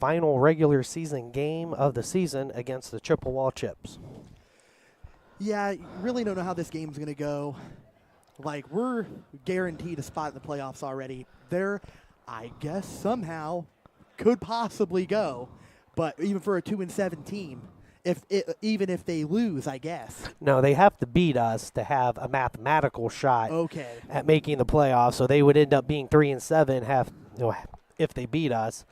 final regular season game of the season against the Chippewa Chips. Yeah, you really don't know how this game's going to go. Like, we're guaranteed a spot in the playoffs already. There, I guess, somehow could possibly go. But even for a 2-7 team, even if they lose, I guess. No, they have to beat us to have a mathematical shot Okay. at making the playoffs. So they would end up being 3-7 if they beat us.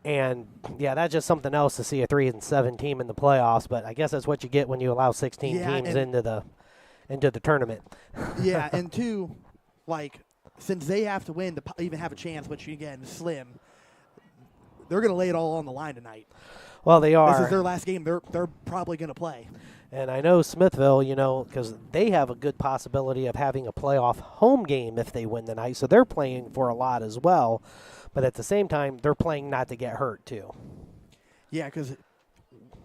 And yeah, that's just something else to see a 3-7 team in the playoffs. But I guess that's what you get when you allow 16 teams into the tournament. Yeah, and two, like, since they have to win to even have a chance, which again is slim, they're going to lay it all on the line tonight. Well, they are. This is their last game. They're probably going to play. And I know Smithville, because they have a good possibility of having a playoff home game if they win tonight. So they're playing for a lot as well. But at the same time, they're playing not to get hurt, too. Yeah, because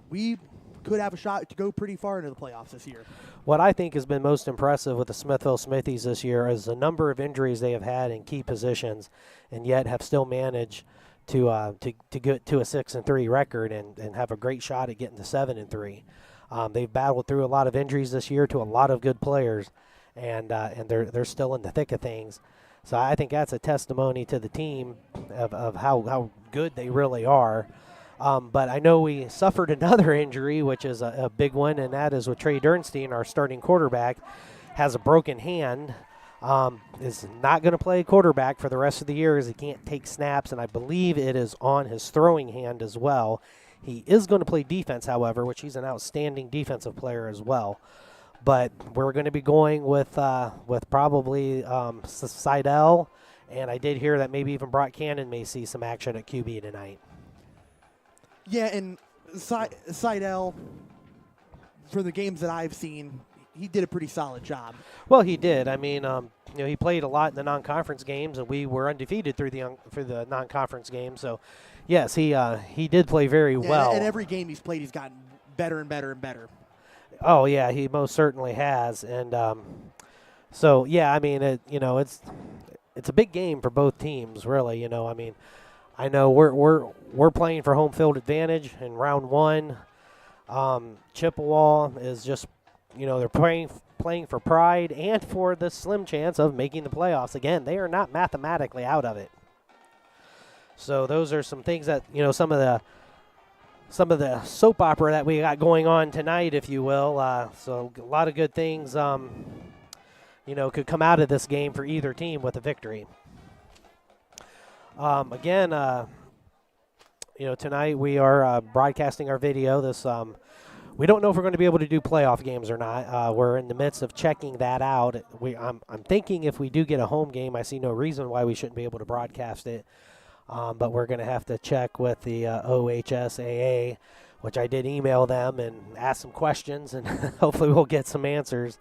we could have a shot to go pretty far into the playoffs this year. What I think has been most impressive with the Smithville Smithies this year is the number of injuries they have had in key positions, and yet have still managed to get to a 6-3 record and have a great shot at getting to 7-3. They've battled through a lot of injuries this year to a lot of good players, and they're still in the thick of things. So I think that's a testimony to the team of how good they really are. But I know we suffered another injury, which is a big one, and that is with Trey Dernstein, our starting quarterback, has a broken hand. Is not going to play quarterback for the rest of the year as he can't take snaps, and I believe it is on his throwing hand as well. He is going to play defense, however, which he's an outstanding defensive player as well. But we're going to be going with probably Seidel, and I did hear that maybe even Brock Cannon may see some action at QB tonight. Yeah, and Seidel, for the games that I've seen, he did a pretty solid job. Well, he did. I mean, he played a lot in the non-conference games, and we were undefeated for the non-conference games. So, yes, he did play very well. And every game he's played, he's gotten better and better and better. Oh yeah, he most certainly has, and so yeah, I mean, it's a big game for both teams, really. I mean, I know we're playing for home field advantage in round one. Chippewa is just, they're playing for pride and for the slim chance of making the playoffs. Again, they are not mathematically out of it. So those are some things that, some of the soap opera that we got going on tonight, if you will. So a lot of good things, could come out of this game for either team with a victory. Again, tonight we are broadcasting our video. We don't know if we're going to be able to do playoff games or not. We're in the midst of checking that out. I'm thinking if we do get a home game, I see no reason why we shouldn't be able to broadcast it. But we're going to have to check with the OHSAA, which I did email them and ask some questions, and hopefully we'll get some answers.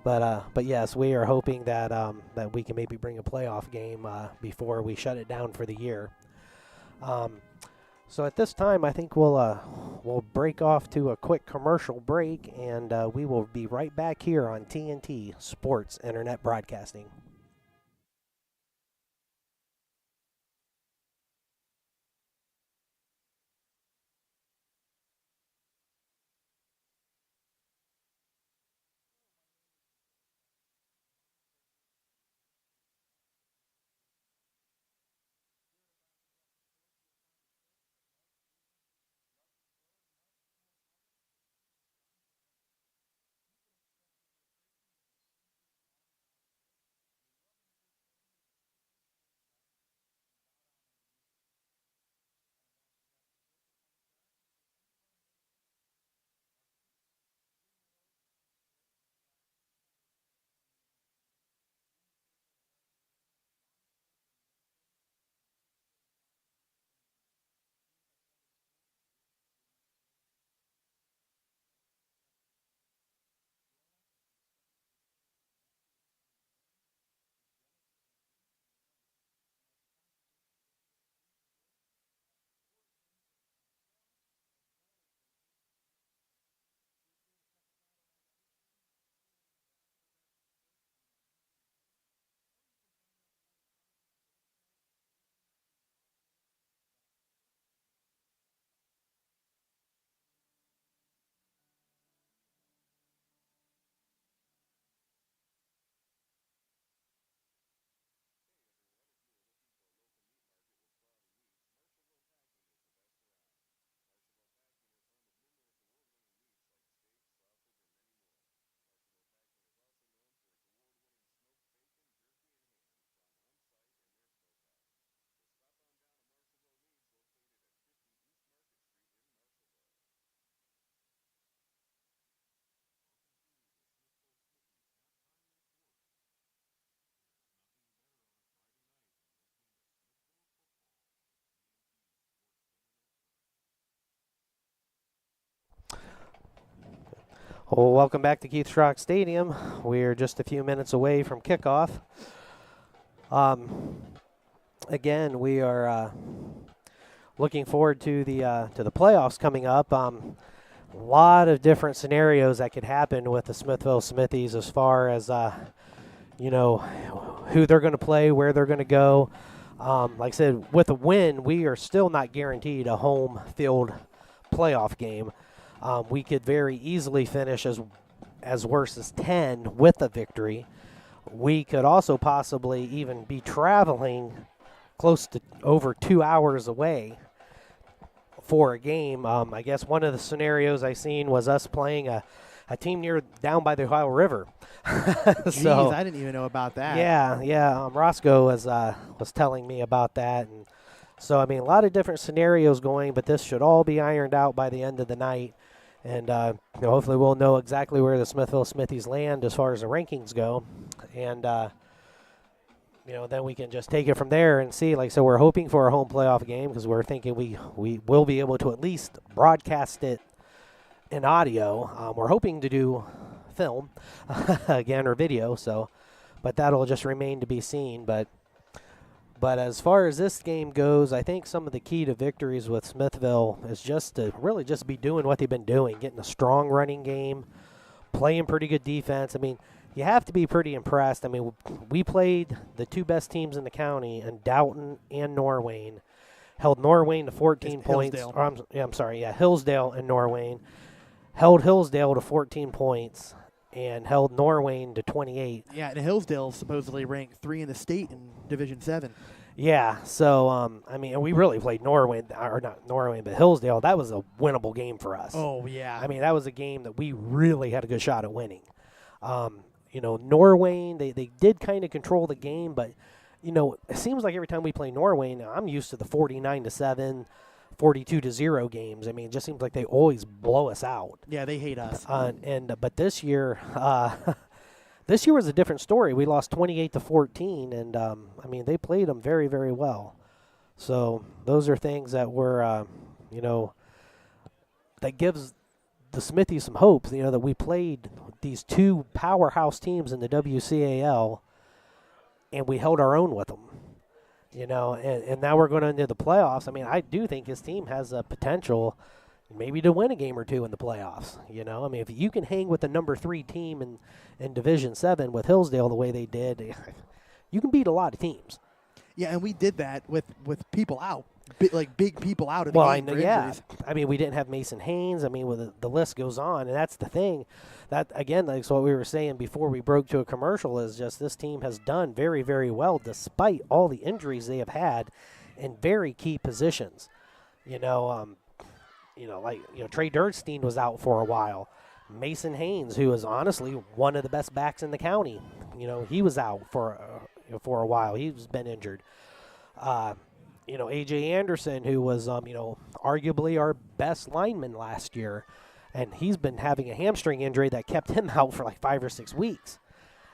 But yes, we are hoping that that we can maybe bring a playoff game before we shut it down for the year. So at this time, I think we'll break off to a quick commercial break, and we will be right back here on TNT Sports Internet Broadcasting. Well, welcome back to Keith Schrock Stadium. We're just a few minutes away from kickoff. Again, we are looking forward to the playoffs coming up. A lot of different scenarios that could happen with the Smithville Smithies as far as who they're going to play, where they're going to go. Like I said, with a win, we are still not guaranteed a home field playoff game. We could very easily finish as worse as 10 with a victory. We could also possibly even be traveling close to over 2 hours away for a game. I guess one of the scenarios I seen was us playing a team down by the Ohio River. Jeez, I didn't even know about that. Yeah. Roscoe was telling me about that, and so a lot of different scenarios going, but this should all be ironed out by the end of the night. And hopefully we'll know exactly where the Smithville Smithies land as far as the rankings go. And, then we can just take it from there and see. So we're hoping for a home playoff game because we're thinking we will be able to at least broadcast it in audio. We're hoping to do film, again, or video. But that'll just remain to be seen. But as far as this game goes, I think some of the key to victories with Smithville is just to really just be doing what they've been doing, getting a strong running game, playing pretty good defense. You have to be pretty impressed. We played the two best teams in the county, in Doughton and Norwayne, held Norwayne to 14 points. Hillsdale and Norwayne held Hillsdale to 14 points. And held Norwayne to 28. Yeah, and Hillsdale supposedly ranked 3 in the state in Division 7. Yeah, so, and we really played Norwayne, or not Norwayne, but Hillsdale. That was a winnable game for us. Oh, yeah. That was a game that we really had a good shot at winning. Norwayne, they did kind of control the game, but, it seems like every time we play Norwayne, I'm used to the 49-7, 42-0 games. It just seems like they always blow us out. Yeah, they hate us. But this year, this year was a different story. We lost 28-14, and they played them very, very well. So those are things that were, that gives the Smithies some hope. That we played these two powerhouse teams in the WCAL, and we held our own with them. And now we're going into the playoffs. I do think his team has a potential maybe to win a game or two in the playoffs. If you can hang with the number 3 team in Division 7 with Hillsdale the way they did, you can beat a lot of teams. Yeah, and we did that with people out, big people out of the game. I know, yeah. We didn't have Mason Haynes. The list goes on, and that's the thing. That, again, like what we were saying before we broke to a commercial, is just this team has done very, very well despite all the injuries they have had in very key positions. Trey Dirtstein was out for a while. Mason Haynes, who is honestly one of the best backs in the county, he was out for a while. He's been injured. A.J. Anderson, who was, arguably our best lineman last year, and he's been having a hamstring injury that kept him out for like 5 or 6 weeks.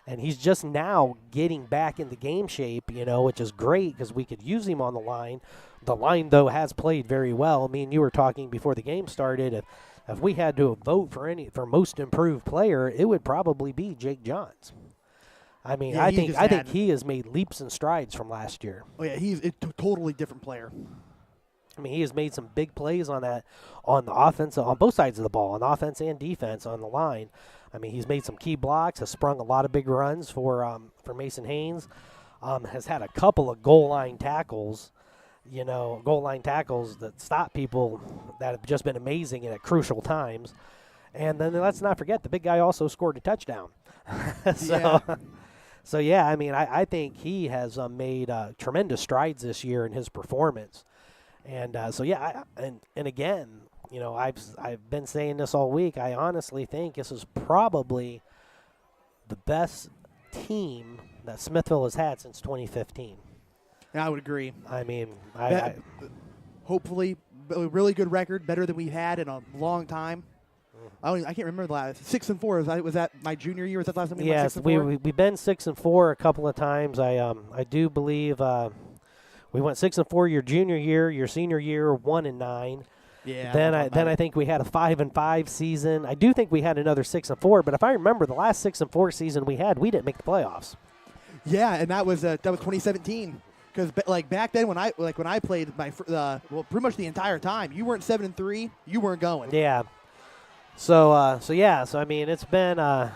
And he's just now getting back into game shape, which is great because we could use him on the line. The line, though, has played very well. Me and you were talking before the game started. If we had to vote for most improved player, it would probably be Jake Johns. I think he has made leaps and strides from last year. Oh yeah, he's a totally different player. He has made some big plays on the offense, on both sides of the ball, on offense and defense on the line. He's made some key blocks, has sprung a lot of big runs for Mason Haynes, has had a couple of goal line tackles that stop people that have just been amazing and at crucial times. And then let's not forget, the big guy also scored a touchdown. I think he has made tremendous strides this year in his performance. And again, I've been saying this all week. I honestly think this is probably the best team that Smithville has had since 2015. I would agree. Hopefully, a really good record, better than we've had in a long time. I can't remember the last 6-4. Was that my junior year? Was that the last time we went 6-4? Yes, we've been 6-4 a couple of times. I do believe we went 6-4 your junior year, your senior year 1-9, Yeah. Then I think we had a 5-5 season. I do think we had another 6-4. But if I remember, the last 6-4 season we didn't make the playoffs. Yeah, and that was 2017. Because back then when I played pretty much the entire time, you weren't 7-3, you weren't going. Yeah. So I mean, it's been a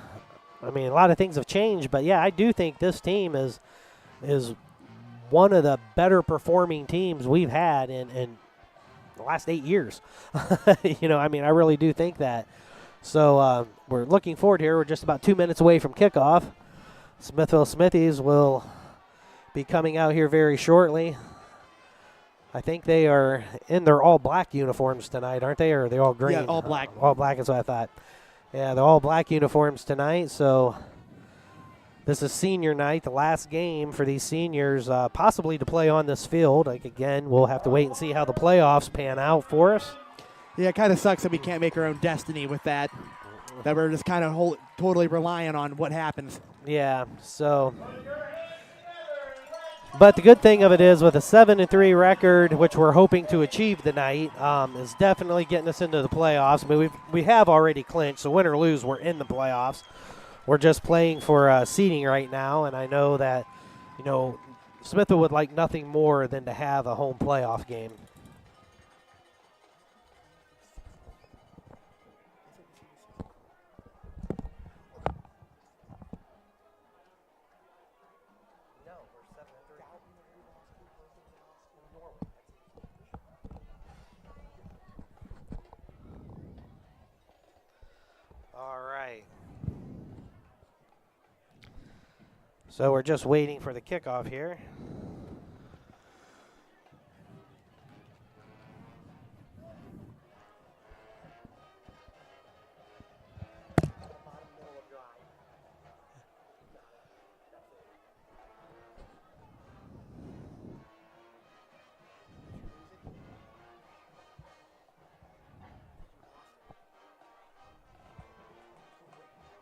lot of things have changed, but yeah, I do think this team is one of the better performing teams we've had in the last 8 years. I really do think that. So we're looking forward here. We're just about 2 minutes away from kickoff. Smithville Smithies will be coming out here very shortly. I think they are in their all-black uniforms tonight, aren't they? Or are they all green? Yeah, all black. All black is what I thought. Yeah, they're all black uniforms tonight. So this is senior night, the last game for these seniors, possibly to play on this field. Again, we'll have to wait and see how the playoffs pan out for us. Yeah, it kind of sucks that we can't make our own destiny with that. That we're just kind of totally relying on what happens. Yeah, so. But the good thing of it is, with a 7-3 record, which we're hoping to achieve tonight, is definitely getting us into the playoffs. I mean, we have already clinched, so win or lose, we're in the playoffs. We're just playing for seeding right now, and I know that, Smithville would like nothing more than to have a home playoff game. All right. So we're just waiting for the kickoff here.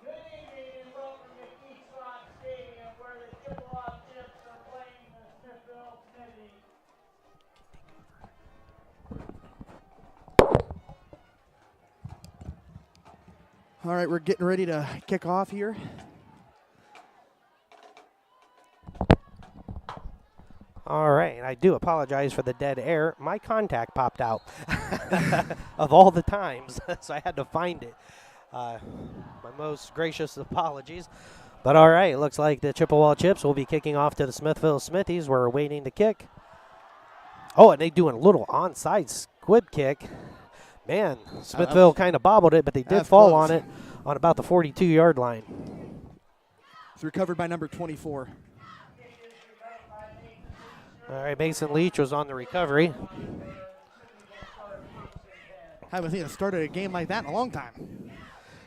Good evening and welcome to Keystone Stadium, where the Chippewa Chips are playing the Smithville Smithies. All right, we're getting ready to kick off here. All right, and I do apologize for the dead air. My contact popped out of all the times, so I had to find it. My most gracious apologies. But all right, looks like the Chippewa Chips will be kicking off to the Smithville Smithies. We're waiting to kick. Oh, and they're doing a little onside squib kick. Man, Smithville kind of bobbled it, but they did fall close. on it on about the 42-yard line. It's recovered by number 24. All right, Mason Leach was on the recovery. Haven't seen it started a game like that in a long time.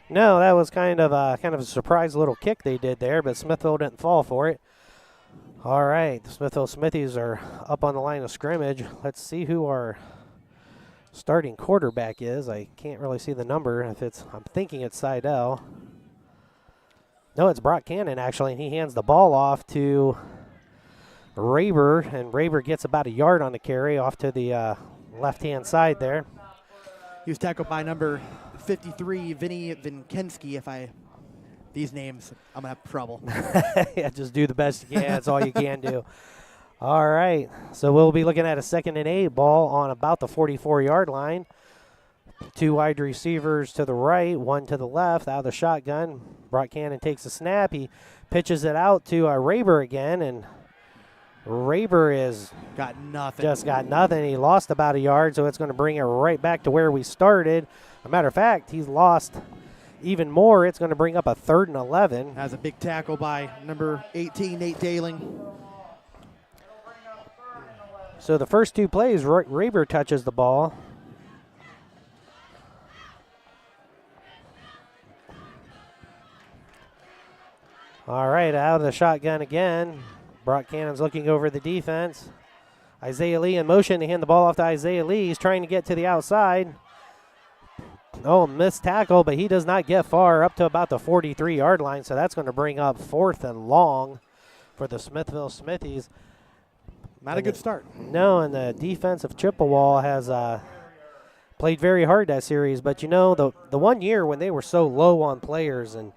No, that was kind of a surprise little kick they did there, but Smithville didn't fall for it. All right, the Smithville Smithies are up on the line of scrimmage. Let's see who our starting quarterback is. I can't really see the number. I'm thinking it's Seidel. No, it's Brock Cannon, actually, and he hands the ball off to Raber, and Raber gets about a yard on the carry off to the left-hand side there. He was tackled by number 53, Vinny Vinkensky. These names, I'm going to have trouble. Yeah, just do the best you can. That's all you can do. All right, so we'll be looking at a 2nd and 8 ball on about the 44-yard line. 2 wide receivers to the right, 1 to the left, out of the shotgun. Brock Cannon takes a snap. He pitches it out to Raber again, and Raber is Got nothing. just got nothing. He lost about a yard, so it's going to bring it right back to where we started. As a matter of fact, he's lost even more. It's going to bring up a 3rd and 11. Has a big tackle by number 18, Nate Daling. So the first 2 plays, Raber touches the ball. All right, out of the shotgun again. Brock Cannon's looking over the defense. Isaiah Lee in motion to hand the ball off to Isaiah Lee. He's trying to get to the outside. Oh, missed tackle, but he does not get far, up to about the 43-yard line, so that's going to bring up 4th and long for the Smithville Smithies. Not a good start. No, and the defense of Chippewa has played very hard that series. But, you know, the one year when they were so low on players, and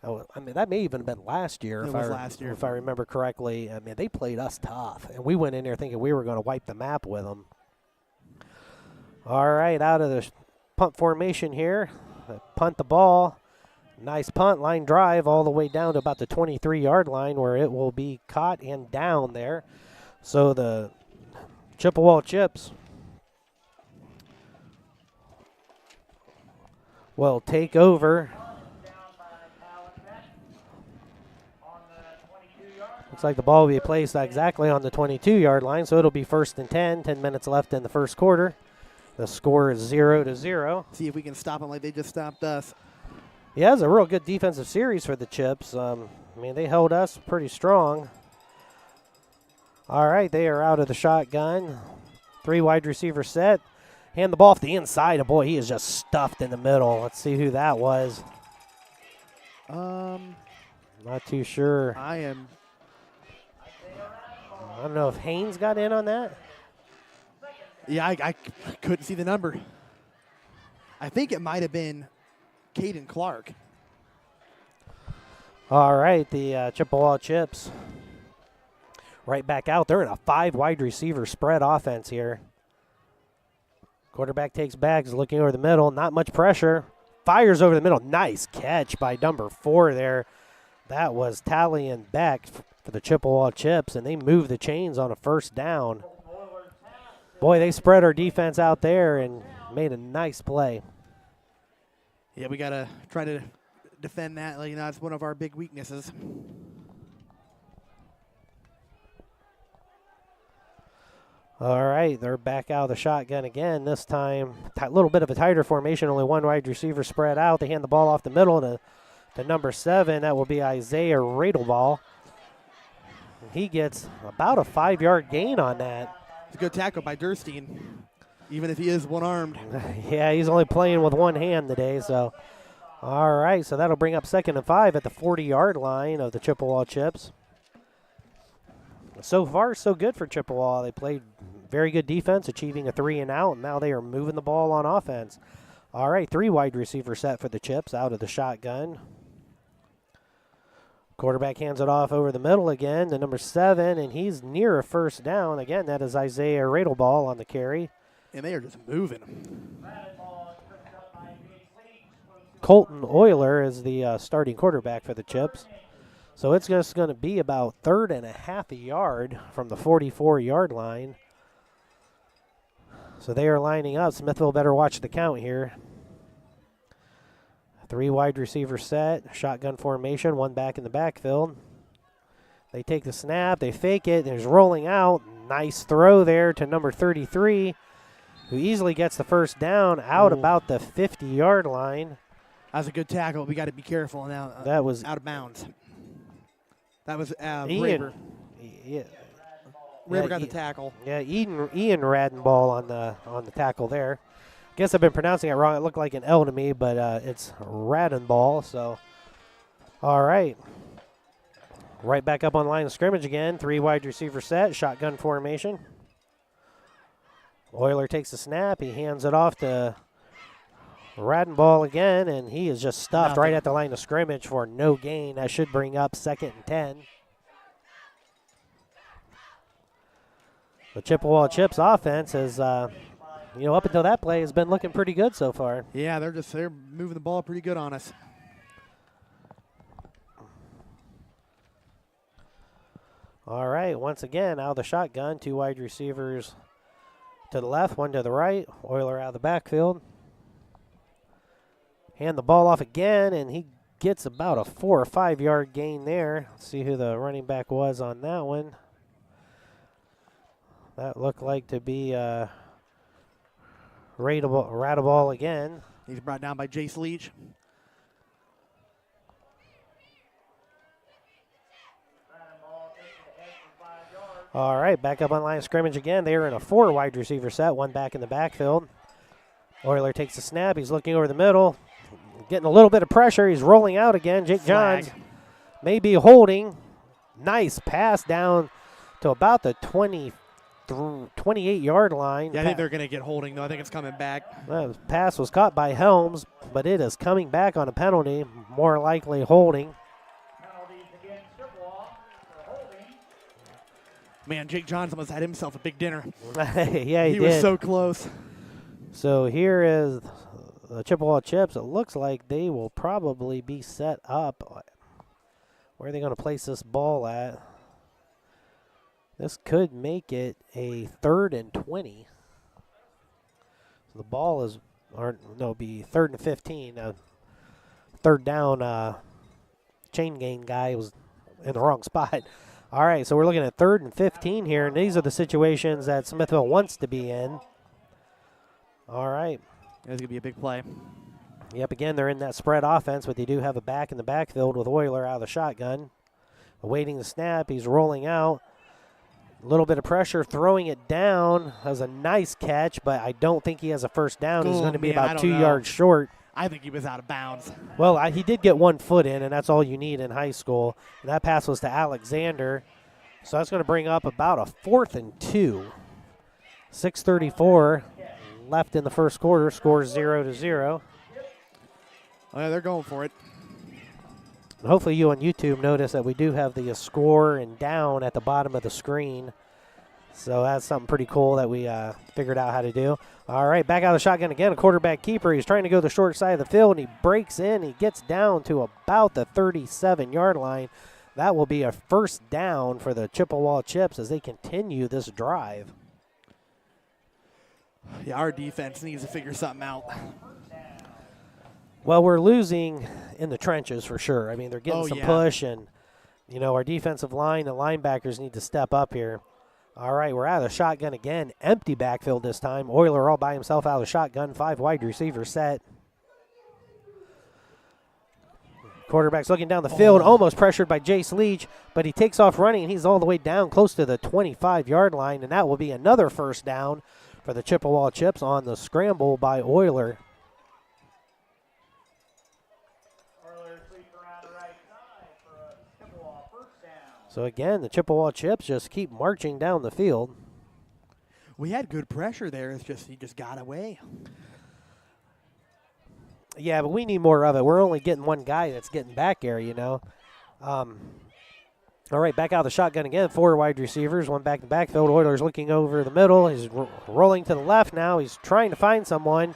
I mean, that may even have been last year. It was last year. If I remember correctly. I mean, they played us tough, and we went in there thinking we were going to wipe the map with them. All right, out of the punt formation here. Punt the ball. Nice punt, line drive all the way down to about the 23-yard line where it will be caught and down there. So the Chippewa Chips will take over. Looks like the ball will be placed exactly on the 22-yard line, so it'll be 1st and 10. 10 minutes left in the first quarter. The score is 0-0. See if we can stop them like they just stopped us. Yeah, it was a real good defensive series for the Chips. I mean, they held us pretty strong. All right, they are out of the shotgun. 3 wide receiver set. Hand the ball off the inside. And boy, he is just stuffed in the middle. Let's see who that was. Not too sure. I don't know if Haynes got in on that. Yeah, I couldn't see the number. I think it might have been Caden Clark. All right, the Chippewa Chips right back out. They're in a 5 wide receiver spread offense here. Quarterback takes bags, looking over the middle. Not much pressure. Fires over the middle. Nice catch by number 4 there. That was tallying back for the Chippewa Chips, and they moved the chains on a 1st down. Boy, they spread our defense out there and made a nice play. Yeah, we got to try to defend that. Like, you know, it's one of our big weaknesses. All right, they're back out of the shotgun again. This time, a little bit of a tighter formation. Only 1 wide receiver spread out. They hand the ball off the middle to number 7. That will be Isaiah Radelball. He gets about a 5-yard gain on that. It's a good tackle by Durstein, even if he is one-armed. Yeah, he's only playing with one hand today. So, all right, so that'll bring up 2nd and 5 at the 40-yard line of the Chippewa Chips. So far, so good for Chippewa. They played very good defense, achieving a 3 and out, and now they are moving the ball on offense. All right, 3 wide receiver set for the Chips out of the shotgun. Quarterback hands it off over the middle again to number 7, and he's near a 1st down. Again, that is Isaiah Radelball on the carry. And they are just moving. Colton Euler is the starting quarterback for the Chips. So it's just going to be about 3rd and a half a yard from the 44-yard line. So they are lining up. Smithville better watch the count here. 3 wide receiver set, shotgun formation, 1 back in the backfield. They take the snap, they fake it, there's rolling out. Nice throw there to number 33, who easily gets the 1st down out about the 50-yard line. That was a good tackle. We got to be careful now. That was out of bounds. That was Ian. Raver. Yeah. Raver got the tackle. Yeah, Ian Radenball on the tackle there. Guess I've been pronouncing it wrong. It looked like an L to me, but it's Radenball. So, all right. Right back up on the line of scrimmage again. 3 wide receiver set, shotgun formation. Euler takes the snap. He hands it off to Radenball again, and he is just stuffed right at the line of scrimmage for no gain. That should bring up 2nd and 10. The Chippewa Chips offense is, up until that play has been looking pretty good so far. Yeah, they're moving the ball pretty good on us. All right, once again, out of the shotgun, 2 wide receivers to the left, 1 to the right. Euler out of the backfield. Hand the ball off again, and he gets about a 4 or 5 yard gain there. Let's see who the running back was on that one. That looked like to be Radenball again. He's brought down by Jace Leach. All right, back up on line of scrimmage again. They're in a 4 wide receiver set, 1 back in the backfield. Euler takes the snap. He's looking over the middle, getting a little bit of pressure. He's rolling out again. Jake Johns may be holding. Nice pass down to about the 25 28-yard line. Yeah, I think they're going to get holding, though. I think it's coming back. The pass was caught by Helms, but it is coming back on a penalty, more likely holding. Penalties against Chippewa for holding. Man, Jake Johnson must have had himself a big dinner. Yeah, he He did. was so close. So here is the Chippewa Chips. It looks like they will probably be set up. Where are they going to place this ball at? This could make it a 3rd and 20. So the ball is, be 3rd and 15. Third down, chain gain guy was in the wrong spot. All right, so we're looking at 3rd and 15 here, and these are the situations that Smithville wants to be in. All right. That's going to be a big play. Yep, again, they're in that spread offense, but they do have a back in the backfield with Euler out of the shotgun. Awaiting the snap, he's rolling out. A little bit of pressure, throwing it down. That was a nice catch, but I don't think he has a first down. He's going to be about 2 yards short. I think he was out of bounds. Well, he did get 1 foot in, and that's all you need in high school. And that pass was to Alexander. So that's going to bring up about a 4th and 2. 6:34 left in the first quarter. Score 0-0. Oh, yeah, they're going for it. And hopefully you on YouTube notice that we do have the score and down at the bottom of the screen. So that's something pretty cool that we figured out how to do. All right, back out of the shotgun again. A quarterback keeper. He's trying to go the short side of the field, and he breaks in. He gets down to about the 37-yard line. That will be a first down for the Chippewa Chips as they continue this drive. Yeah, our defense needs to figure something out. Well, we're losing in the trenches for sure. I mean, they're getting some push, and, our defensive line and linebackers need to step up here. All right, we're out of the shotgun again. Empty backfield this time. Euler all by himself out of the shotgun. 5 wide receivers set. Quarterback's looking down the field, almost pressured by Jace Leach, but he takes off running, and he's all the way down close to the 25-yard line, and that will be another first down for the Chippewa Chips on the scramble by Euler. So again, the Chippewa Chips just keep marching down the field. We had good pressure there. It's just he just got away. Yeah, but we need more of it. We're only getting one guy that's getting back there, All right, back out of the shotgun again. 4 wide receivers, 1 back in the backfield. Euler's looking over the middle. He's rolling to the left now. He's trying to find someone.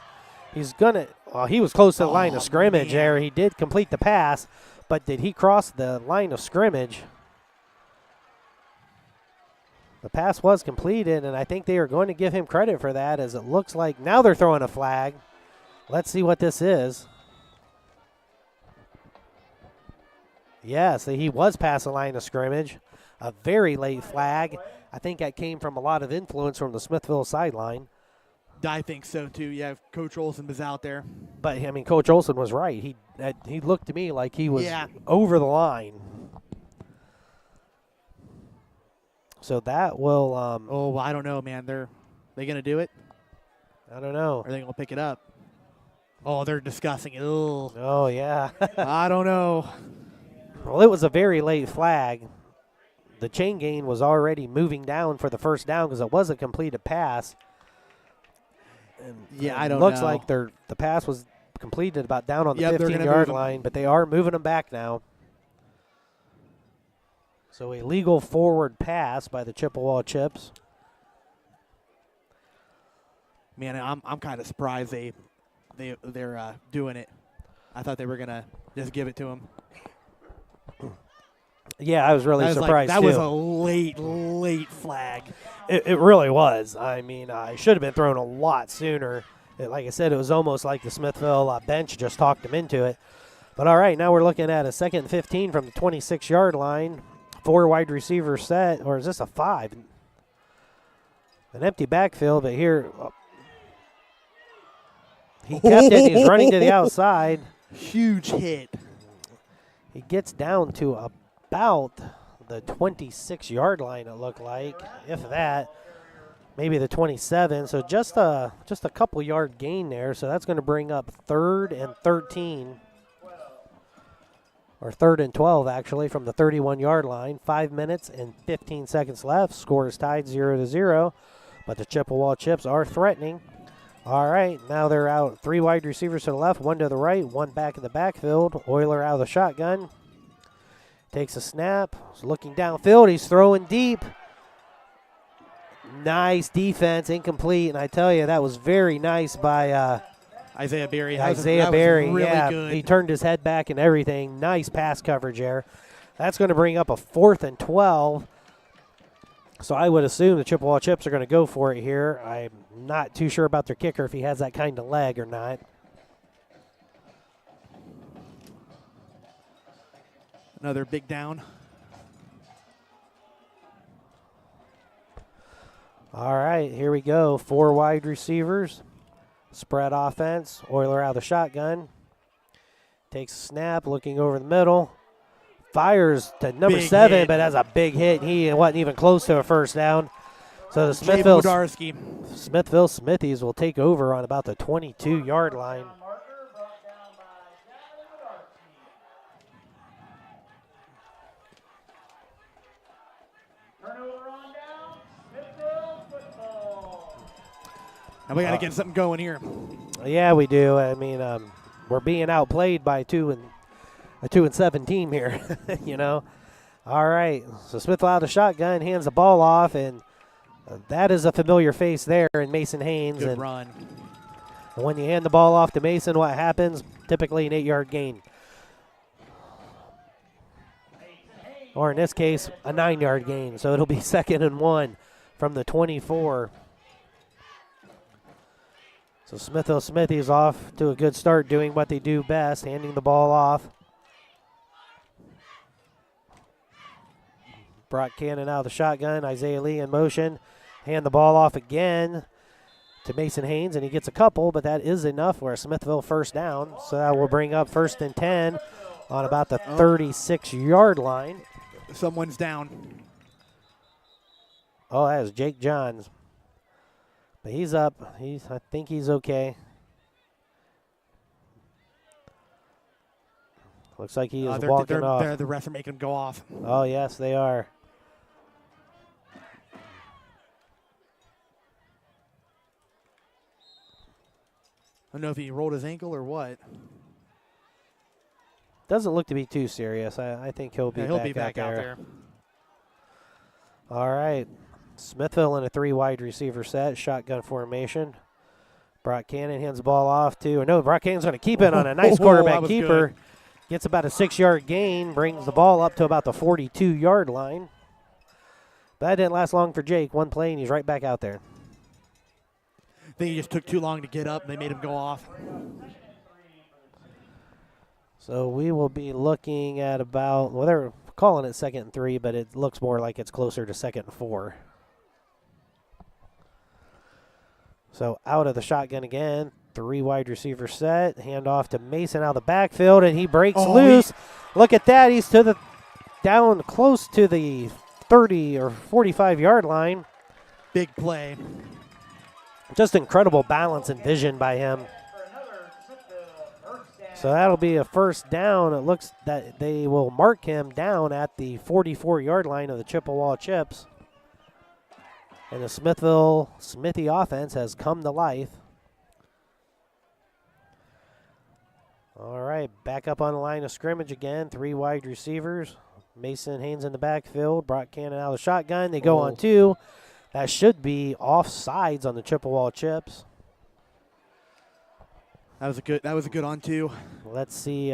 He's going to he was close to the line of scrimmage there. He did complete the pass, but did he cross the line of scrimmage? The pass was completed, and I think they are going to give him credit for that, as it looks like now they're throwing a flag. Let's see what this is. Yes, he was past the line of scrimmage. A very late flag. I think that came from a lot of influence from the Smithville sideline. I think so, too. Yeah, Coach Olson was out there. But, Coach Olson was right. He looked to me like he was over the line. So that will I don't know, man. They going to do it? I don't know. Or are they going to pick it up? Oh, they're discussing it. Ugh. Oh, yeah. I don't know. Well, it was a very late flag. The chain gain was already moving down for the first down because it was a completed pass. And I don't know. Looks like the pass was completed about down on the 15-yard line, but they are moving them back now. So a legal forward pass by the Chippewa Chips. Man, I'm kind of surprised they're doing it. I thought they were gonna just give it to him. Yeah, I was really surprised that too. was a late flag. It really was. I should have been thrown a lot sooner. Like I said, it was almost like the Smithville bench just talked him into it. But all right, now we're looking at a 2nd and 15 from the 26-yard line. 4 wide receivers set, or is this a 5? An empty backfield, but here he kept it. He's running to the outside. Huge hit. He gets down to about the 26-yard line, it looked like, if that. Maybe the 27. So just a couple yard gain there. So that's going to bring up 3rd and 13. or 3rd and 12 actually from the 31-yard line. 5 minutes and 15 seconds left. Score is tied 0-0, but the Chippewa Chips are threatening. All right, now they're out 3 wide receivers to the left, 1 to the right, 1 back in the backfield. Euler out of the shotgun. Takes a snap. He's looking downfield. He's throwing deep. Nice defense, incomplete. And I tell you, that was very nice by Isaiah Berry. Isaiah Berry. Really yeah, good. he turned his head back and everything. Nice pass coverage there. That's going to bring up a 4th and 12. So I would assume the Chippewa Chips are going to go for it here. I'm not too sure about their kicker, if he has that kind of leg or not. Another big down. All right, here we go. 4 wide receivers. Spread offense. Euler out of the shotgun. Takes a snap, looking over the middle. Fires to number Big 7, hit. but has a big hit. He wasn't even close to a first down. So the Jay Smithville Smithies will take over on about the 22-yard line. Marker brought down by Jalen Wodarski. Turnover on down. Smithville football. And we got to get something going here. Yeah, we do. I mean, we're being outplayed by a 2-7 team here, you know. All right, so Smithville out of the shotgun, hands the ball off, and that is a familiar face there in Mason Haynes. Good and run. when you hand the ball off to Mason, what happens? Typically an 8-yard gain. Or in this case, a 9-yard gain. So it'll be 2nd and 1 from the 24. So Smithville Smithies off to a good start, doing what they do best, handing the ball off. Brock Cannon out of the shotgun. Isaiah Lee in motion. Hand the ball off again to Mason Haynes, and he gets a couple, but that is enough for a Smithville first down. So that will bring up 1st and 10 on about the 36-yard line. Someone's down. Oh, that is Jake Johns. But he's up. I think he's okay. Looks like he is walking off. The refs are making him go off. Oh, yes, they are. I don't know if he rolled his ankle or what. Doesn't look to be too serious. I think he'll be back out there. All right. Smithville in a 3 wide receiver set, shotgun formation. Brock Cannon hands the ball off to, no, Brock Cannon's going to keep it on a nice quarterback keeper. Good. Gets about a 6-yard gain, brings the ball up to about the 42-yard line. But that didn't last long for Jake. 1 play, and he's right back out there. I think he just took too long to get up, and they made him go off. So we will be looking at about, well, they're calling it 2nd and 3, but it looks more like it's closer to 2nd and 4. So out of the shotgun again, 3 wide receiver set, hand off to Mason out of the backfield, and he breaks loose. Look at that, he's down close to the 30 or 45-yard line. Big play. Just incredible balance and vision by him. So that'll be a first down. It looks that they will mark him down at the 44-yard line of the Chippewa Chips. And the Smithville Smithy offense has come to life. All right, back up on the line of scrimmage again. 3 wide receivers. Mason Haynes in the backfield. Brock Cannon out of the shotgun. They go on 2. That should be offsides on the Chippewa Chips. That was a good on 2. Let's see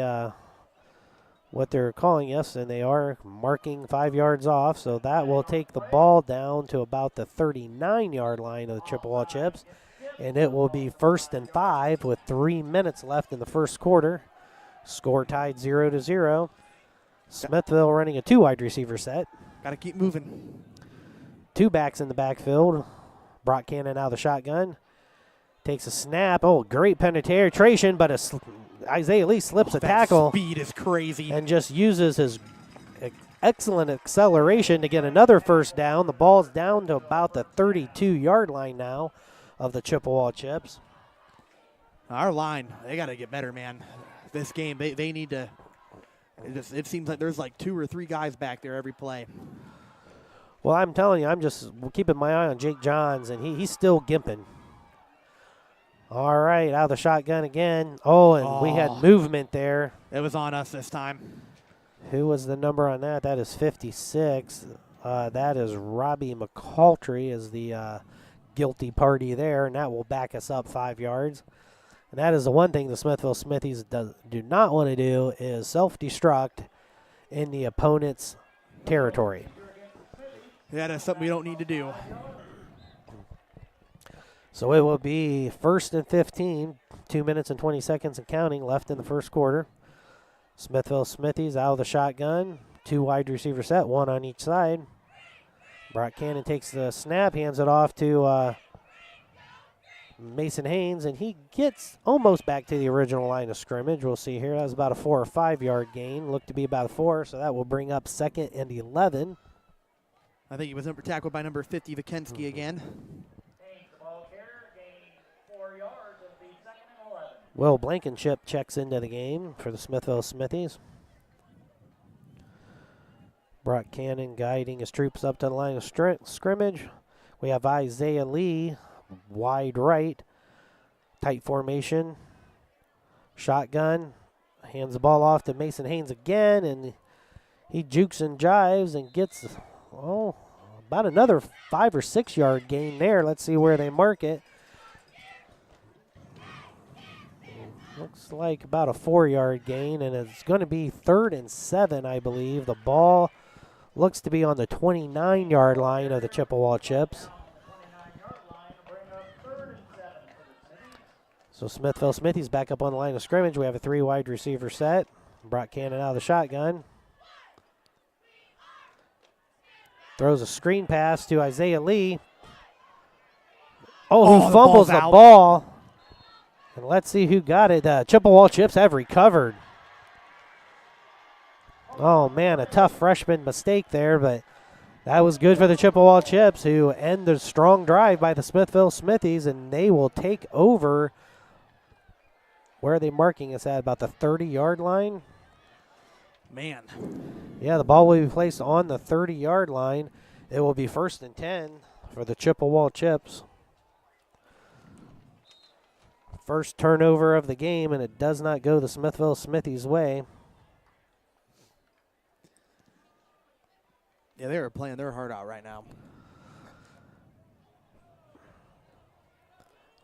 what they're calling. Yes, and they are marking 5 yards off. So that will take the ball down to about the 39-yard line of the Chippewa Chips. And it will be 1st and 5 with 3 minutes left in the first quarter. Score tied 0-0. Smithville running a 2 wide receiver set. Got to keep moving. 2 backs in the backfield. Brock Cannon out of the shotgun. Takes a snap. Oh, great penetration, but Isaiah Lee slips a tackle. Speed is crazy. And just uses his excellent acceleration to get another first down. The ball's down to about the 32-yard line now of the Chippewa Chips. Our line, they got to get better, man. This game, they need to It seems like there's like 2 or 3 guys back there every play. Well, I'm telling you, I'm just keeping my eye on Jake Johns, and he's still gimping. All right, out of the shotgun again. Oh, and we had movement there. It was on us this time. Who was the number on that? That is 56. That is Robbie McCaltry is the guilty party there, and that will back us up 5 yards. And that is the one thing the Smithville Smithies do not want to do is self-destruct in the opponent's territory. Yeah, that's something we don't need to do. So it will be 1st and 15, 2 minutes and 20 seconds and counting left in the first quarter. Smithville Smithies out of the shotgun, 2 wide receiver set, 1 on each side. Brock Cannon takes the snap, hands it off to Mason Haynes, and he gets almost back to the original line of scrimmage. We'll see here. That was about a 4 or 5 yard gain. Looked to be about a 4, so that will bring up 2nd and 11. I think he was tackled by number 50, Vikensky again. Haynes, the ball carrier, gained 4 yards. It'll be 2nd and 11. Will Blankenship checks into the game for the Smithville Smithies. Brock Cannon guiding his troops up to the line of scrimmage. We have Isaiah Lee, wide right, tight formation, shotgun, hands the ball off to Mason Haynes again, and he jukes and jives and gets, about another 5 or 6 yard gain there. Let's see where they mark it. Looks like about a 4 yard gain, and it's going to be 3rd and 7, I believe. The ball looks to be on the 29 yard line of the Chippewa Chips. So Smithville Smithies back up on the line of scrimmage. We have a 3 wide receiver set. Brock Cannon out of the shotgun. Throws a screen pass to Isaiah Lee. Who fumbles the ball. And let's see who got it. Chippewa Chips have recovered. Oh, man, a tough freshman mistake there, but that was good for the Chippewa Chips, who end the strong drive by the Smithville Smithies, and they will take over. Where are they marking us at? About the 30 yard line? Man. Yeah, the ball will be placed on the 30 yard line. It will be 1st and 10 for the Chippewa Chips. First turnover of the game, and it does not go the Smithville Smithies' way. Yeah, they are playing their heart out right now.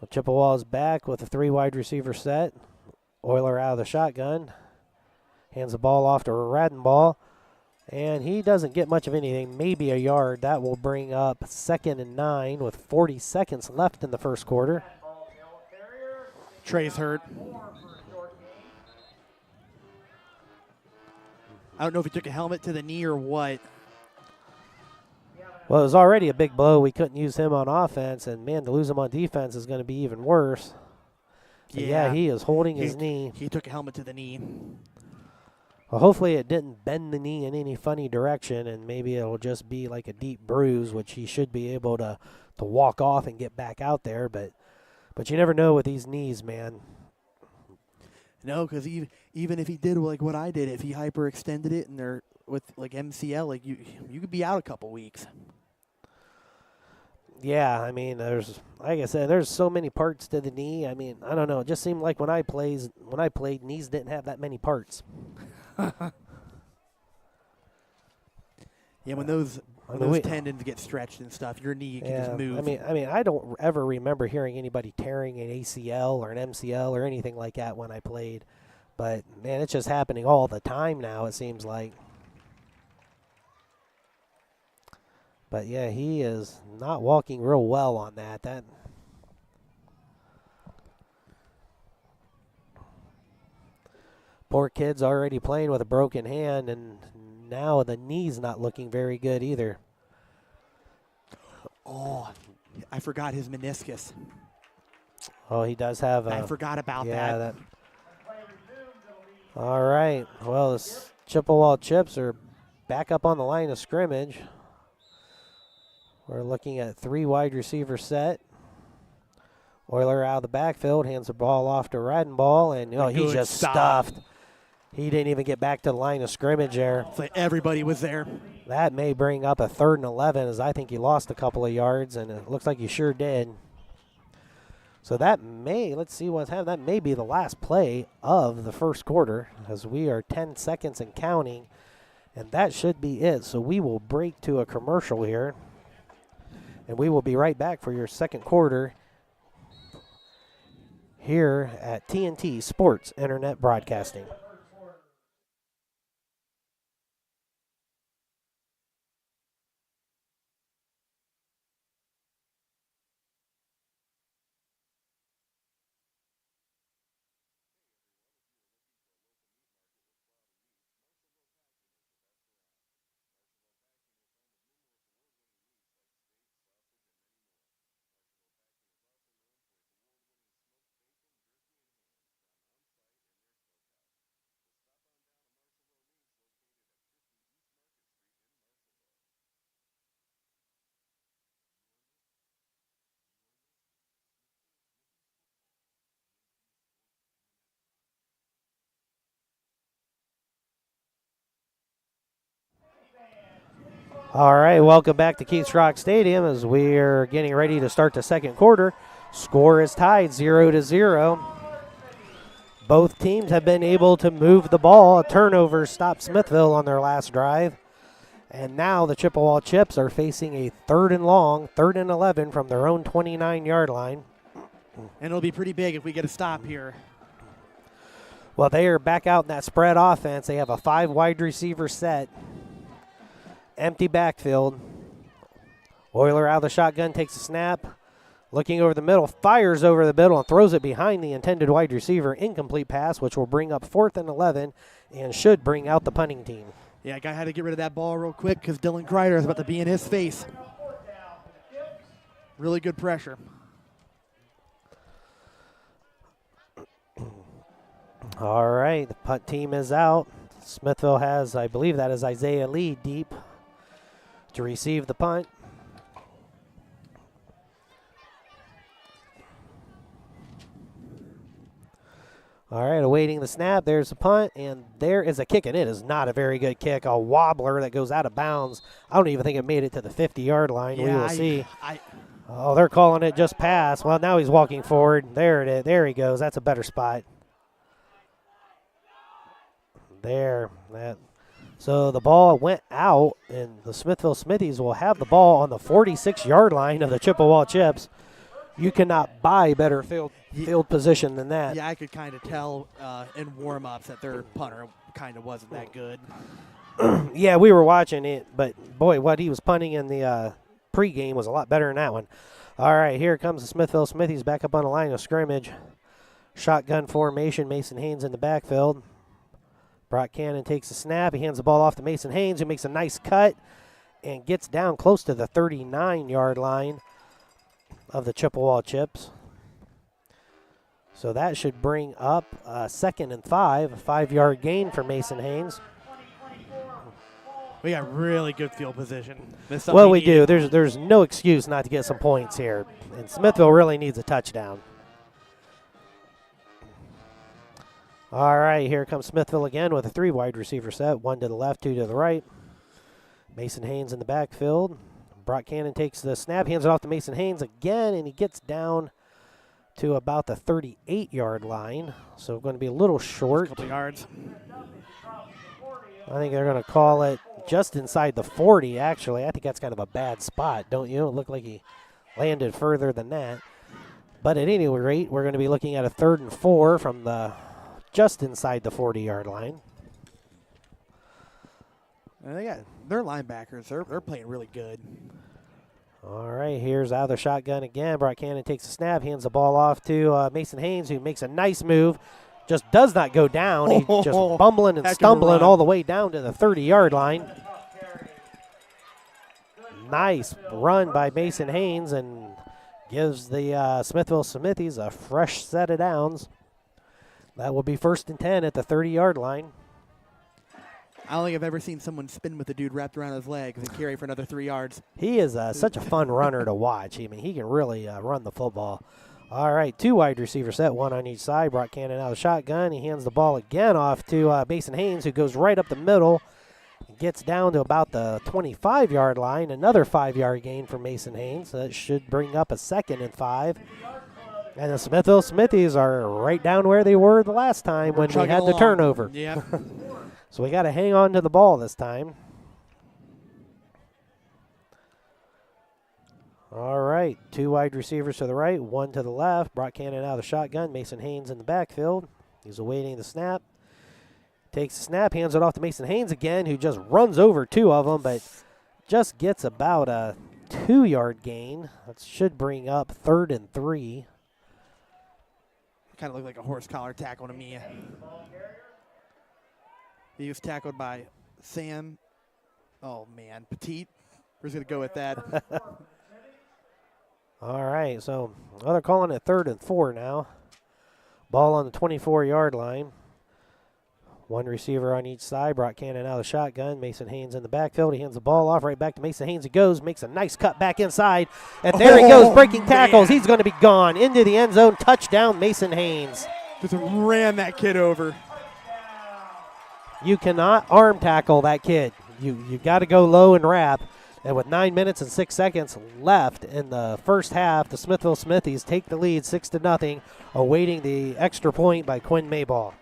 Well, Chippewa is back with a 3 wide receiver set. Euler out of the shotgun. Hands the ball off to Radenball. And he doesn't get much of anything, maybe a yard. That will bring up 2nd and 9 with 40 seconds left in the first quarter. Trey's hurt. I don't know if he took a helmet to the knee or what. Well, it was already a big blow. We couldn't use him on offense, and, man, to lose him on defense is going to be even worse. So yeah, he is holding his knee. He took a helmet to the knee. Well, hopefully it didn't bend the knee in any funny direction, and maybe it'll just be like a deep bruise, which he should be able to walk off and get back out there. But you never know with these knees, man. No, because even if he did like what I did, if he hyperextended it and they're with like MCL, like you could be out a couple weeks. Yeah, I mean, like I said, there's so many parts to the knee. I mean, I don't know. It just seemed like when I played, knees didn't have that many parts. Yeah, when those tendons get stretched and stuff, your knee can just move. I mean, I don't ever remember hearing anybody tearing an ACL or an MCL or anything like that when I played. But, man, it's just happening all the time now, it seems like. But, yeah, he is not walking real well on that. Poor kid's already playing with a broken hand, and now the knee's not looking very good either. Oh, I forgot his meniscus. Oh, he does have a... I forgot about that. All right. Well, the Chippewa Chips are back up on the line of scrimmage. We're looking at 3 wide receiver set. Euler out of the backfield, hands the ball off to Radenball, and he's just stuffed. He didn't even get back to the line of scrimmage there. It's like everybody was there. That may bring up a 3rd and 11, as I think he lost a couple of yards, and it looks like he sure did. So that may, let's see what's happening. That may be the last play of the first quarter, as we are 10 seconds and counting, and that should be it. So we will break to a commercial here, and we will be right back for your second quarter here at TNT Sports Internet Broadcasting. All right, welcome back to Keith Rock Stadium as we are getting ready to start the second quarter. Score is tied 0-0. Both teams have been able to move the ball. A turnover stopped Smithville on their last drive. And now the Chippewa Chips are facing a 3rd and long, 3rd and 11 from their own 29-yard line. And it'll be pretty big if we get a stop here. Well, they are back out in that spread offense. They have a 5 wide receiver set. Empty backfield. Euler out of the shotgun, takes a snap. Looking over the middle, fires over the middle and throws it behind the intended wide receiver. Incomplete pass, which will bring up 4th and 11 and should bring out the punting team. Yeah, guy had to get rid of that ball real quick because Dylan Kreider is about to be in his face. Really good pressure. All right, the punt team is out. Smithville has, I believe that is Isaiah Lee deep to receive the punt. All right, awaiting the snap. There's the punt, and there is a kick, and it is not a very good kick. A wobbler that goes out of bounds. I don't even think it made it to the 50-yard line. Yeah, we will see. I Oh, they're calling it just pass. Well, now he's walking forward. There it is. There he goes. That's a better spot. There. So the ball went out, and the Smithville Smithies will have the ball on the 46-yard line of the Chippewa Chips. You cannot buy better field position than that. Yeah, I could kind of tell in warm-ups that their punter kind of wasn't that good. Yeah, we were watching it, but, boy, what he was punting in the pregame was a lot better than that one. All right, here comes the Smithville Smithies back up on the line of scrimmage. Shotgun formation, Mason Haynes in the backfield. Brock Cannon takes a snap. He hands the ball off to Mason Haynes, who makes a nice cut and gets down close to the 39-yard line of the Chippewa Chips. So that should bring up 2nd and 5, a 5-yard gain for Mason Haynes. We got really good field position. Well, we do. There's no excuse not to get some points here. And Smithville really needs a touchdown. All right, here comes Smithville again with a 3 wide receiver set, 1 to the left, 2 to the right. Mason Haynes in the backfield. Brock Cannon takes the snap, hands it off to Mason Haynes again, and he gets down to about the 38-yard line. So going to be a little short. A couple yards. I think they're going to call it just inside the 40, actually. I think that's kind of a bad spot, don't you? It looked like he landed further than that. But at any rate, we're going to be looking at a 3rd and 4 from the just inside the 40-yard line. And they got their linebackers. They're playing really good. All right, here's out of the shotgun again. Brock Cannon takes a snap, hands the ball off to Mason Haynes, who makes a nice move. Just does not go down. He's just bumbling and stumbling all the way down to the 30-yard line. Nice run by Mason Haynes and gives the Smithville Smithies a fresh set of downs. That will be 1st and 10 at the 30-yard line. I don't think I've ever seen someone spin with a dude wrapped around his legs and carry for another 3 yards. He is such a fun runner to watch. I mean, he can really run the football. All right, 2 wide receiver set, 1 on each side. Brock Cannon out of the shotgun. He hands the ball again off to Mason Haynes, who goes right up the middle. Gets down to about the 25-yard line. Another 5-yard gain for Mason Haynes. That should bring up a 2nd and 5. And the Smithville Smithies are right down where they were the last time when we had the turnover. Yeah. So we got to hang on to the ball this time. All right, 2 wide receivers to the right, 1 to the left. Brock Cannon out of the shotgun. Mason Haynes in the backfield. He's awaiting the snap. Takes the snap, hands it off to Mason Haynes again, who just runs over 2 of them, but just gets about a 2-yard gain. That should bring up 3rd and 3. Kind of looked like a horse collar tackle to me. He was tackled by Sam. Oh, man. Petite. We're just going to go with that. All right, so they're calling it 3rd and 4 now. Ball on the 24-yard line. 1 receiver on each side. Brock Cannon out of the shotgun. Mason Haynes in the backfield. He hands the ball off right back to Mason Haynes. He goes, makes a nice cut back inside. And there he goes, breaking tackles. He's going to be gone. Into the end zone. Touchdown, Mason Haynes. Just ran that kid over. You cannot arm tackle that kid. You got to go low and wrap. And with 9 minutes and 6 seconds left in the first half, the Smithville Smithies take the lead 6-0, awaiting the extra point by Quinn Mayball.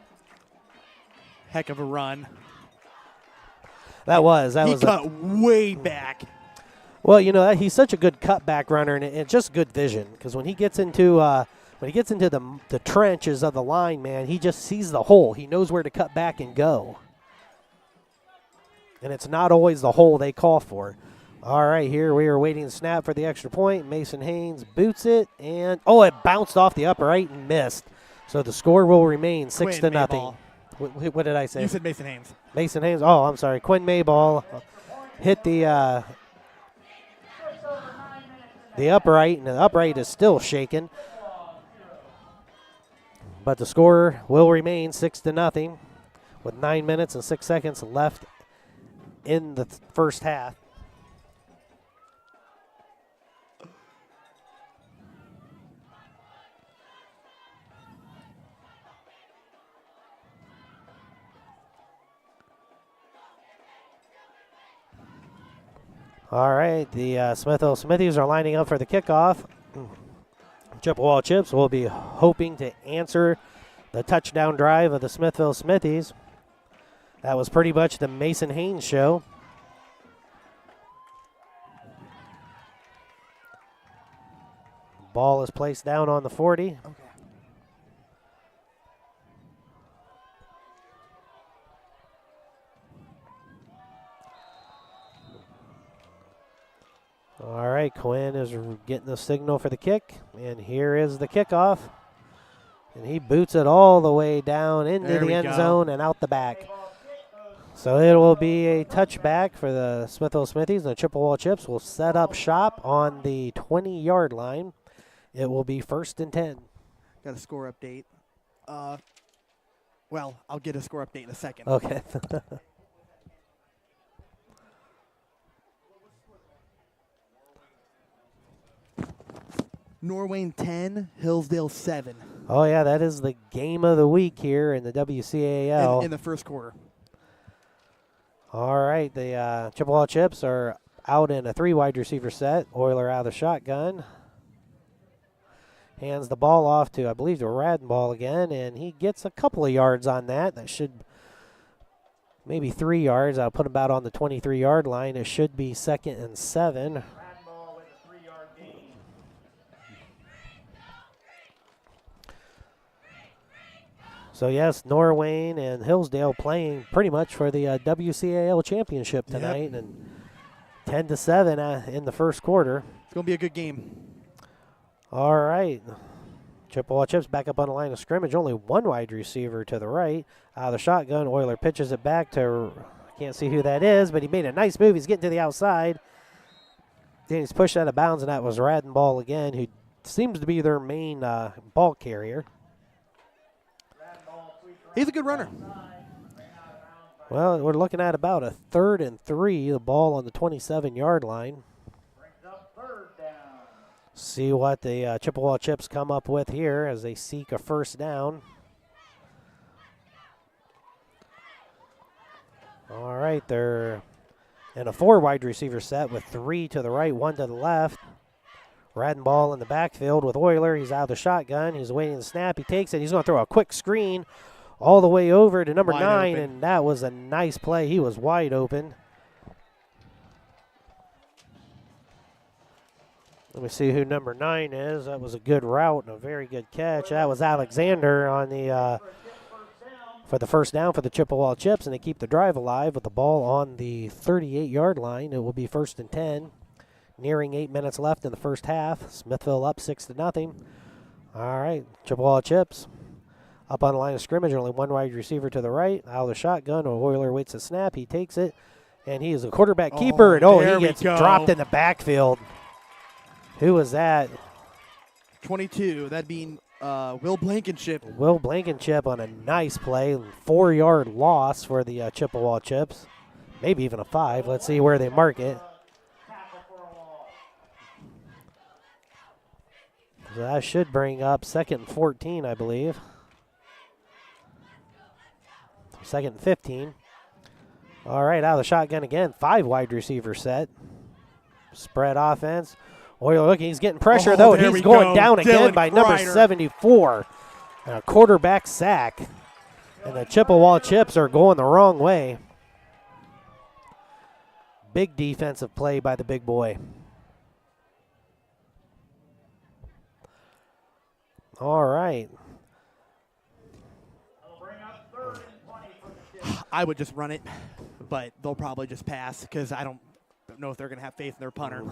Heck of a run. That was he cut way back. Well, you know, he's such a good cutback runner, and it's just good vision. Because when he gets into the trenches of the line, man, he just sees the hole. He knows where to cut back and go. And it's not always the hole they call for. All right, here we are waiting the snap for the extra point. Mason Haynes boots it, and it bounced off the upright and missed. So the score will remain 6-0. What did I say? You said Mason Haynes. Mason Haynes. Oh, I'm sorry. Quinn Mayball hit the upright, and the upright is still shaking. But the score will remain 6-0 with 9 minutes and 6 seconds left in the first half. All right, the Smithville Smithies are lining up for the kickoff. Chippewa Chips will be hoping to answer the touchdown drive of the Smithville Smithies. That was pretty much the Mason Haynes show. Ball is placed down on the 40. Okay. All right, Quinn is getting the signal for the kick, and here is the kickoff. And he boots it all the way down into the end zone and out the back. So it will be a touchback for the Smithville Smithies. The Chippewa Chips will set up shop on the 20-yard line. It will be 1st and 10. Got a score update. Well, I'll get a score update in a second. Okay. Norwayne 10, Hillsdale 7. Oh, yeah, that is the game of the week here in the WCAL. In the first quarter. All right, the Chippewa Chips are out in a 3 wide receiver set. Euler out of the shotgun. Hands the ball off to, I believe, to Radenball again, and he gets a couple of yards on that. That should maybe 3 yards. I'll put him about on the 23-yard line. It should be 2nd and 7. Radenball with a 3-yard gain. So, yes, Norwayne and Hillsdale playing pretty much for the WCAL championship tonight. Yep. And 10-7 in the first quarter. It's going to be a good game. All right. Chippewa Chips back up on the line of scrimmage. Only 1 wide receiver to the right. Out of the shotgun, Euler pitches it back to, I can't see who that is, but he made a nice move. He's getting to the outside. Then he's pushed out of bounds, and that was Radenball again, who seems to be their main ball carrier. He's a good runner. Well, we're looking at about a 3rd and 3, the ball on the 27-yard line. Brings up 3rd down. See what the Chippewa Chips come up with here as they seek a first down. All right, they're in a 4 wide receiver set with 3 to the right, 1 to the left. Riding ball in the backfield with Euler. He's out of the shotgun. He's waiting the snap. He takes it. He's going to throw a quick screen all the way over to number 9, and that was a nice play. He was wide open. Let me see who number 9 is. That was a good route and a very good catch. That was Alexander on the for the first down for the Chippewa Chips, and they keep the drive alive with the ball on the 38-yard line. It will be 1st and 10. Nearing 8 minutes left in the first half. Smithville up 6-0. All right, Chippewa Chips up on the line of scrimmage. Only 1 wide receiver to the right. Out of the shotgun. Euler waits a snap. He takes it, and he is a quarterback keeper. And he gets dropped in the backfield. Who was that? 22. That'd be Will Blankenship. Will Blankenship on a nice play. 4-yard loss for the Chippewa Chips. Maybe even a 5. Let's see where they mark it. So that should bring up 2nd and 14, I believe. 2nd and 15. All right, out of the shotgun again. 5 wide receiver set. Spread offense. Euler looking, he's getting pressure, though. He's going down again by number 74. And a quarterback sack. And the Chippewa Chips are going the wrong way. Big defensive play by the big boy. All right. I would just run it, but they'll probably just pass because I don't know if they're going to have faith in their punter.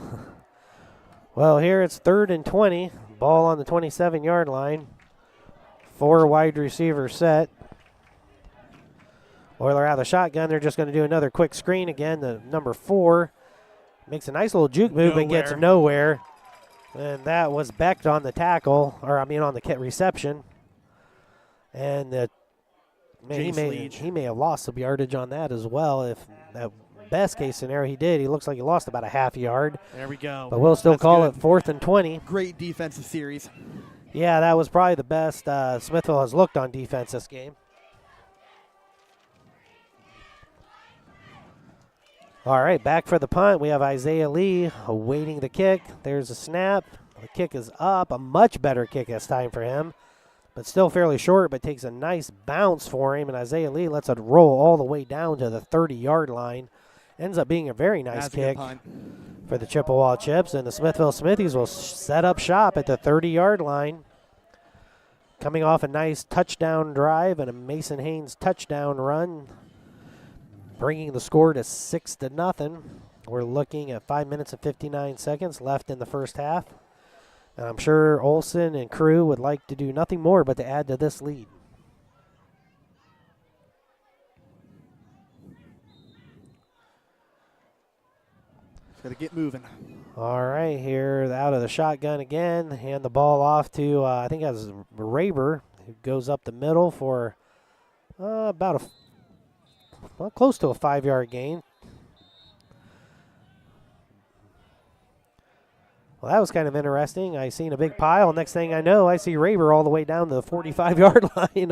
Well, here it's 3rd and 20. Ball on the 27-yard line. 4 wide receiver set. Euler out of the shotgun. They're just going to do another quick screen again. The number 4 makes a nice little juke move and gets nowhere. And that was Becht on the tackle, or I mean on the reception. And he may have lost some yardage on that as well. If that best case scenario he did, he looks like he lost about a half yard. There we go. But we'll still call it 4th and 20. Great defensive series. Yeah, that was probably the best Smithville has looked on defense this game. All right, back for the punt. We have Isaiah Lee awaiting the kick. There's a snap. The kick is up. A much better kick this time for him, but still fairly short, but takes a nice bounce for him. And Isaiah Lee lets it roll all the way down to the 30-yard line. Ends up being a very nice kick for the Chippewa Chips. And the Smithville Smithies will set up shop at the 30-yard line. Coming off a nice touchdown drive and a Mason Haynes touchdown run, bringing the score to 6-0. We're looking at 5 minutes and 59 seconds left in the first half. And I'm sure Olsen and crew would like to do nothing more but to add to this lead. Got to get moving. All right, here out of the shotgun again. Hand the ball off to, I think that's Raber, who goes up the middle for about close to a 5-yard gain. Well, that was kind of interesting. I seen a big pile. Next thing I know, I see Raber all the way down to the 45-yard line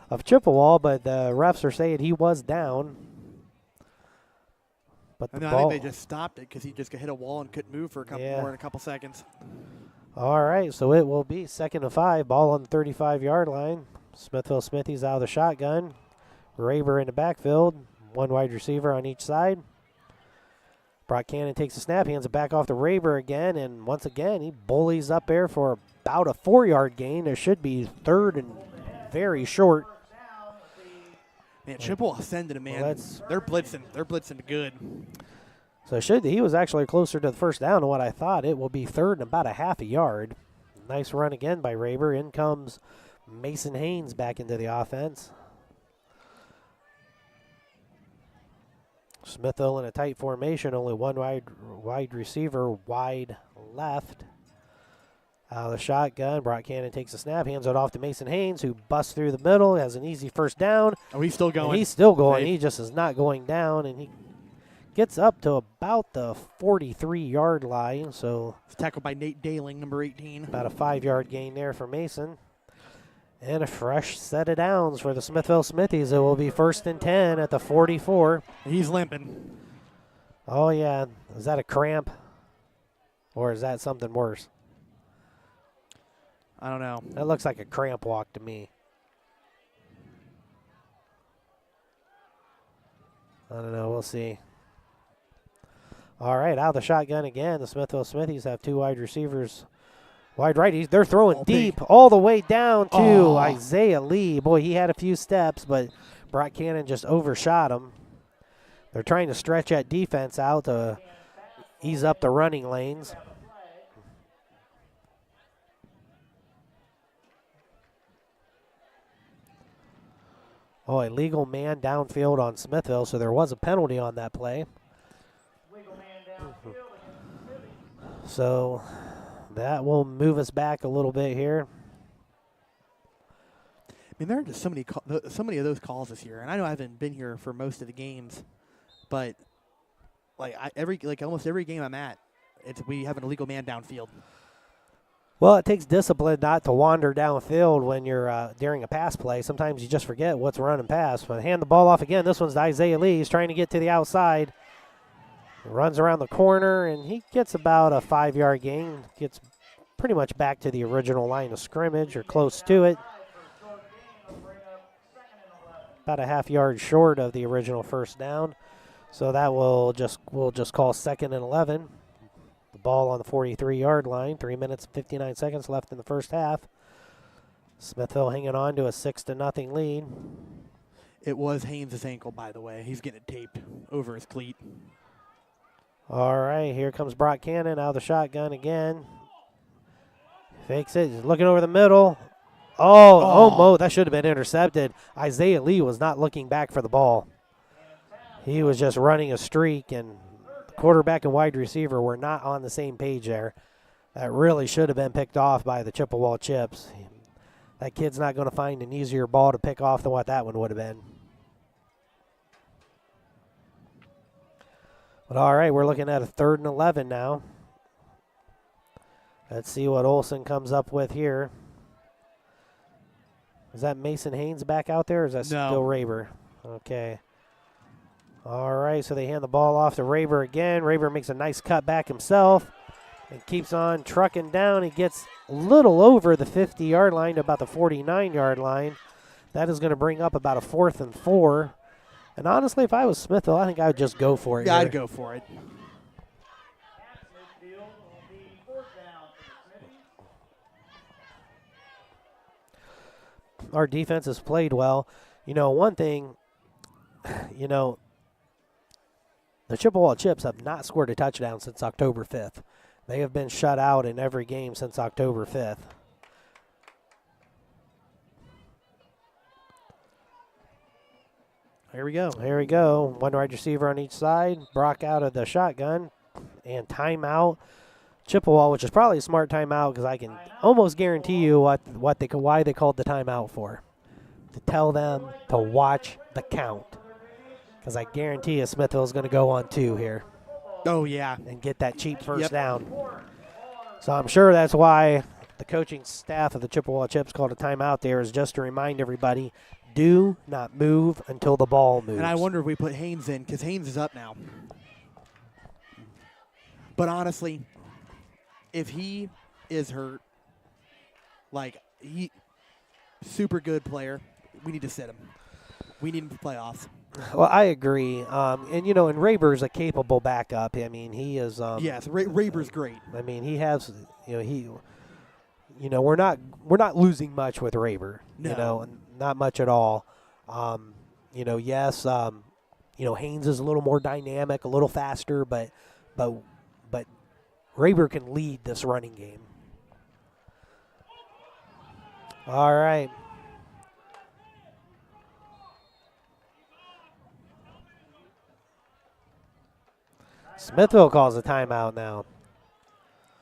of Chippewa, but the refs are saying he was down. But I think they just stopped it because he just hit a wall and couldn't move for a couple more in a couple seconds. All right, so it will be 2nd and 5. Ball on the 35-yard line. Smithville Smithies out of the shotgun. Raber in the backfield. 1 wide receiver on each side. Brock Cannon takes a snap, hands it back off to Raber again, and once again he bullies up there for about a 4-yard gain. There should be 3rd and very short. Man, Chippewa sending him, man. Well, they're blitzing. They're blitzing good. So he was actually closer to the first down than what I thought. It will be 3rd and about a half a yard. Nice run again by Raber. In comes Mason Haynes back into the offense. Smithville in a tight formation, only 1 wide receiver wide left. Out of the shotgun, Brock Cannon takes a snap, hands it off to Mason Haynes, who busts through the middle, has an easy first down. Oh, he's still going. And he's still going. He just is not going down, and he gets up to about the 43-yard line, so It's tackled by Nate Daling, number 18. about a 5-yard gain there for Mason. And a fresh set of downs for the Smithville Smithies. It will be 1st and 10 at the 44. He's limping. Oh, yeah. Is that a cramp? Or is that something worse? I don't know. That looks like a cramp walk to me. I don't know. We'll see. All right, out of the shotgun again. The Smithville Smithies have 2 wide receivers. Wide righties. They're throwing deep all the way down to Isaiah Lee. Boy, he had a few steps, but Brock Cannon just overshot him. They're trying to stretch that defense out to ease up the running lanes. Oh, illegal man downfield on Smithville, so there was a penalty on that play. So that will move us back a little bit here. I mean, there are just so many of those calls this year, and I know I haven't been here for most of the games, but almost every game I'm at, we have an illegal man downfield. Well, it takes discipline not to wander downfield when you're during a pass play. Sometimes you just forget what's running past. But hand the ball off again. This one's to Isaiah Lee. He's trying to get to the outside. Runs around the corner, and he gets about a 5-yard gain. Gets pretty much back to the original line of scrimmage or close to it. About a half-yard short of the original first down. So that we'll just call 2nd and 11. The ball on the 43-yard line. 3 minutes and 59 seconds left in the first half. Smithville hanging on to a 6-0 lead. It was Haynes' ankle, by the way. He's getting it taped over his cleat. All right, here comes Brock Cannon out of the shotgun again. Fakes it. He's looking over the middle. Oh, that should have been intercepted. Isaiah Lee was not looking back for the ball. He was just running a streak, and the quarterback and wide receiver were not on the same page there. That really should have been picked off by the Chippewa Chips. That kid's not going to find an easier ball to pick off than what that one would have been. But all right, we're looking at a 3rd and 11 now. Let's see what Olsen comes up with here. Is that Mason Haynes back out there, or is that still Raber? Okay. All right, so they hand the ball off to Raber again. Raber makes a nice cut back himself and keeps on trucking down. He gets a little over the 50-yard line to about the 49-yard line. That is going to bring up about a 4th and 4. And honestly, if I was Smithville, I think I would just go for it. Yeah, here. I'd go for it. Our defense has played well. You know, one thing, you know, the Chippewa Chips have not scored a touchdown since October 5th. They have been shut out in every game since October 5th. Here we go. Here we go. One wide receiver on each side. Brock out of the shotgun. And timeout. Chippewa, which is probably a smart timeout because I can almost guarantee you why they called the timeout for. To tell them to watch the count. Because I guarantee you Smithville is going to go on 2 here. Oh, yeah. And get that cheap first down. So I'm sure that's why the coaching staff of the Chippewa Chips called a timeout there, is just to remind everybody, do not move until the ball moves. And I wonder if we put Haynes in, because Haynes is up now. But honestly, if he is hurt, super good player, we need to sit him. We need him for playoffs. Well, I agree. And, you know, and Raber's a capable backup. I mean, he is. Yes, Raber's great. I mean, he has, we're not losing much with Raber. No. You know, not much at all. Yes, Haynes is a little more dynamic, a little faster, but Raber can lead this running game. All right. Smithville calls a timeout now.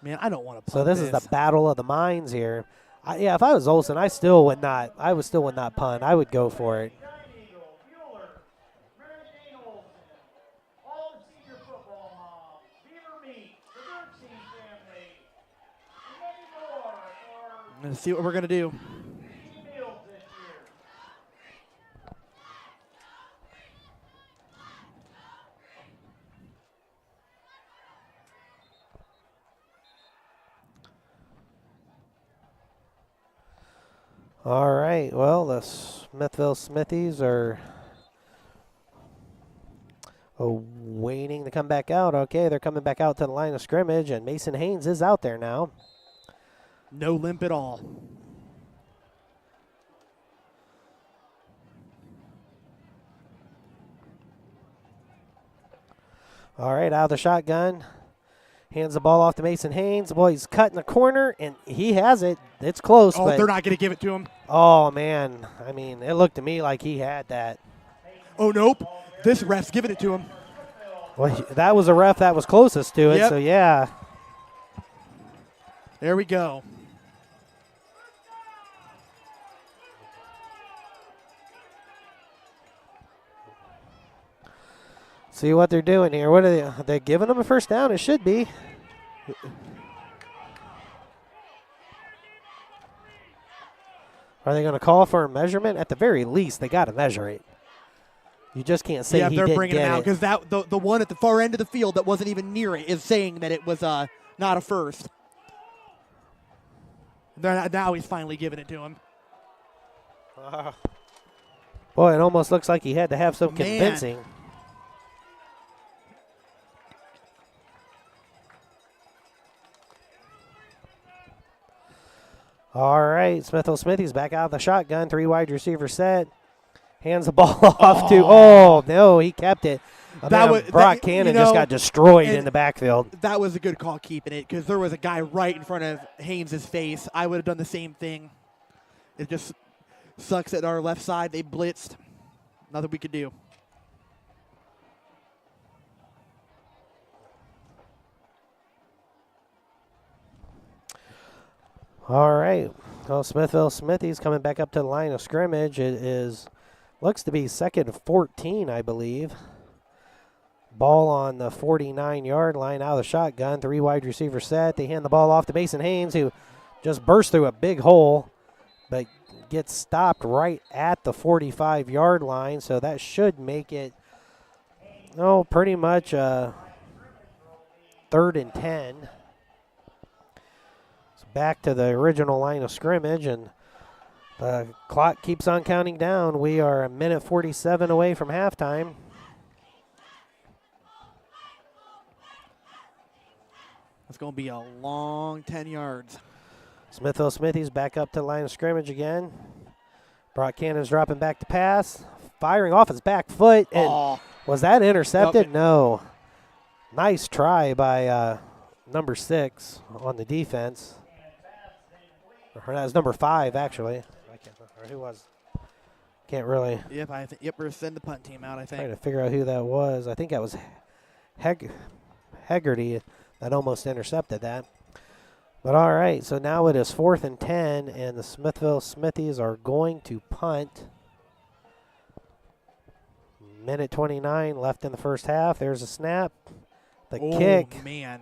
Man, I don't want to punt So this is the battle of the minds here. If I was Olsen, I would still would not punt. I would go for it. Let's see what we're going to do. Fields this year. All right. Well, the Smithville Smithies are waiting to come back out. Okay, they're coming back out to the line of scrimmage, and Mason Haynes is out there now. No limp at all. All right, out of the shotgun. Hands the ball off to Mason Haynes. Boy, he's cutting the corner, and he has it. It's close. Oh, but they're not going to give it to him. oh, man. I mean, it looked to me like he had that. Oh, nope. This ref's giving it to him. Well, that was a ref that was closest to it, Yep. so yeah. There we go. See what they're doing here. What are they giving them a first down? It should be. Are they going to call for a measurement? At the very least, they got to measure it. You just can't say Yeah, he they're didn't bringing get him out it. because the one at the far end of the field that wasn't even near it is saying that it was not a first. Now he's finally giving it to him. Boy, it almost looks like he had to have some Man. convincing. All right, Smithville Smithies back out of the shotgun. 3 wide receiver set. Hands the ball off to, no, he kept it. Brock Cannon just got destroyed in the backfield. That was a good call keeping it because there was a guy right in front of Haynes' face. I would have done the same thing. It just sucks at our left side. They blitzed. Nothing we could do. All right. Well, Smithville Smithies coming back up to the line of scrimmage. It looks to be 2nd and 14, I believe. Ball on the 49-yard line out of the shotgun. 3 wide receiver set. They hand the ball off to Mason Haynes, who just burst through a big hole, but gets stopped right at the 45-yard line. So that should make it, pretty much 3rd and 10. Back to the original line of scrimmage, and the clock keeps on counting down. We are 1:47 away from halftime. It's going to be a long 10 yards. Smithville Smithies back up to the line of scrimmage again. Brock Cannon's dropping back to pass, firing off his back foot. And was that intercepted? Nope. No. Nice try by number 6 on the defense. Or that was number 5, actually. I can't remember who was. Can't really. Yep, we're sending the punt team out, I think. Trying to figure out who that was. I think that was Hegarty that almost intercepted that. But all right, so now it is 4th and 10, and the Smithville Smithies are going to punt. 1:29 left in the first half. There's a snap. The kick. Oh, man.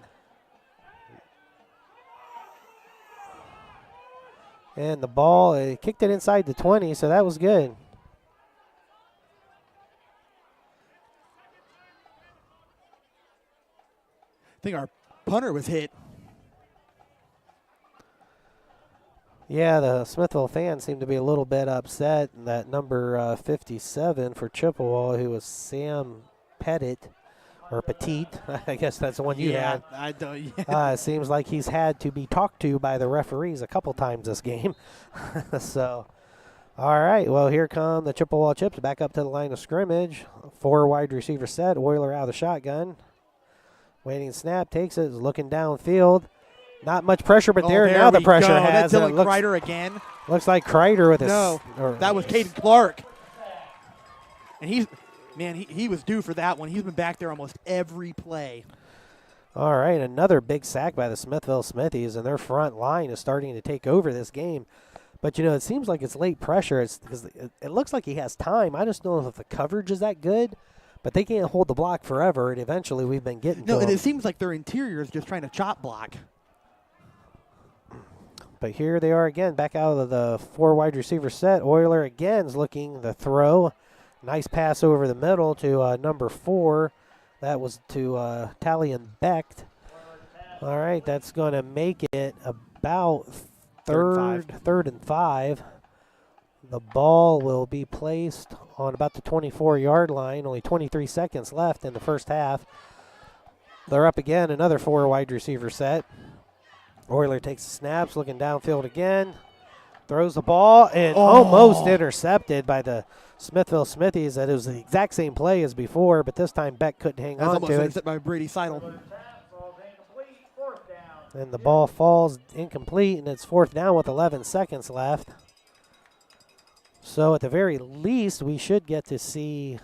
And the ball, it kicked it inside the 20, so that was good. I think our punter was hit. Yeah, the Smithville fans seem to be a little bit upset that number 57 for Chippewa, who was Sam Pettit, or Petit. I guess that's the one you had. I don't. Yeah. It seems like he's had to be talked to by the referees a couple times this game. So, all right, well, here come the Chippewa Chips back up to the line of scrimmage. 4 wide receiver set. Euler out of the shotgun. Waiting snap, takes it, is looking downfield. Not much pressure, but there now the pressure go. has. That's Dylan Kreider again. Looks like Kreider with his. No, that was Caden Clark. And he was due for that one. He's been back there almost every play. All right, another big sack by the Smithville Smithies, and their front line is starting to take over this game. But, it seems like it's late pressure. It's because it looks like he has time. I just don't know if the coverage is that good, but they can't hold the block forever, and eventually we've been getting to No, and them. it seems like their interior is just trying to chop block. But here they are again, back out of the 4 wide receiver set. Euler again is looking the throw. Nice pass over the middle to number 4. That was to Talion Becht. All right, that's going to make it about third and 5. The ball will be placed on about the 24-yard line. Only 23 seconds left in the first half. They're up again, another 4 wide receiver set. Euler takes the snaps, looking downfield again. Throws the ball and almost intercepted by the Smithville Smithies. That was the exact same play as before, but this time Beck couldn't hang on to it. Intercepted by Brady Seidel. And the ball falls incomplete, and it's 4th down with 11 seconds left. So at the very least, we should get to see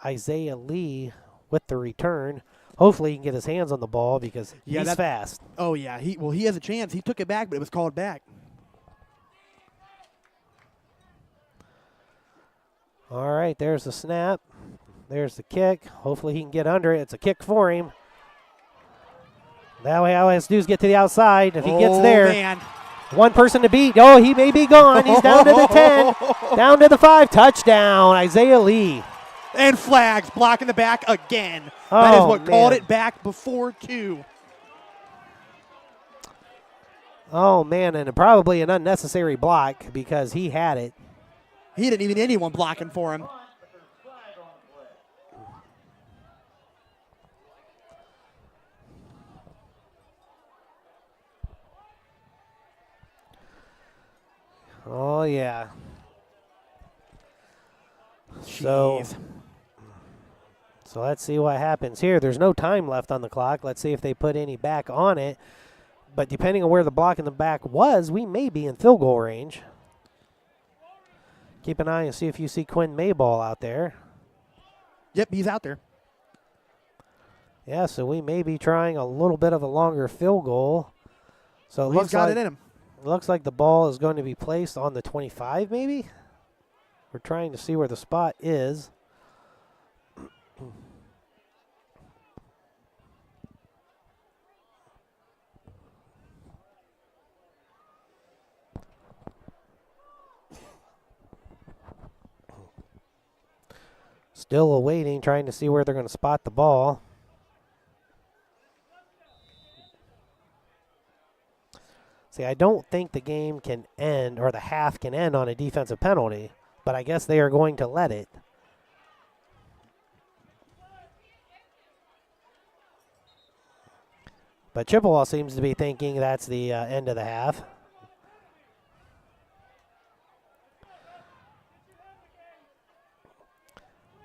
Isaiah Lee with the return. Hopefully he can get his hands on the ball because he's fast. Oh, yeah. He has a chance. He took it back, but it was called back. All right, there's the snap. There's the kick. Hopefully he can get under it. It's a kick for him. That way all he has to do is get to the outside. If he gets there, man. One person to beat. Oh, he may be gone. He's down to the 10, down to the 5. Touchdown, Isaiah Lee. And flags blocking the back again. That is what called it back before, too. Oh, man, and probably an unnecessary block because he had it. He didn't even need anyone blocking for him. Oh, yeah. Jeez. So let's see what happens here. There's no time left on the clock. Let's see if they put any back on it. But depending on where the block in the back was, we may be in field goal range. Keep an eye and see if you see Quinn Mayball out there. Yep, he's out there. Yeah, so we may be trying a little bit of a longer field goal. So He's got it in him. It looks like the ball is going to be placed on the 25 maybe. We're trying to see where the spot is. Still awaiting, trying to see where they're going to spot the ball. See, I don't think the game can end, or the half can end on a defensive penalty, but I guess they are going to let it. But Chippewa seems to be thinking that's the end of the half.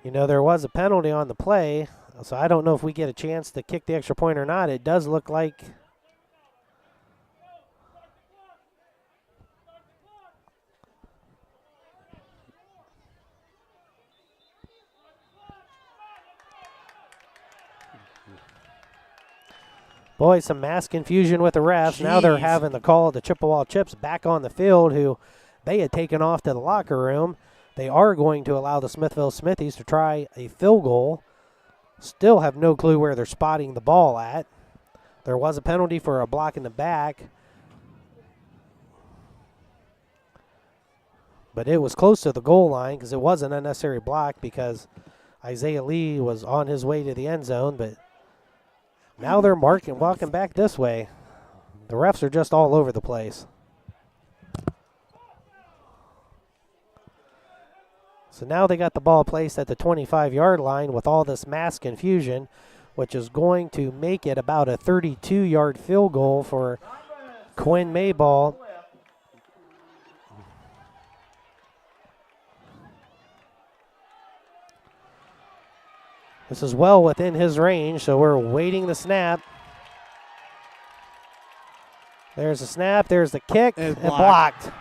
You know, there was a penalty on the play, so I don't know if we get a chance to kick the extra point or not. It does look like boy, some mass confusion with the refs. Jeez. Now they're having the call of the Chippewa Chips back on the field, who they had taken off to the locker room. They are going to allow the Smithville Smithies to try a field goal. Still have no clue where they're spotting the ball at. There was a penalty for a block in the back, but it was close to the goal line because it was an unnecessary block because Isaiah Lee was on his way to the end zone, but now they're walking back this way. The refs are just all over the place. So now they got the ball placed at the 25-yard line with all this mass confusion, which is going to make it about a 32-yard field goal for Quinn Mayball. This is well within his range, so we're waiting the snap. There's the snap, there's the kick, and blocked.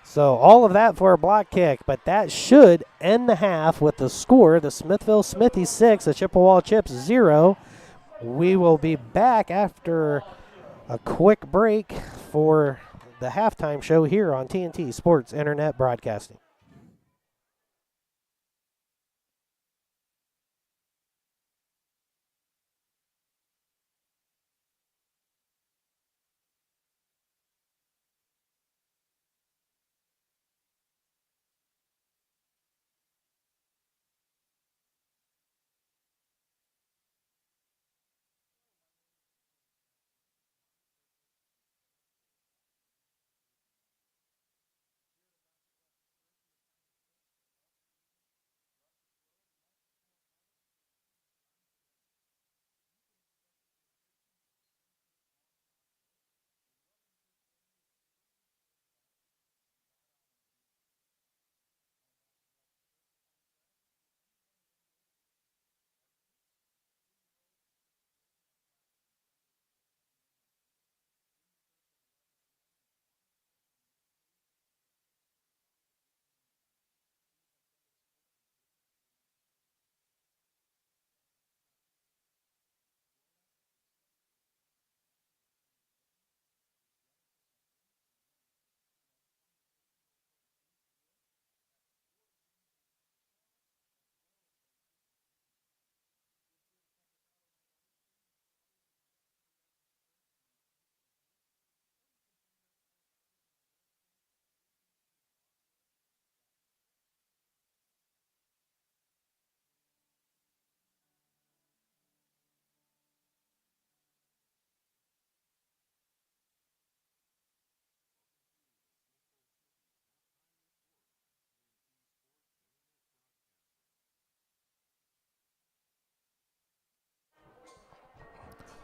So all of that for a block kick, but that should end the half with the score, the Smithville Smithies 6, the Chippewa Chips 0. We will be back after a quick break for the halftime show here on TNT Sports Internet Broadcasting.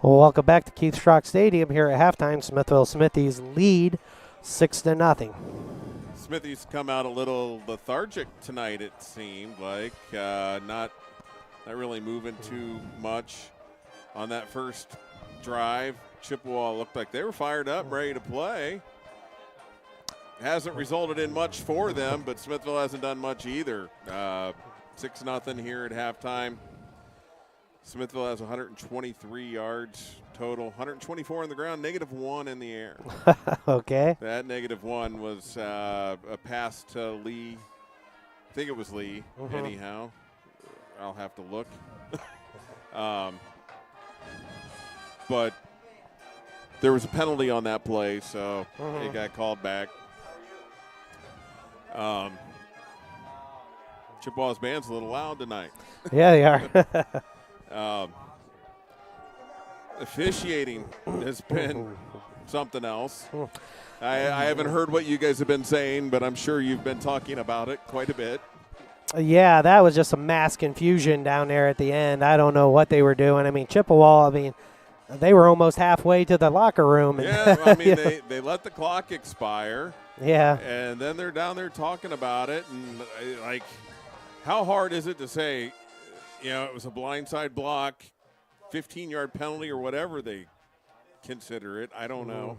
Well, welcome back to Keith Strock Stadium. Here at halftime, Smithville Smithies lead 6-0. Smithies come out a little lethargic tonight, it seemed like. Not really moving too much on that first drive. Chippewa looked like they were fired up, ready to play. Hasn't resulted in much for them, but Smithville hasn't done much either. 6-0 here at halftime. Smithville has 123 yards total, 124 on the ground, -1 in the air. Okay. That -1 was a pass to Lee. I think it was Lee, anyhow. I'll have to look. But there was a penalty on that play, so it got called back. Chippewa's band's a little loud tonight. Yeah, they are. Officiating has been something else. I haven't heard what you guys have been saying, but I'm sure you've been talking about it quite a bit. Yeah, that was just a mass confusion down there at the end. I don't know what they were doing. I mean, Chippewa, they were almost halfway to the locker room. And Yeah, I mean, they let the clock expire. Yeah. And then they're down there talking about it. And, like, how hard is it to say, it was a blindside block, 15-yard penalty or whatever they consider it. I don't know.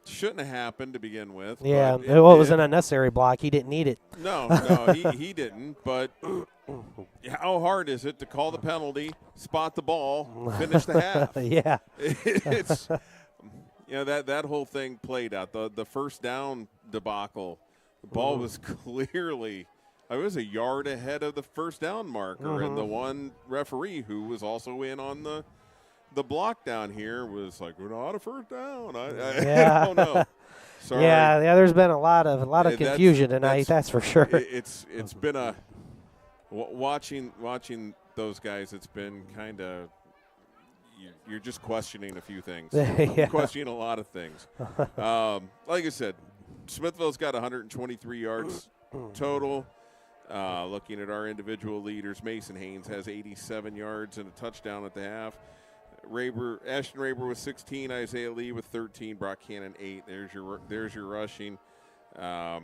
Shouldn't have happened to begin with. Yeah, but it was an unnecessary block. He didn't need it. No, he didn't. But how hard is it to call the penalty, spot the ball, finish the half? Yeah. It's that whole thing played out. The first down debacle, the ball was clearly it was a yard ahead of the first down marker, and the one referee who was also in on the block down here was like, "We're not a first down." I don't know. Sorry. Yeah, there's been a lot of confusion tonight. That's for sure. It's been a watching those guys. It's been kind of you're just questioning a few things. Yeah. Questioning a lot of things. Like I said, Smithville's got 123 yards total. Looking at our individual leaders, Mason Haynes has 87 yards and a touchdown at the half. Ashton Raber with 16, Isaiah Lee with 13, Brock Cannon 8. There's your rushing. Cannon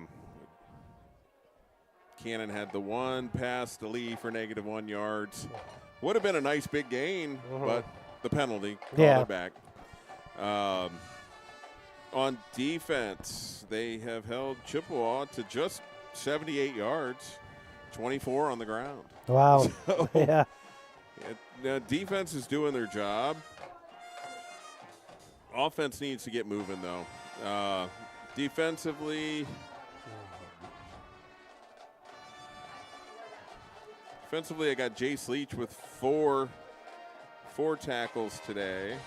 had the one pass to Lee for -1 yards. Would have been a nice big gain, but the penalty called it back. On defense, they have held Chippewa to just 78 yards, 24 on the ground. Wow. So, yeah. Defense is doing their job. Offense needs to get moving, though. Defensively, I got Jace Leach with four tackles today.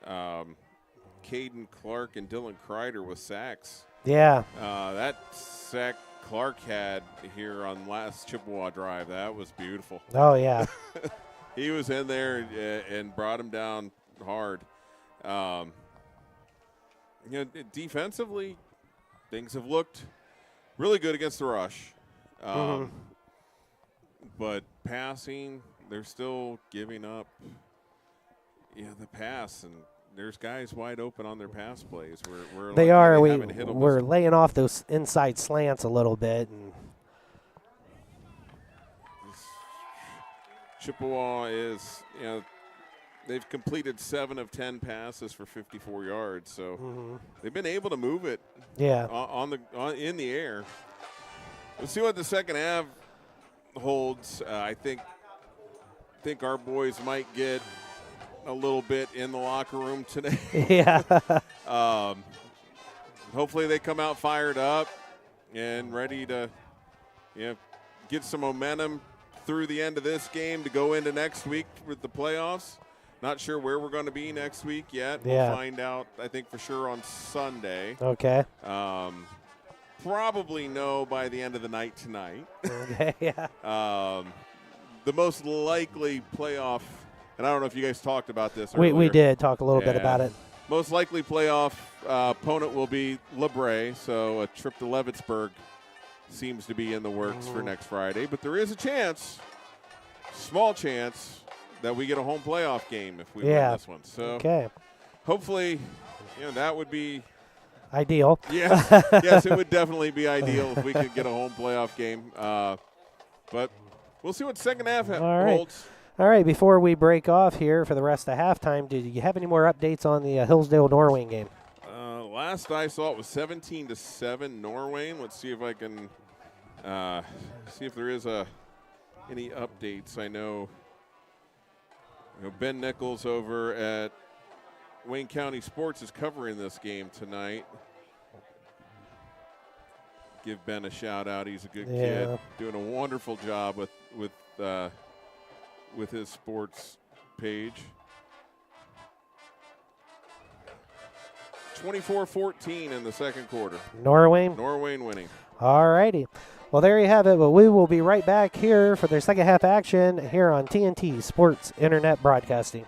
Caden Clark and Dylan Kreider with sacks. Yeah. That sack Clark had here on last Chippewa drive, that was beautiful. Oh, yeah. He was in there and brought him down hard. Defensively, things have looked really good against the rush. But passing, they're still giving up the pass, and there's guys wide open on their pass plays. We're laying off those inside slants a little bit. And Chippewa is, they've completed 7 of 10 passes for 54 yards, so they've been able to move it. Yeah. In the air. We'll see what the second half holds. I think our boys might get a little bit in the locker room today. Yeah. Hopefully they come out fired up and ready to get some momentum through the end of this game to go into next week with the playoffs. Not sure where we're going to be next week yet. Yeah. We'll find out, I think, for sure on Sunday. Okay. Probably know by the end of the night tonight. Okay, yeah. The most likely playoff, and I don't know if you guys talked about this earlier. We did talk a little bit about it. Most likely playoff opponent will be LeBray, so a trip to Leavittsburg seems to be in the works for next Friday. But there is a chance, small chance, that we get a home playoff game if we Yeah. win this one. So Okay. hopefully, that would be Ideal. yes, yes, it would definitely be ideal if we could get a home playoff game. But we'll see what second half All right. holds. All right, before we break off here for the rest of halftime, do you have any more updates on the Hillsdale-Norwayne game? Last I saw it was 17-7 Norwayne. Let's see if I can see if there is any updates. I know, Ben Nichols over at Wayne County Sports is covering this game tonight. Give Ben a shout out. He's a good kid, doing a wonderful job with his sports page. 24-14 in the second quarter. Norwayne winning. All righty. Well, there you have it. But we will be right back here for their second half action here on TNT Sports Internet Broadcasting.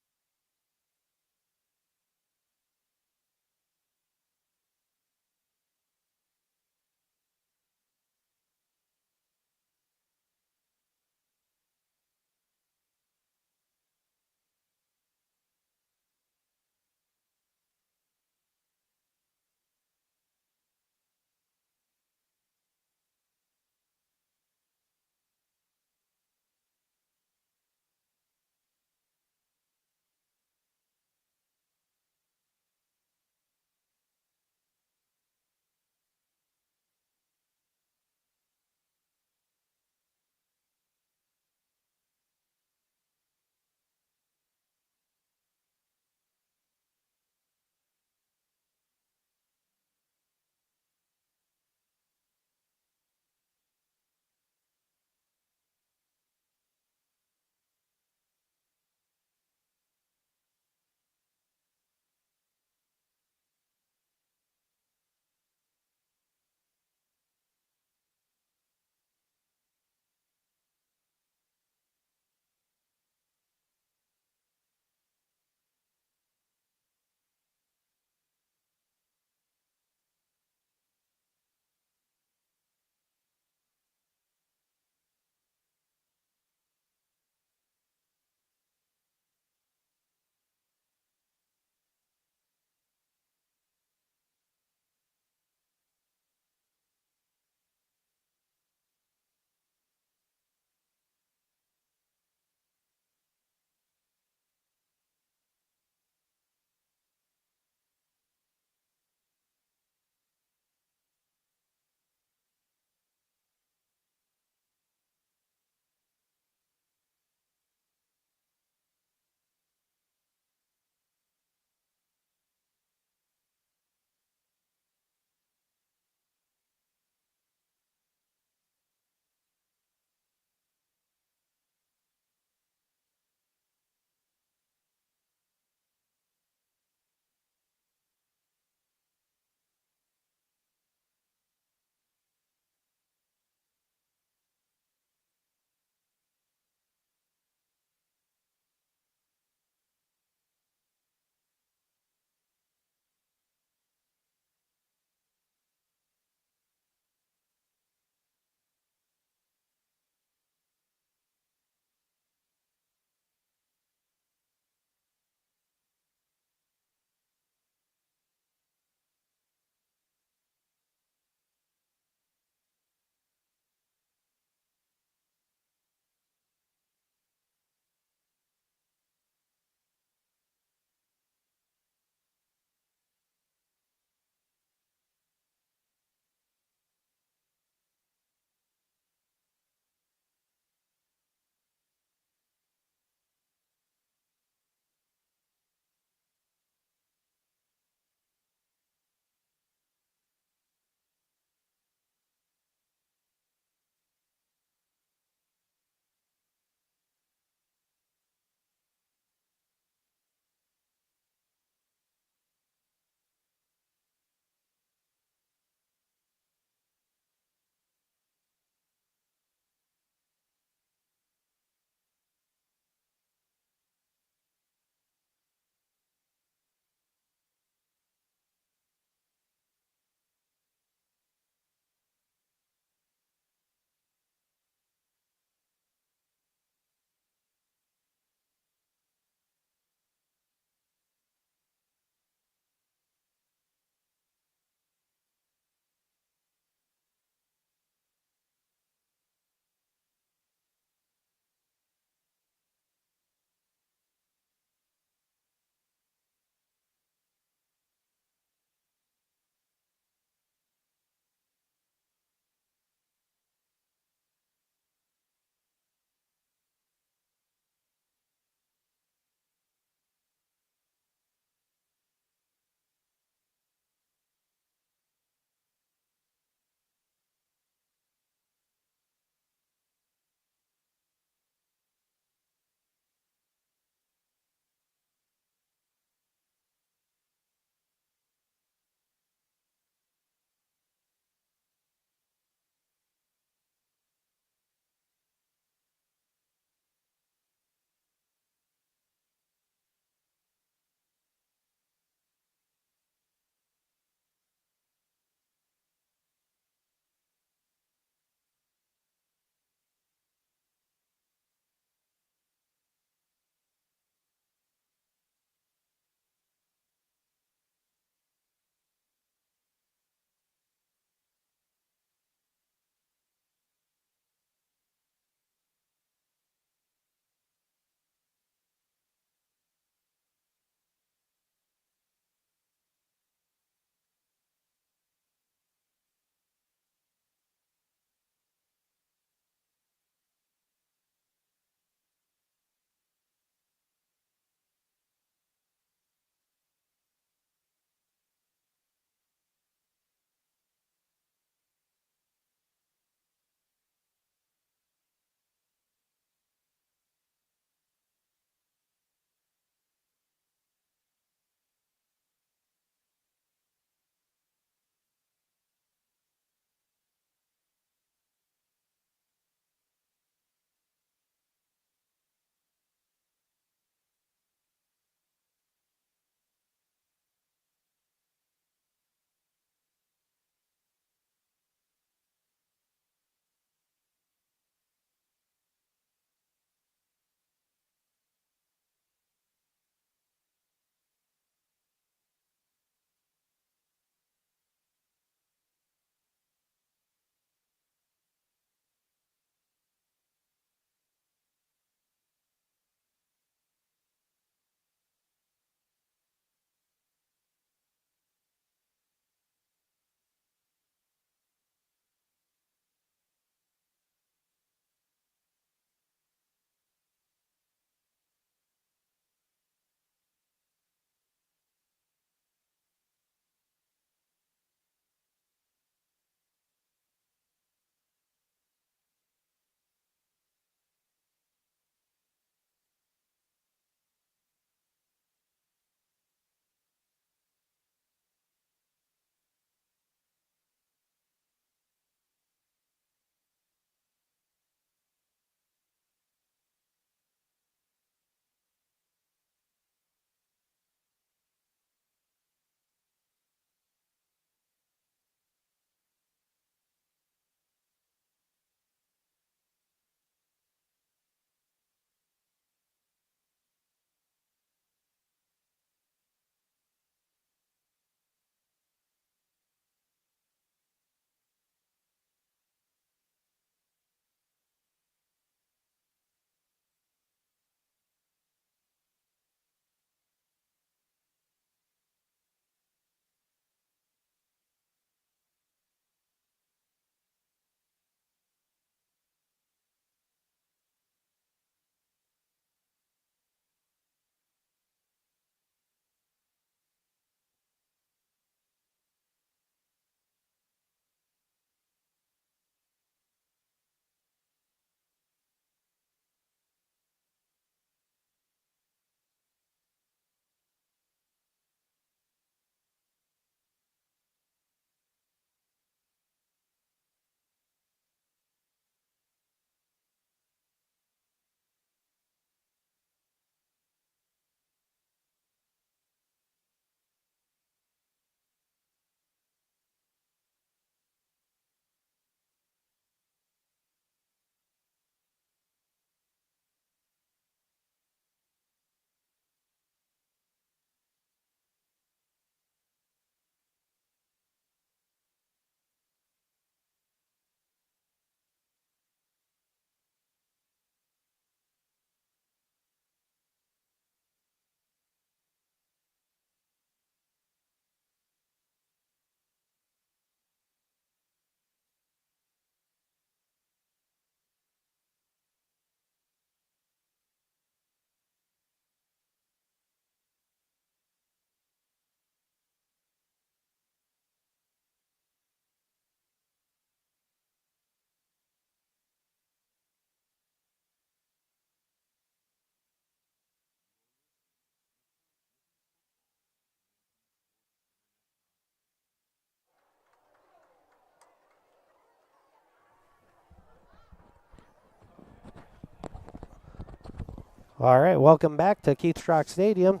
All right, welcome back to Keith Strock Stadium,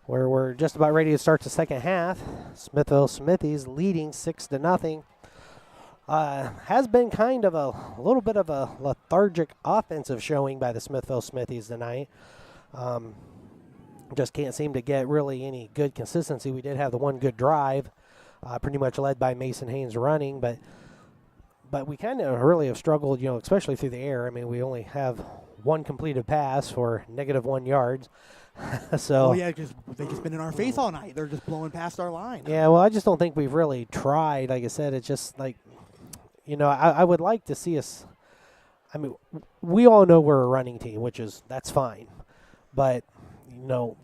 where we're just about ready to start the second half. Smithville Smithies leading 6-0. Has been kind of a little bit of a lethargic offensive showing by the Smithville Smithies tonight. Just can't seem to get really any good consistency. We did have the one good drive, pretty much led by Mason Haynes running, but we kind of really have struggled, especially through the air. I mean, we only have one completed pass for -1 yards. So. Oh yeah, they just been in our face all night. They're just blowing past our line. Yeah, well, I just don't think we've really tried. Like I said, it's just like, I would like to see us. I mean, we all know we're a running team, that's fine. But,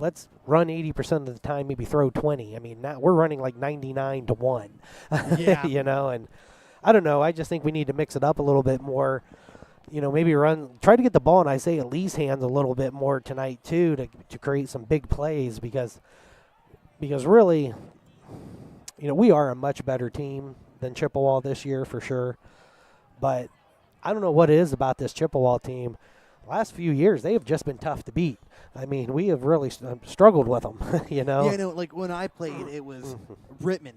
let's run 80% of the time, maybe throw 20. I mean, we're running like 99-1. Yeah. And I don't know. I just think we need to mix it up a little bit more. Maybe try to get the ball in Isaiah Lee's hands a little bit more tonight too, to create some big plays because really, we are a much better team than Chippewa this year for sure. But I don't know what it is about this Chippewa team. The last few years, they have just been tough to beat. I mean, we have really struggled with them, Yeah, like when I played, it was Rittman.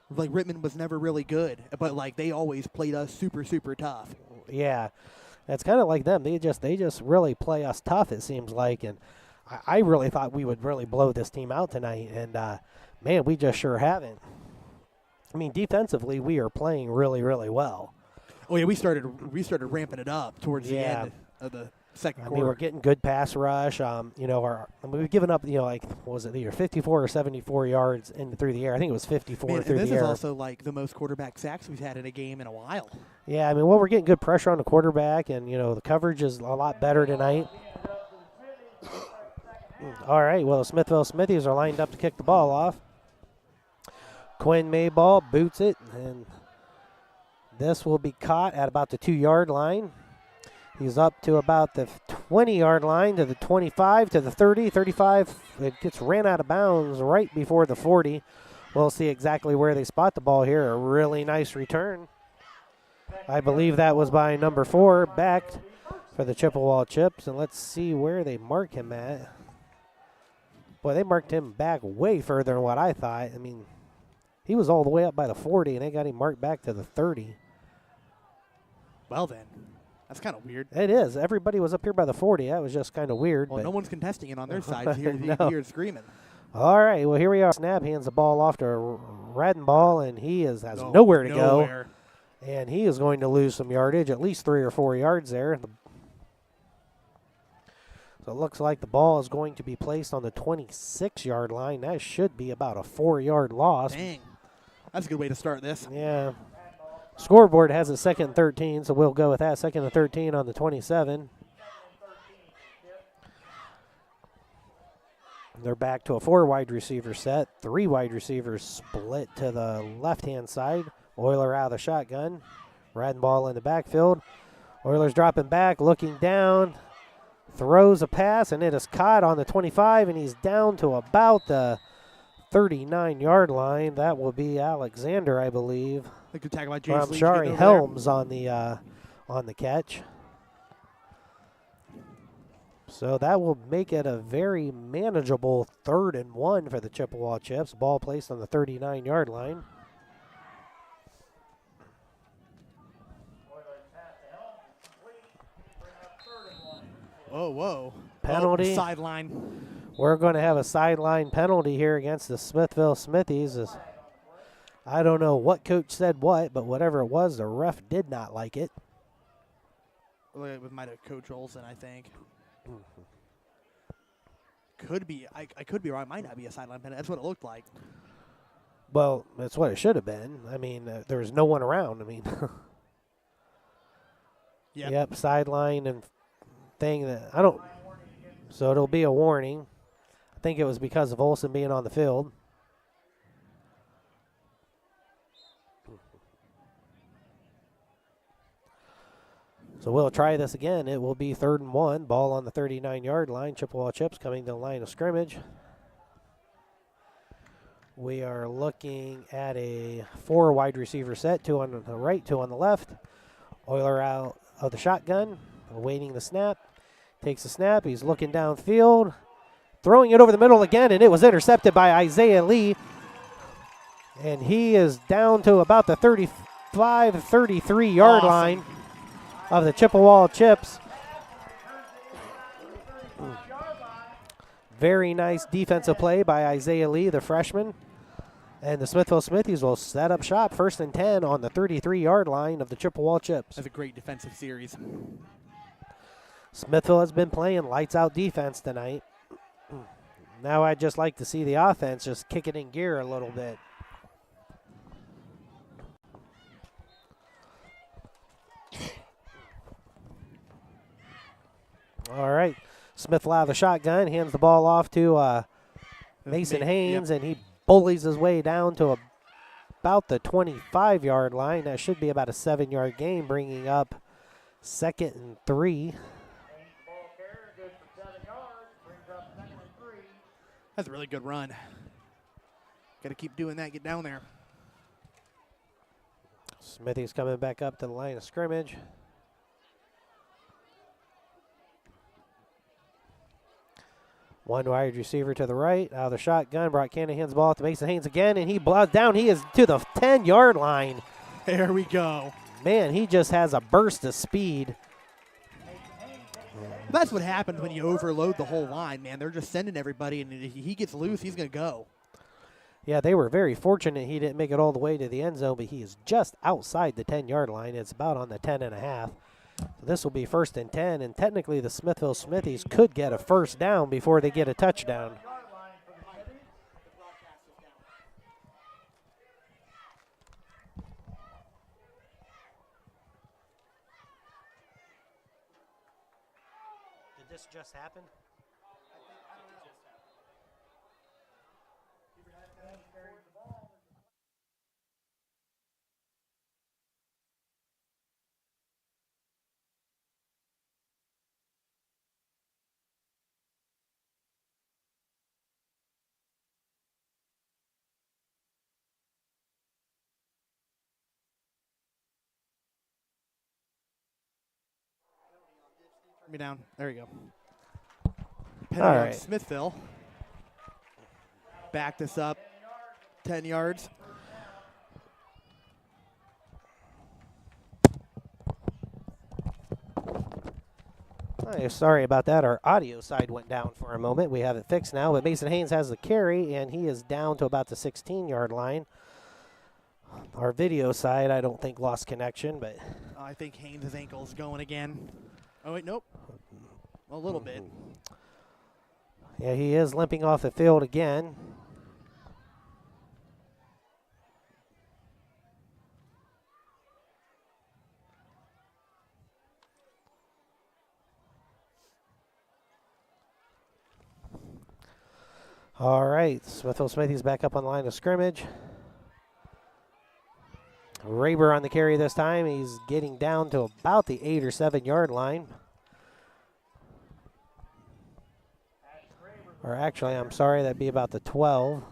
Like Rittman was never really good, but like they always played us super, super tough. Yeah. It's kind of like them. They just really play us tough, it seems like. And I really thought we would really blow this team out tonight. And, man, we just sure haven't. I mean, defensively, we are playing really, really well. Oh, yeah, we started ramping it up towards the end of the second quarter. I mean, we're getting good pass rush. We've given up, what was it, either 54 or 74 yards through the air. I think it was 54 through the air. This is also like the most quarterback sacks we've had in a game in a while. Yeah, I mean, we're getting good pressure on the quarterback, and, the coverage is a lot better tonight. All right, well, the Smithville Smithies are lined up to kick the ball off. Quinn Mayball boots it, and this will be caught at about the 2-yard line. He's up to about the 20-yard line, to the 25, to the 30, 35. It gets ran out of bounds right before the 40. We'll see exactly where they spot the ball here. A really nice return. I believe that was by number 4, backed for the Chippewa Chips. And let's see where they mark him at. Boy, they marked him back way further than what I thought. I mean, he was all the way up by the 40, and they got him marked back to the 30. Well, then. That's kind of weird. It is. Everybody was up here by the 40. That was just kind of weird. Well, no one's contesting it on their side. You No. hear screaming. All right. Well, here we are. Snap hands the ball off to Radenball, and he has nowhere to go. And he is going to lose some yardage, at least 3 or 4 yards there. So it looks like the ball is going to be placed on the 26-yard line. That should be about a 4-yard loss. Dang. That's a good way to start this. Yeah. Scoreboard has a 2nd and 13, so we'll go with that. 2nd and 13 on the 27. They're back to a 4 wide receiver set. 3 wide receivers split to the left-hand side. Euler out of the shotgun. Radenball in the backfield. Euler's dropping back, looking down. Throws a pass, and it is caught on the 25, and he's down to about the 39-yard line. That will be Alexander, I believe. Good tackle by Well, I'm sorry, Helms on the catch. So that will make it a very manageable 3rd and 1 for the Chippewa Chips. Ball placed on the 39-yard line. Whoa. Penalty. Sideline. We're going to have a sideline penalty here against the Smithville Smithies. I don't know what coach said what, but whatever it was, the ref did not like it. It might have Coach Olson, I think. Could be. I could be wrong. It might not be a sideline penalty. That's what it looked like. Well, that's what it should have been. I mean, there was no one around. I mean, yep, sideline and thing that I don't. So it'll be a warning. I think it was because of Olson being on the field. So we'll try this again. It will be 3rd and 1. Ball on the 39-yard line. Chippewa Chips coming to the line of scrimmage. We are looking at a 4 wide receiver set, 2 on the right, 2 on the left. Euler out of the shotgun, awaiting the snap. Takes a snap. He's looking downfield. Throwing it over the middle again, and it was intercepted by Isaiah Lee. And he is down to about the 35, 33-yard line of the Chippewa Chips. Very nice defensive play by Isaiah Lee, the freshman. And the Smithville Smithies will set up shop 1st and 10 on the 33-yard line of the Chippewa Chips. That's a great defensive series. Smithville has been playing lights-out defense tonight. Now I'd just like to see the offense just kick it in gear a little bit. All right, Smithville out of the shotgun, hands the ball off to Mason Haynes, and he bullies his way down to about the 25-yard line. That should be about a 7-yard gain, bringing up 2nd and 3. That's a really good run. Got to keep doing that, get down there. Smithy's coming back up to the line of scrimmage. One wide receiver to the right, out of the shotgun. Brock Cannon hands the ball to Mason Haynes again, and he blows down. He is to the 10-yard line. There we go. Man, he just has a burst of speed. That's what happens when you overload the whole line, man. They're just sending everybody, and if he gets loose, he's going to go. Yeah, they were very fortunate he didn't make it all the way to the end zone, but he is just outside the 10-yard line. It's about on the 10.5. So this will be 1st and 10, and technically the Smithville Smithies could get a first down before they get a touchdown. Did this just happen? Me down. There you go. All Penalty on right. Smithville. Back this up 10 yards. Oh, sorry about that. Our audio side went down for a moment. We have it fixed now, but Mason Haynes has the carry, and he is down to about the 16-yard line. Our video side, I don't think, lost connection, but I think Haynes' ankle's going again. Oh, wait, nope. A little bit. yeah, he is limping off the field again. All right, Smithville Smithies back up on the line of scrimmage. Raber on the carry this time. He's getting down to about the 8 or 7 yard line. Or actually, I'm sorry, that'd be about the 12.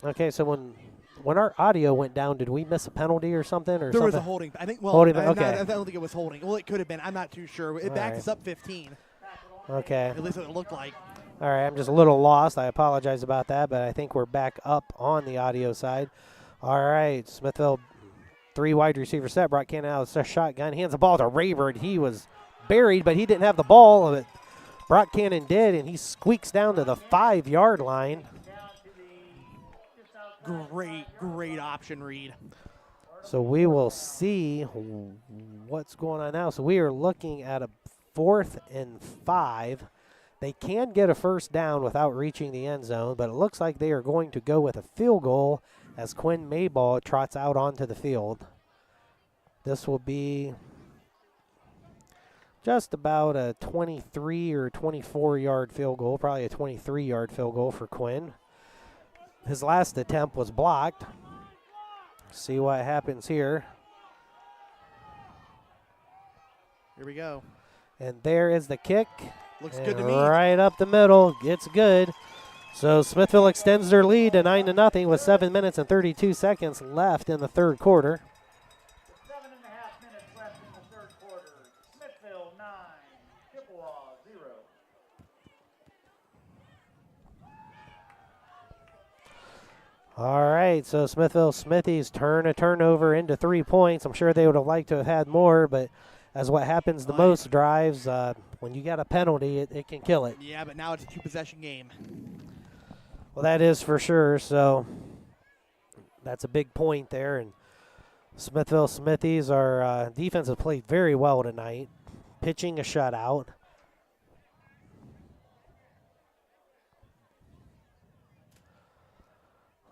Okay, so when our audio went down, did we miss a penalty or something? Or There was a something? holding. I think, well, Holding, I okay. don't think it was holding. Well, it could have been. I'm not too sure. It backed us up 15. Okay. At least it looked like. All right, I'm just a little lost. I apologize about that, but I think we're back up on the audio side. All right, Smithville, 3 wide receiver set. Brock Cannon out of the shotgun. Hands the ball to Rayburn. He was buried, but he didn't have the ball. But Brock Cannon did, and he squeaks down to the 5 yard line. Great option read. So we will see what's going on now. So we are looking at a 4th and 5. They can get a first down without reaching the end zone, but it looks like they are going to go with a field goal as Quinn Mayball trots out onto the field. This will be just about a 23 or 24 yard field goal, probably a 23 yard field goal for Quinn. His last attempt was blocked. See what happens here. Here we go. And there is the kick. Looks And good to me. right up the middle. It's good. So Smithville extends their lead to 9-0 with 7 minutes and 32 seconds left in the third quarter. 7.5 minutes left in the third quarter. Smithville 9, All right, so Smithville Smithies turn a turnover into 3 points. I'm sure they would have liked to have had more, but as what happens the most drives, when you got a penalty, it can kill it. Yeah, but now it's a 2-possession game. Well, that is for sure, so that's a big point there. And Smithville Smithies, our defense has played very well tonight, pitching a shutout.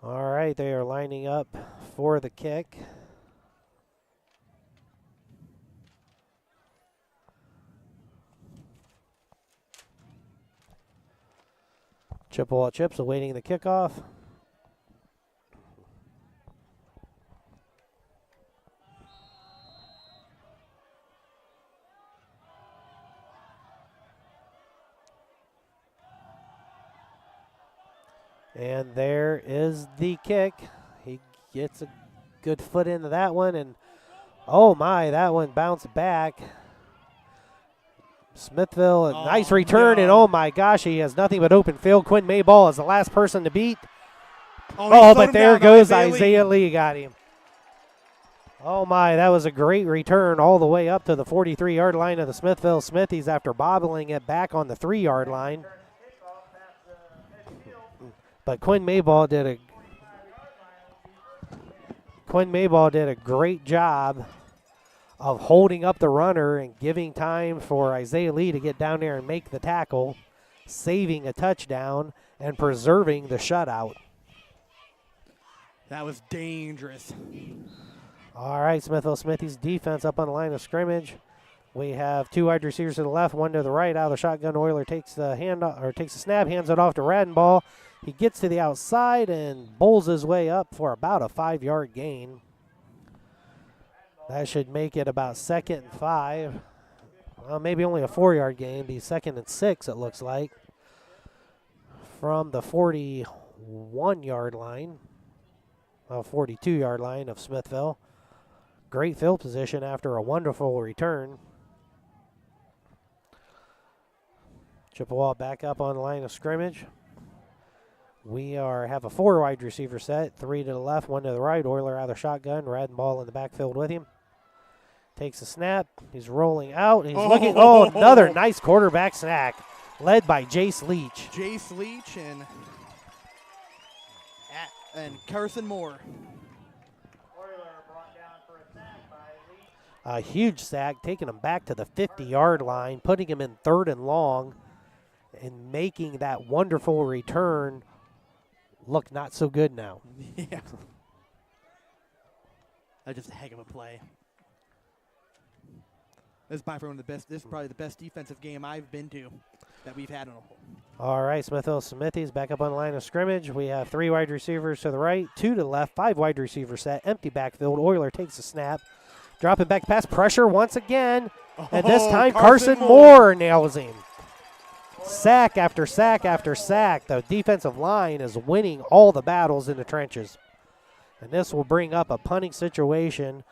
All right, they are lining up for the kick. Chippewa Chips awaiting the kickoff. And there is the kick. He gets a good foot into that one, and oh my, that one bounced back. Smithville, a nice return, and oh my gosh, he has nothing but open field. Quinn Mayball is the last person to beat. But there goes Isaiah Lee, got him. Oh my, that was a great return all the way up to the 43-yard line of the Smithville Smithies after bobbling it back on the 3-yard line. But Quinn Mayball did a great job of holding up the runner and giving time for Isaiah Lee to get down there and make the tackle, saving a touchdown and preserving the shutout. That was dangerous. All right, Smithville Smithies defense up on the line of scrimmage. We have 2 wide receivers to the left, 1 to the right. Out of the shotgun, Euler takes the snap, hands it off to Radenball. He gets to the outside and bowls his way up for about a 5-yard gain. That should make it about 2nd and 5. Well, maybe only a 4-yard gain. Be 2nd and 6, it looks like, from the 41-yard line, 42-yard line of Smithville. Great field position after a wonderful return. Chippewa back up on the line of scrimmage. We have a 4 wide receiver set, 3 to the left, 1 to the right. Euler out of the shotgun, Radenball in the backfield with him. Takes a snap. He's rolling out. He's looking. Oh, another nice quarterback snack led by Jace Leach. Jace Leach and Carson Moore. A huge sack, taking him back to the 50-yard line, putting him in 3rd and long, and making that wonderful return look not so good now. Yeah. That's just a heck of a play. This is by far one of the best. This is probably the best defensive game I've been to that we've had in a whole. All right, Smithville Smithies back up on the line of scrimmage. We have 3 wide receivers to the right, 2 to the left, 5 wide receiver set, empty backfield. Euler takes a snap, dropping back pass, pressure once again, and this time Carson Moore nails him. Sack after sack after sack. The defensive line is winning all the battles in the trenches. And this will bring up a punting situation,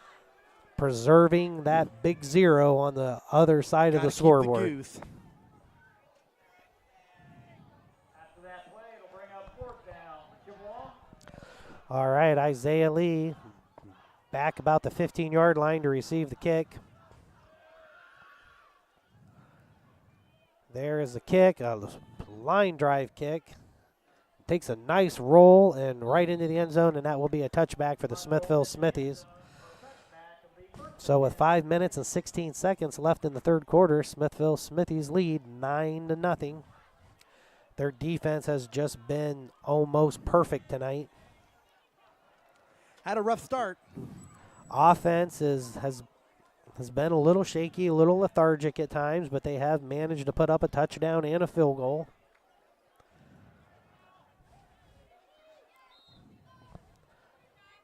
preserving that big 0 on the other side of the scoreboard. The goose. After that play, it'll bring up 4th down. Chippewa. All right, Isaiah Lee back about the 15-yard line to receive the kick. There is the kick, a line drive kick. Takes a nice roll and right into the end zone, and that will be a touchback for the Smithville Smithies. So with 5 minutes and 16 seconds left in the 3rd quarter, Smithville Smithies lead 9-0. Their defense has just been almost perfect tonight. Had a rough start. Offense has been a little shaky, a little lethargic at times, but they have managed to put up a touchdown and a field goal.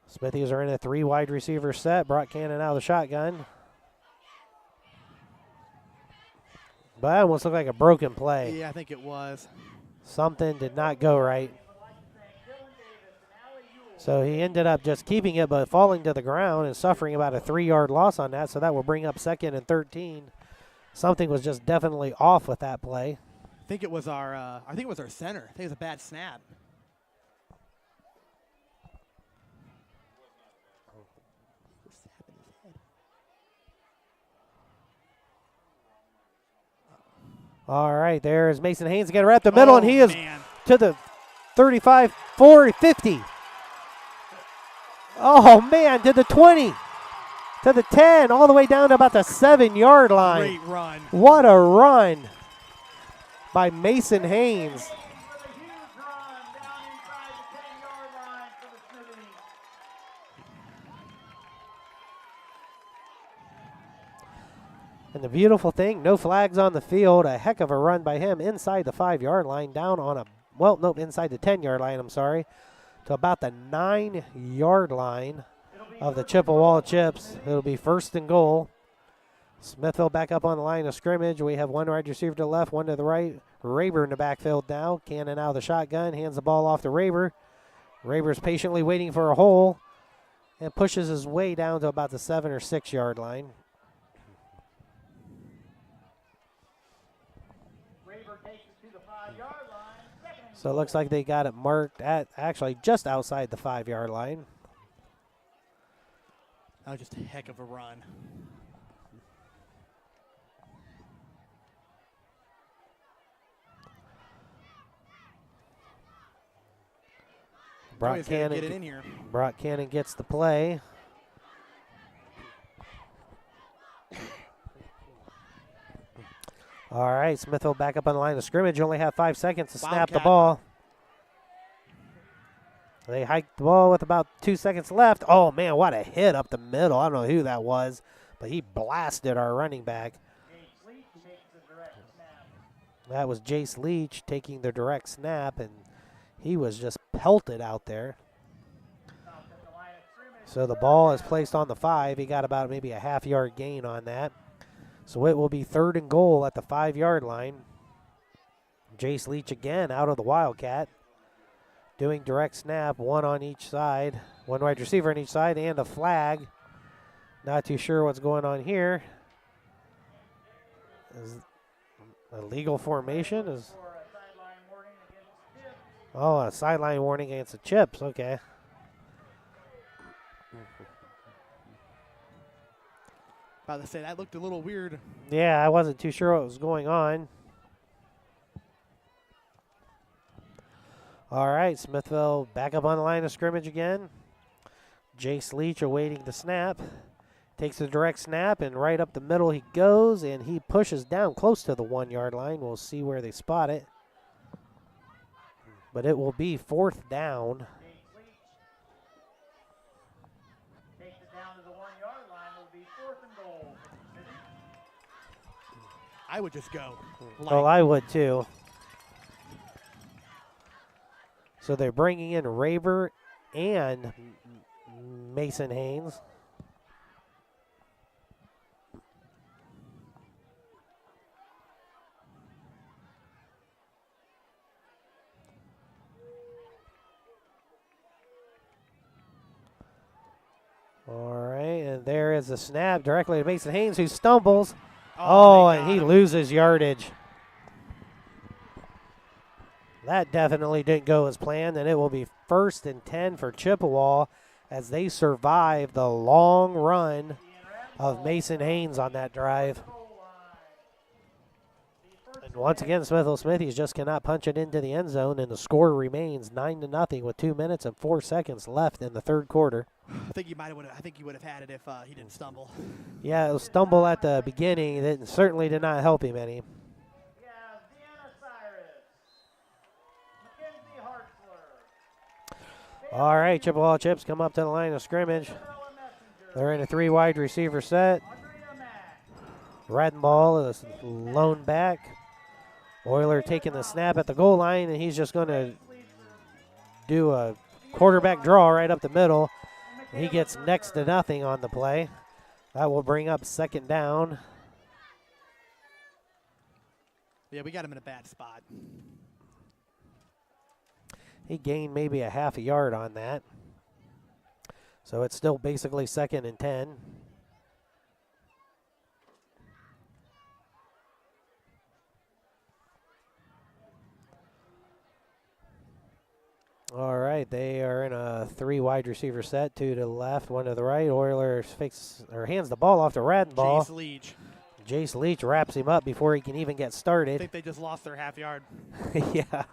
Smithies are in a 3 wide receiver set. Brock Cannon out of the shotgun. But that almost looked like a broken play. Yeah, I think it was. Something did not go right. So he ended up just keeping it but falling to the ground and suffering about a 3-yard loss on that. So that will bring up 2nd and 13. Something was just definitely off with that play. I think it was our center. I think it was a bad snap. All right, there's Mason Haynes again right up the middle, and he is Man. to the 35, 40, 50. Oh, man, to the 20, to the 10, all the way down to about the 7-yard line. Great run. What a run by Mason Haynes. With a huge run down inside the 10-yard line for the Smithies. And the beautiful thing, no flags on the field. A heck of a run by him inside the 5-yard line, down on inside the 10-yard line, I'm sorry, to about the 9-yard line of the Chippewa Chips. It'll be 1st and goal. Smithville back up on the line of scrimmage. We have one wide receiver to the left, one to the right. Raber in the backfield now. Cannon out of the shotgun, hands the ball off to Raber. Raber's patiently waiting for a hole and pushes his way down to about the 7 or 6-yard line. Raber takes it to the 5-yard line. Second and So it looks like they got it marked at actually just outside the 5-yard line. That was just a heck of a run. Brock Always gotta get it Cannon, in here. Brock Cannon gets the play. All right, Smithville back up on the line of scrimmage. You only have 5 seconds to snap the Wildcat. ball. They hiked the ball with about 2 seconds left. Oh, man, what a hit up the middle. I don't know who that was, but he blasted our running back. James Leach takes the direct snap. That was Jace Leach taking the direct snap, and he was just pelted out there. Stops at the line of scrimmage. So the ball is placed on the 5. He got about maybe a half-yard gain on that. So it will be 3rd and goal at the 5-yard line. Jace Leach again out of the Wildcat. Doing direct snap, one on each side. One wide receiver on each side and a flag. Not too sure what's going on here. Is a legal formation? Is For a sideline warning against Chips. Oh, a sideline warning against the Chips. Okay. About to say, that looked a little weird. Yeah, I wasn't too sure what was going on. All right, Smithville back up on the line of scrimmage again. Jace Leach awaiting the snap. Takes the direct snap, and right up the middle he goes, and he pushes down close to the 1-yard line. We'll see where they spot it. But it will be 4th down. James Leach takes it down to the 1-yard line. Will be 4th and goal. I would just go. Well, I would too. So they're bringing in Raber and Mason Haynes. All right, and there is a snap directly to Mason Haynes, who stumbles. Oh, they and got he him. loses yardage. That definitely didn't go as planned, and it will be 1st and 10 for Chippewa as they survive the long run of Mason Haynes on that drive. And once again, Smithville Smithies just cannot punch it into the end zone, and the score remains 9-0 with 2 minutes and 4 seconds left in the 3rd quarter. I think you would have had it if he didn't stumble. Yeah, it was stumble at the beginning. It certainly did not help him any. We have Deanna Cyrus, Mackenzie Hartzler. All right, Chippewa Chips come up to the line of scrimmage. Isabella Messenger. They're in a 3-wide receiver set. Andrea Mack. Radenball is lone back. Euler taking the snap at the goal line, and he's just going to do a quarterback draw right up the middle. He gets next to nothing on the play. That will bring up 2nd down. Yeah, we got him in a bad spot. He gained maybe a half a yard on that. So it's still basically 2nd and 10. All right, they are in a 3-wide receiver set, 2 to the left, 1 to the right. Euler hands the ball off to Radenball. Jace Leach. Jace Leach wraps him up before he can even get I started. think they just lost their half yard. Yeah.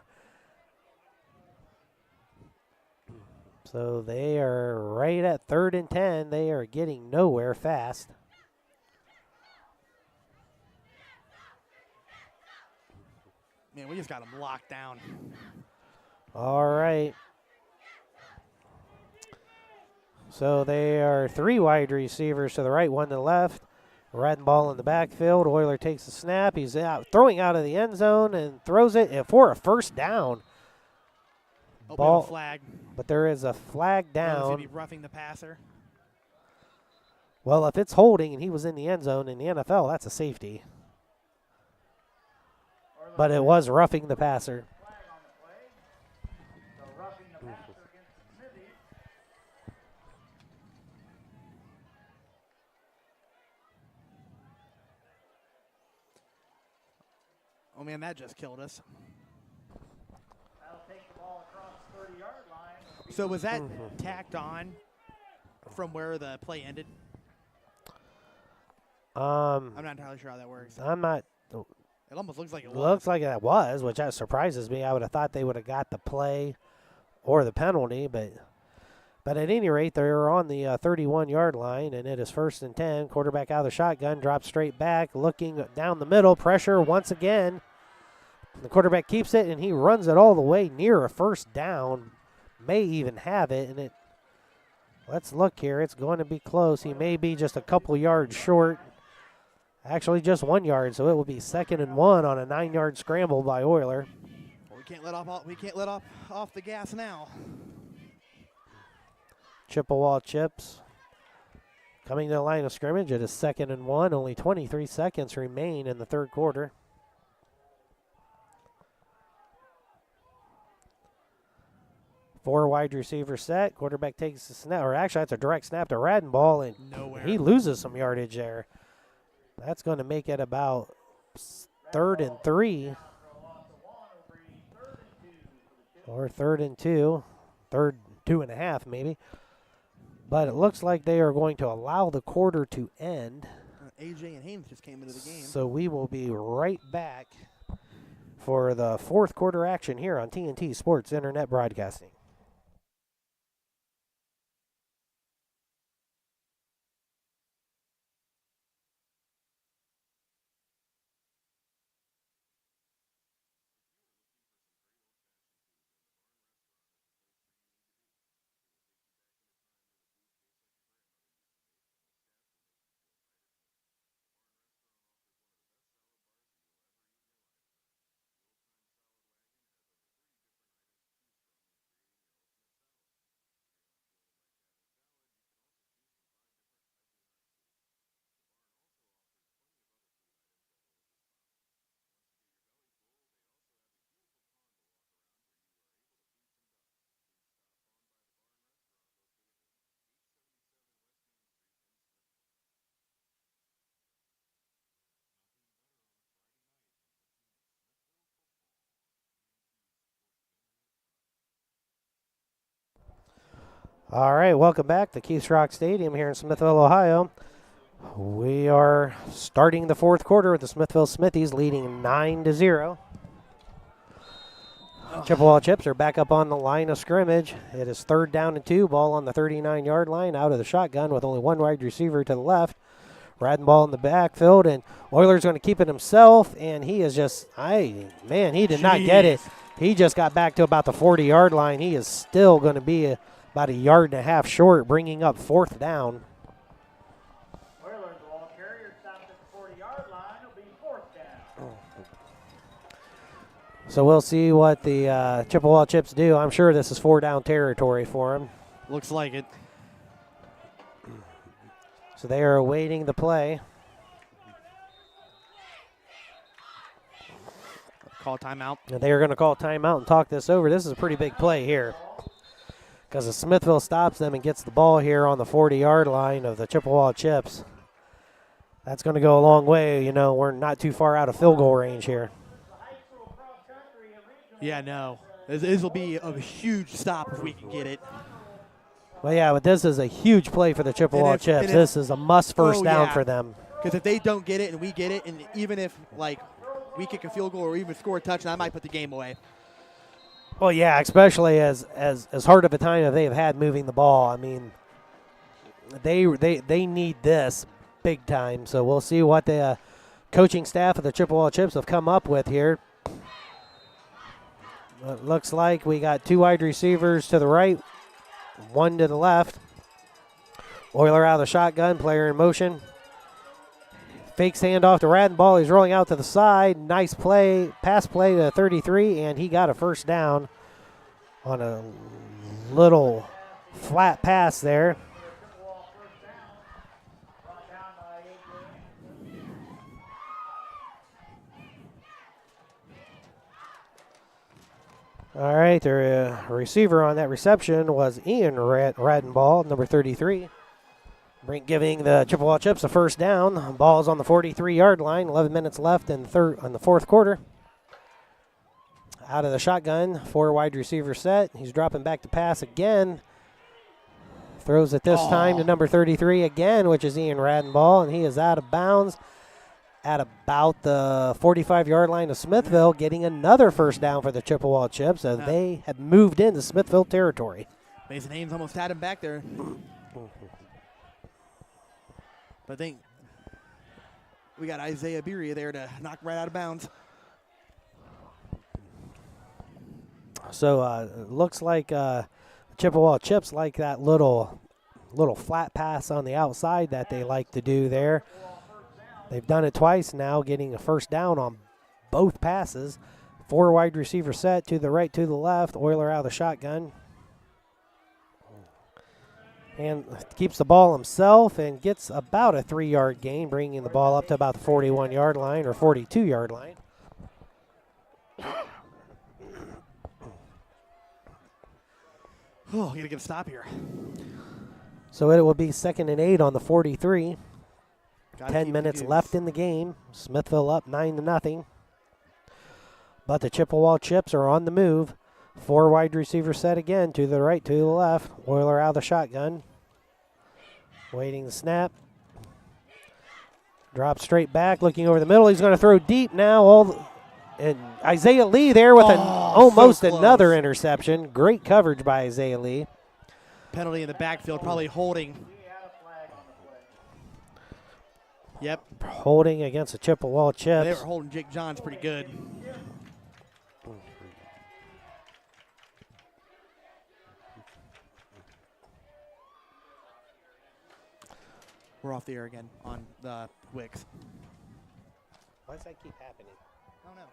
So they are right at 3rd and 10. They are getting nowhere fast. Man, we just got them locked down. All right. So they are 3 wide receivers to the right, 1 to the left. Red ball in the backfield. Euler takes the snap. He's out, throwing out of the end zone and throws it for a first down. Oh, Ball flag. But there is a flag He's down. going to be roughing the passer. Well, if it's holding and he was in the end zone in the NFL, that's a safety. But it was roughing the passer. Flag on the play. So roughing the passer against Smithy. Oh, man, that just killed us. That'll take the ball across the 30-yard line. So was that tacked on from where the play ended? I'm not entirely sure how that works. I'm not. It almost looks like it was. Looks like that was, which that surprises me. I would have thought they would have got the play or the penalty, but at any rate, they're on the 31-yard line, and it is 1st and 10. Quarterback out of the shotgun, drops straight back, looking down the middle, pressure once again. The quarterback keeps it, and he runs it all the way near a first down. May even have it, and let's look here. It's going to be close. He may be just a couple yards short. Actually, just 1 yard, so it will be 2nd and 1 on a 9-yard scramble by Euler. Well, we can't let off the gas now. Chippewa Chips coming to the line of scrimmage. It is 2nd and 1. Only 23 seconds remain in the 3rd quarter. Four wide receiver set. Quarterback takes the snap, or actually that's a direct snap to Radenball, and Nowhere. he loses some yardage there. That's going to make it about 3rd and 3. Or 3rd and 2. 3rd, 2.5 maybe. But it looks like they are going to allow the quarter to end. AJ and Haynes just came into the game. So we will be right back for the 4th quarter action here on TNT Sports Internet Broadcasting. All right, welcome back to Keith's Rock Stadium here in Smithville, Ohio. We are starting the 4th quarter with the Smithville Smithies leading 9-0. Chippewa Chips are back up on the line of scrimmage. It is 3rd down and 2, ball on the 39-yard line, out of the shotgun with only 1 wide receiver to the left. Ball in the backfield, and Euler's going to keep it himself, and he is just, he did not get it. He just got back to about the 40-yard line. He is still going to be about 1.5 yards short, bringing up 4th down. Euler's the ball carrier stopped at the 40-yard line. It'll be 4th down. So we'll see what the Chippewa Chips do. I'm sure this is 4-down territory for them. Looks like it. So they are awaiting the play. Call timeout. And they are going to call timeout and talk this over. This is a pretty big play here, because if Smithville stops them and gets the ball here on the 40-yard line of the Chippewa Chips, that's going to go a long way. You know, we're not too far out of field goal range here. Yeah, no. This will be a huge stop if we can get it. Well, yeah, but this is a huge play for the Chippewa Chips. This is a must first down for them. Because if they don't get it and we get it, and even if like we kick a field goal or even score a touchdown, I might put the game away. Well, yeah, especially as hard of a time that they have had moving the ball. I mean, they need this big time. So we'll see what the coaching staff of the Chippewa Chips have come up with here. It looks like we got 2 wide receivers to the right, 1 to the left. Euler out of the shotgun, player in motion. Fakes handoff to Radenball. He's rolling out to the side. Nice play, pass play to 33, and he got a first down on a little flat pass there. All right, the receiver on that reception was Ian Radenball, number 33. Giving the Chippewa Chips a first down. Ball's on the 43-yard line. 11 minutes left in the fourth quarter. Out of the shotgun, 4 wide receiver set. He's dropping back to pass again. Throws it this time to number 33 again, which is Ian Radenball, and he is out of bounds at about the 45-yard line of Smithville, getting another first down for the Chippewa Chips as they have moved into Smithville territory. Mason Ames almost had him back there. But I think we got Isaiah Beery there to knock right out of bounds. So it looks like Chippewa Chips like that little flat pass on the outside that they like to do there. They've done it twice now, getting a first down on both passes. 4 wide receiver set to the right, to the left. Euler out of the shotgun. And keeps the ball himself and gets about a 3-yard gain, bringing the ball up to about the 41-yard line or 42-yard line. Oh, gotta get a stop here. So it will be 2nd and 8 on the 43. Gotta 10 keep minutes confused. left in the game. Smithville up 9-0. But the Chippewa Chips are on the move. 4 wide receiver set again, to the right, to the left. Euler out of the shotgun. Waiting the snap. Drop straight back, looking over the middle. He's going to throw deep now. And Isaiah Lee there with almost so close. another interception. Great coverage by Isaiah Lee. Penalty in the backfield, probably holding. Yep, Holding against the Chippewa Chips. they were holding Jake Johns pretty good. We're off the air again on the Wix. Why does that keep happening? I don't know.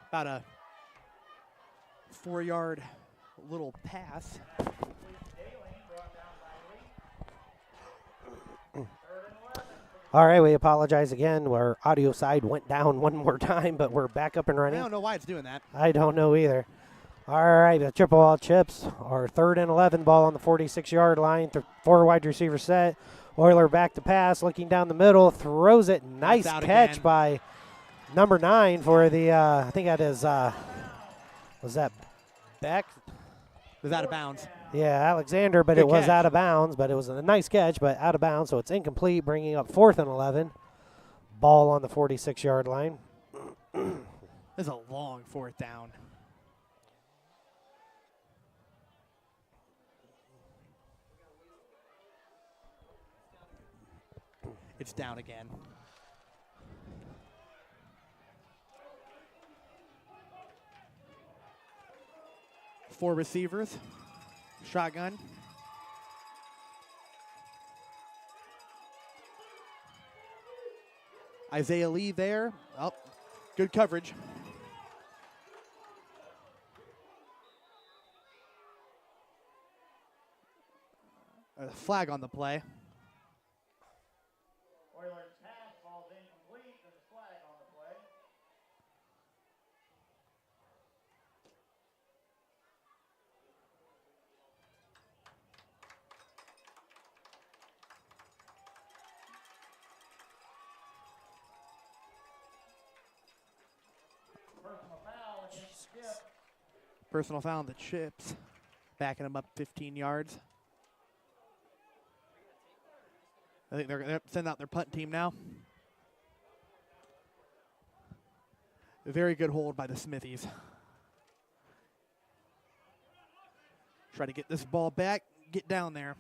About a 4-yard little pass. All right, we apologize again. Our audio side went down one more time, but we're back up and I running. don't know why it's doing that. I don't know either. All right, the Chippewa Chips are 3rd and 11, ball on the 46-yard line. 4 wide receiver set. Euler back to pass, looking down the middle, throws it. Nice out catch again. by number 9 for the, I think that is, was that Beck? It was out of bounds. Yeah, Alexander, but Good it was catch. out of bounds. But it was a nice catch, but out of bounds, so it's incomplete, bringing up 4th and 11. Ball on the 46-yard line. This is a long 4th down. It's down again. Four receivers. Shotgun. Isaiah Lee there. Oh, good coverage. A flag on the play. Personal foul on the Chips, backing them up 15 yards. I think they're going to send out their punt team now. A very good hold by the Smithies. Try to get this ball back, get down there.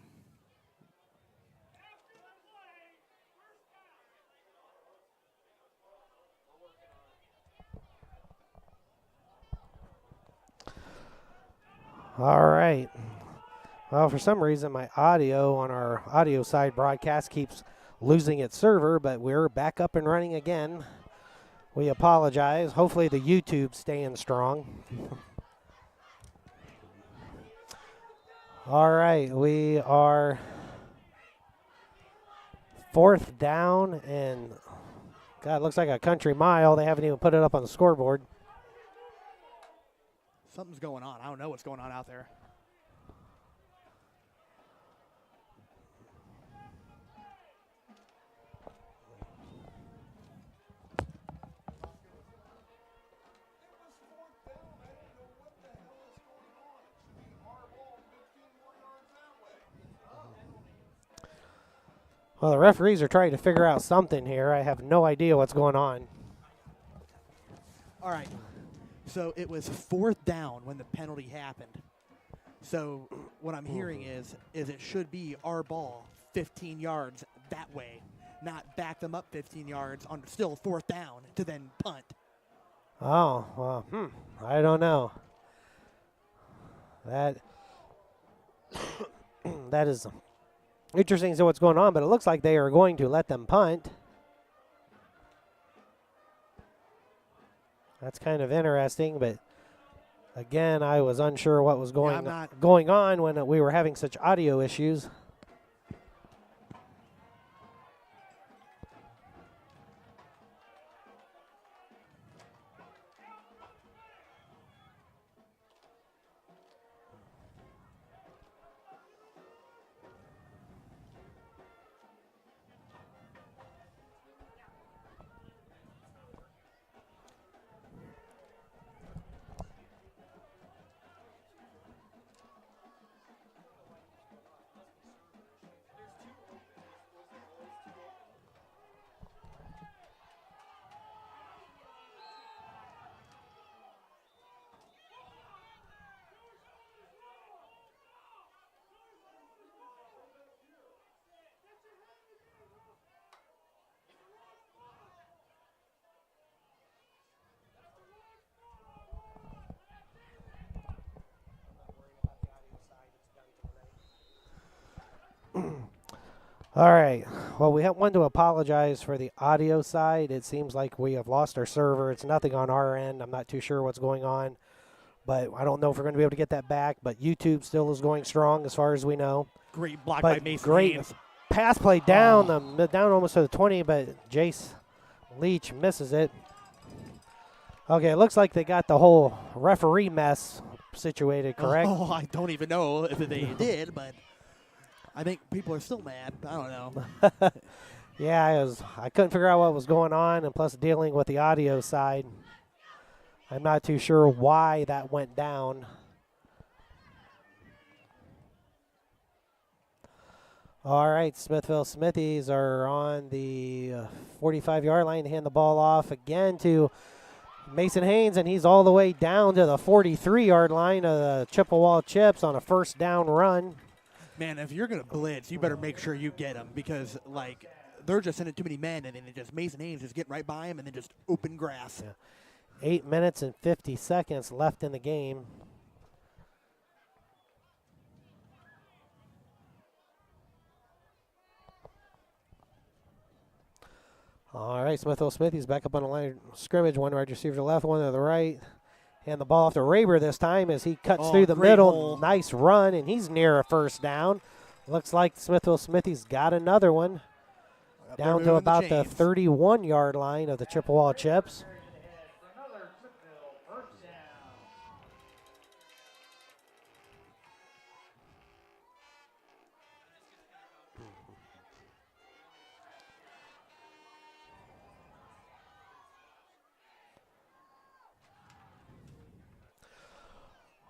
All right. Well, for some reason, my audio on our audio side broadcast keeps losing its server, but we're back up and running again. We apologize. Hopefully the YouTube's staying strong. All right, we are 4th down, and God, it looks like a country mile. They haven't even put it up on the scoreboard. Something's going on. I don't know what's going on out there. Well, the referees are trying to figure out something here. I have no idea what's going on. All right. So it was 4th down when the penalty happened. So what I'm hearing is it should be our ball 15 yards that way, not back them up 15 yards on still 4th down to then punt. Oh, well, I don't know. That is interesting to see what's going on, but it looks like they are going to let them punt. That's kind of interesting, but again, I was unsure what was going on when we were having such audio issues. All right. Well, we have one to apologize for the audio side. It seems like we have lost our server. It's nothing on our end. I'm not too sure what's going on, but I don't know if we're going to be able to get that back. But YouTube still is going strong as far as we know. Great block But by Mason great Haynes. pass play down down almost to the 20, but Jace Leach misses it. Okay, it looks like they got the whole referee mess situated, correct? Oh, I don't even know if they did, but I think people are still mad. I don't know. Yeah, I couldn't figure out what was going on, and plus dealing with the audio side. I'm not too sure why that went down. All right, Smithville Smithies are on the 45-yard line to hand the ball off again to Mason Haynes, and he's all the way down to the 43-yard line of the Chippewa Chips on a 1st down run. Man, if you're going to blitz, you better make sure you get them because, like, they're just sending too many men, and then Mason Haynes is getting right by him and then just open grass. Yeah. 8 minutes and 50 seconds left in the game. All right, Smithville Smithies back up on the line of scrimmage. One wide receiver to the left, one to the right. And the ball off to Raber this time as he cuts through the middle. Hole. Nice run, and he's near a 1st down. Looks like Smithville Smithies got another one. Down to about the 31-yard line of the Chippewa Chips.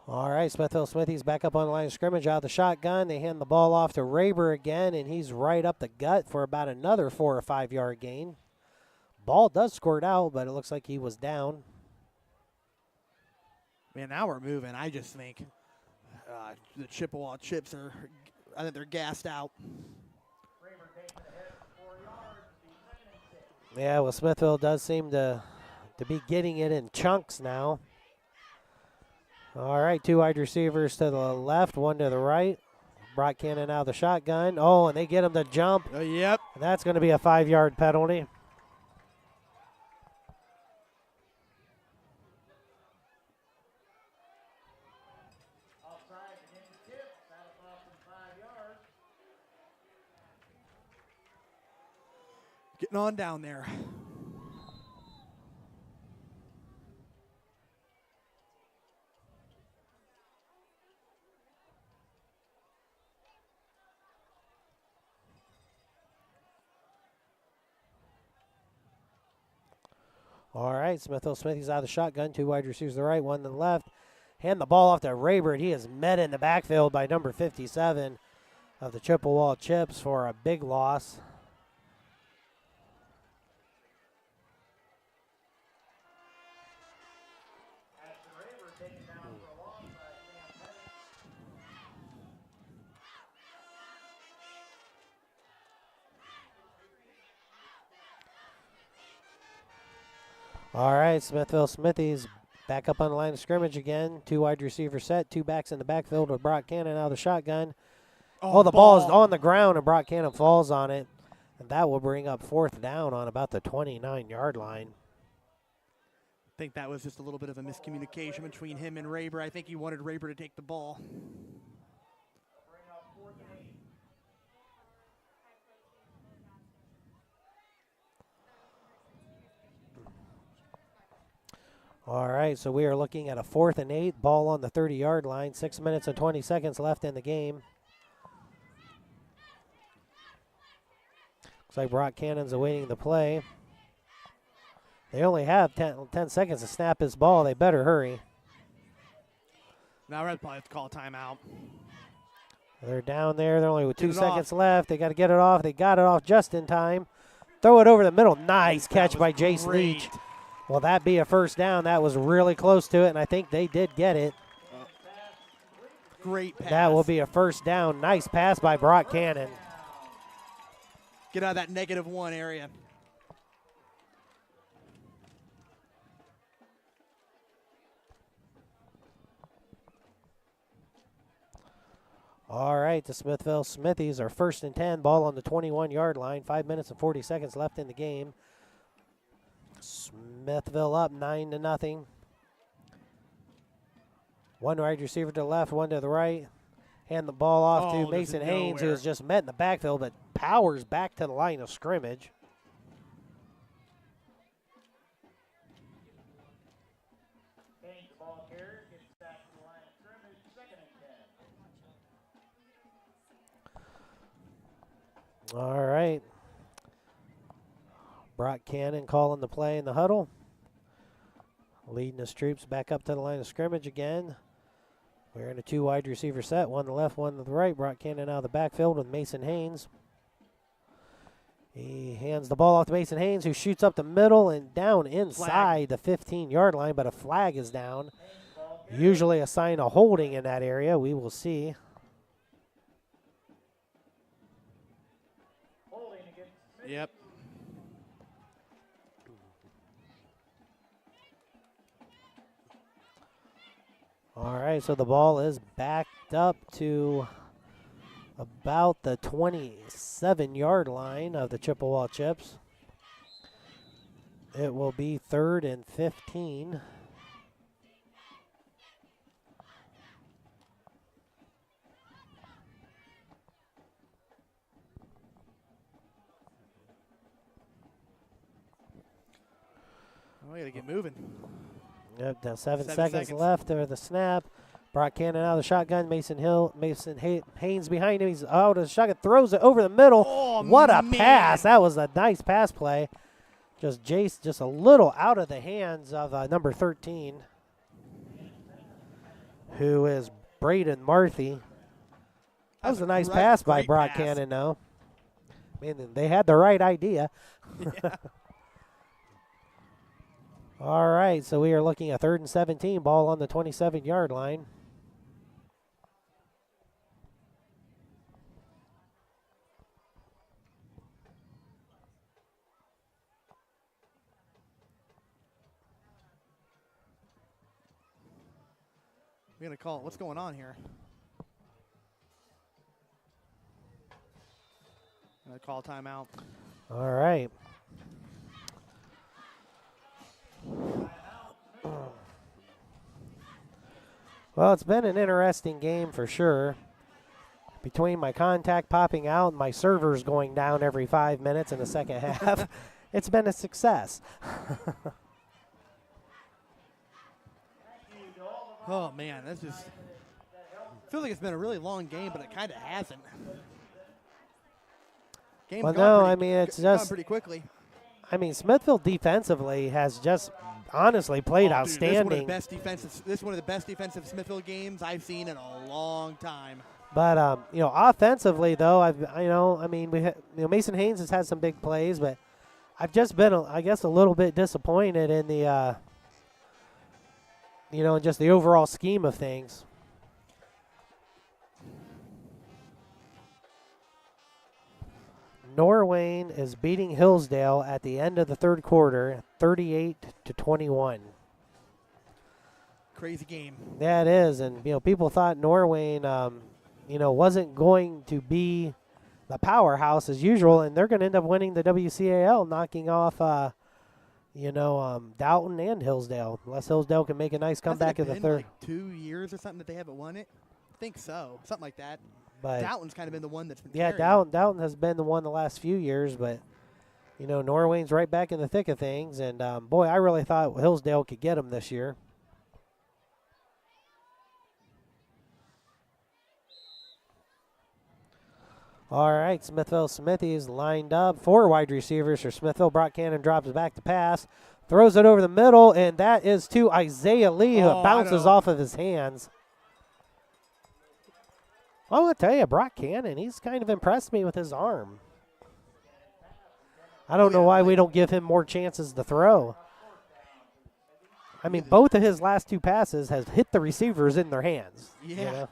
All right, Smithville Smithies back up on the line of scrimmage out of the shotgun. They hand the ball off to Raber again, and he's right up the gut for about another 4 or 5 yard gain. Ball does squirt out, but it looks like he was down. Man, now we're moving. I just think the Chippewa Chips I think they're gassed out. Yeah, well, Smithville does seem to be getting it in chunks now. All right, 2 wide receivers to the left, 1 to the right. Brock Cannon out of the shotgun. Oh, and they get him to jump. Yep. And that's going to be a 5 yard penalty. Getting on down there. All right, Smithville Smithies out of the shotgun. 2 wide receivers to the right, 1 to the left. Hand the ball off to Raybert. He is met in the backfield by number 57 of the Chippewa Chips for a big loss. All right, Smithville Smithies back up on the line of scrimmage again. 2 wide receiver set, 2 backs in the backfield with Brock Cannon out of the shotgun. Oh, the ball is on the ground, and Brock Cannon falls on it. And that will bring up 4th down on about the 29-yard line. I think that was just a little bit of a miscommunication between him and Raber. I think he wanted Raber to take the ball. All right, so we are looking at a 4th and 8, ball on the 30-yard line, 6 minutes and 20 seconds left in the game. Looks like Brock Cannon's awaiting the play. They only have 10 seconds to snap this ball. They better hurry. Now Red probably have to call a timeout. They're down there. They're only with 2 Get it seconds off. left. They got to get it off. They got it off just in time. Throw it over the middle. Nice catch by Jace great. Leach. Will that be a first down? That was really close to it, and I think they did get it. Great pass. That will be a first down. Nice pass by Brock Cannon. Get out of that -1 area. All right, the Smithville Smithies are 1st and 10, ball on the 21-yard line. 5 minutes and 40 seconds left in the game. Smithville up 9-0. 1 wide receiver to the left, 1 to the right. Hand the ball off to this Mason is Haynes, who nowhere. has just met in the backfield, but powers back to the line of scrimmage. Change the ball carrier, gets back to the line of scrimmage, 2nd and 10. All right. Brock Cannon calling the play in the huddle. Leading his troops back up to the line of scrimmage again. We're in a 2 wide receiver set, 1 to the left, 1 to the right. Brock Cannon out of the backfield with Mason Haynes. He hands the ball off to Mason Haynes, who shoots up the middle and down inside the 15-yard line, but a flag is down. Usually a sign of holding in that area. We will see. Holding against Smith. Yep. All right, so the ball is backed up to about the 27-yard line of the Chippewa Chips. It will be 3rd and 15. We got to get moving. Yep, now 7 7 seconds seconds. left of the snap. Brock Cannon out of the shotgun. Mason Haynes behind him. He's out of the shotgun. Throws it over the middle. Oh, What a man. pass. That was a nice pass play. Jace just a little out of the hands of number 13. who is Braden Marthy. That was a nice great- pass by great Brock pass. Cannon, though. I mean, they had the right idea. Yeah. All right, so we are looking at 3rd and 17, ball on the 27-yard line. We're going to call it. What's going on here? Call timeout. All right. Well, it's been an interesting game for sure. Between my contact popping out and my servers going down every 5 minutes in the second half, it's been a success. Oh, man, that's just feels like it's been a really long game, but it kind of hasn't. Game's Well, gone no, pretty- I mean, it's gone just- pretty quickly. I mean, Smithville defensively has just honestly played Oh, dude, this is outstanding. This is one of the best defensive Smithville games I've seen in a long time. But you know, offensively though, Mason Haynes has had some big plays, but I've just been, I guess, a little bit disappointed in the, just the overall scheme of things. Norwayne is beating Hillsdale at the end of the third quarter, 38-21. Crazy game. Yeah, it is, and people thought Norwayne, wasn't going to be the powerhouse as usual, and they're going to end up winning the WCAL, knocking off, Dalton and Hillsdale. Unless Hillsdale can make a nice comeback in Hasn't the it been, third. like 2 years or something that they haven't won it. I think so, something like that. But Dalton's kind of been the one that's been. yeah, carrying. Dalton has been the one the last few years, but Norwayne's right back in the thick of things, and boy, I really thought Hillsdale could get them this year. All right, Smithville Smithies lined up. 4 wide receivers for Smithville. Brock Cannon drops back to pass, throws it over the middle, and that is to Isaiah Lee, who Oh, I bounces know. off of his hands. I want to tell you, Brock Cannon, he's kind of impressed me with his arm. I don't know why we don't give him more chances to throw. I mean, both of his last 2 passes has hit the receivers in their hands. Yeah.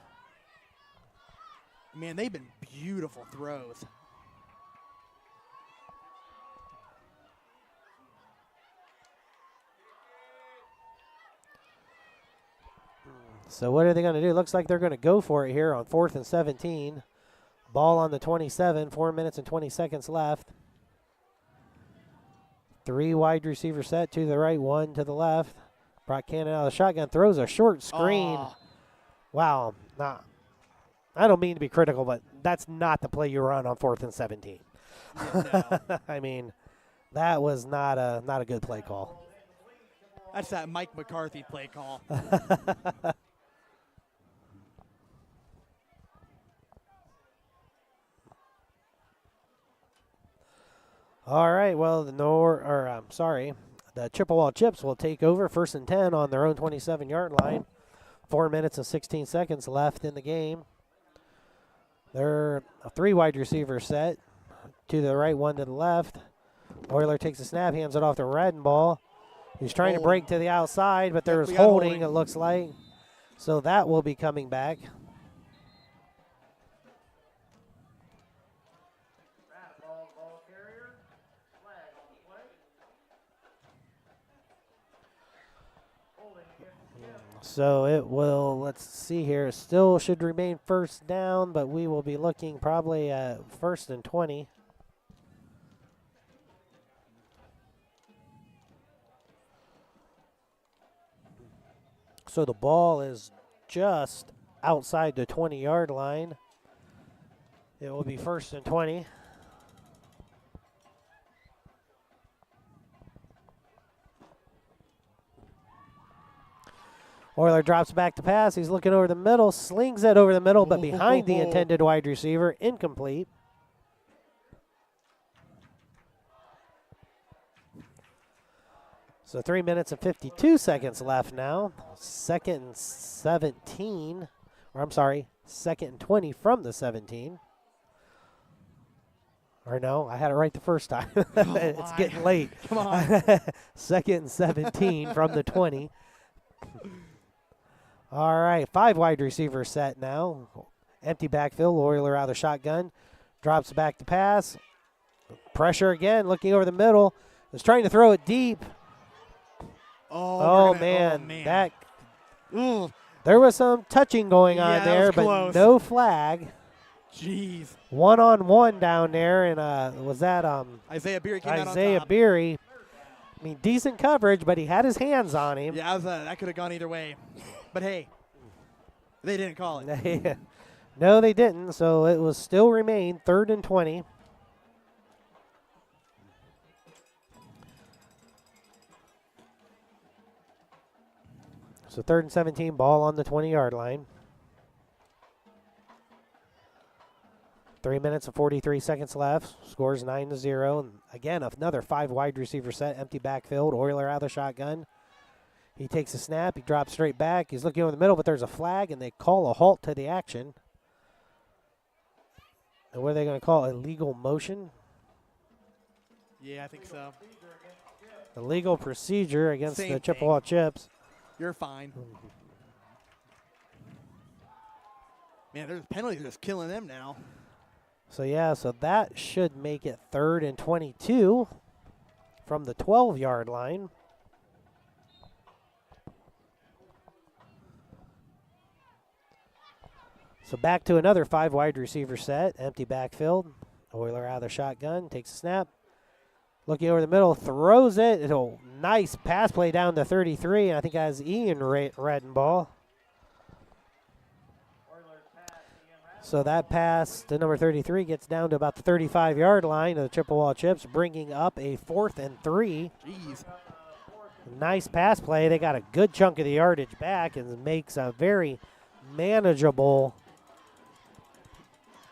Man, they've been beautiful throws. So what are they going to do? Looks like they're going to go for it here on 4th and 17. Ball on the 27, 4 minutes and 20 seconds left. 3 wide receiver set, 2 to the right, 1 to the left. Brock Cannon out of the shotgun, throws a short screen. Oh, Wow. Nah, I don't mean to be critical, but that's not the play you run on 4th and 17. no. I mean, that was not a good play call. That's that Mike McCarthy play call. All right, well, the Chippewa Chips will take over 1st and 10 on their own 27-yard line. 4 minutes and 16 seconds left in the game. They're a 3 wide receiver set, 2 to the right, 1 to the left. Euler takes a snap, hands it off to Redenball. He's trying to break to the outside, but there's we got holding, holding. it looks like. So that will be coming back. Ball carrier, flag on the play. Holding against the Chips. So it will, let's see here, it still should remain 1st down, but we will be looking probably at 1st and 20. So the ball is just outside the 20-yard line. It will be 1st and 20. Euler drops back to pass. He's looking over the middle, slings it over the middle, but behind the intended wide receiver, incomplete. So 3 minutes and 52 seconds left now. Second and 17, or I'm sorry, second and 20 from the 17. Or no, I had it right the first time. It's my. getting late. Come on. Second and 17 from the 20. All right, 5 wide receiver set now. Empty backfield, Oiler out of the shotgun. Drops back to pass. Pressure again, looking over the middle. Is trying to throw it deep. Oh, man. That Ooh, there was some touching going Yeah, on that there, was but close. no flag. jeez. 1-on-1 down there, and was that Isaiah Beery came out on Isaiah top. Beery? I mean, decent coverage, but he had his hands on him. Yeah, that could have gone either way. But hey, they didn't call it. No, they didn't. So it was still remain 3rd and 20. So 3rd and 17, ball on the 20-yard line. 3 minutes and 43 seconds left. Scores 9-0. And again, another 5 wide receiver set, empty backfield. Oiler out of the shotgun. He takes a snap. He drops straight back. He's looking over the middle, but there's a flag, and they call a halt to the action. And what are they going to call? Illegal motion? Yeah, I think so. Illegal procedure against Same the thing. Chippewa Chips. You're fine. Man, there's penalties just killing them now. So, yeah, so that should make it 3rd and 22 from the 12-yard line. So back to another 5 wide receiver set, empty backfield. Oiler out of the shotgun, takes a snap. Looking over the middle, throws it. It's a nice pass play down to 33. And I think that has Ian Redenball. So that pass to number 33 gets down to about the 35-yard line of the Chippewa Chips, bringing up a 4th and 3. Jeez. Nice pass play. They got a good chunk of the yardage back and makes a very manageable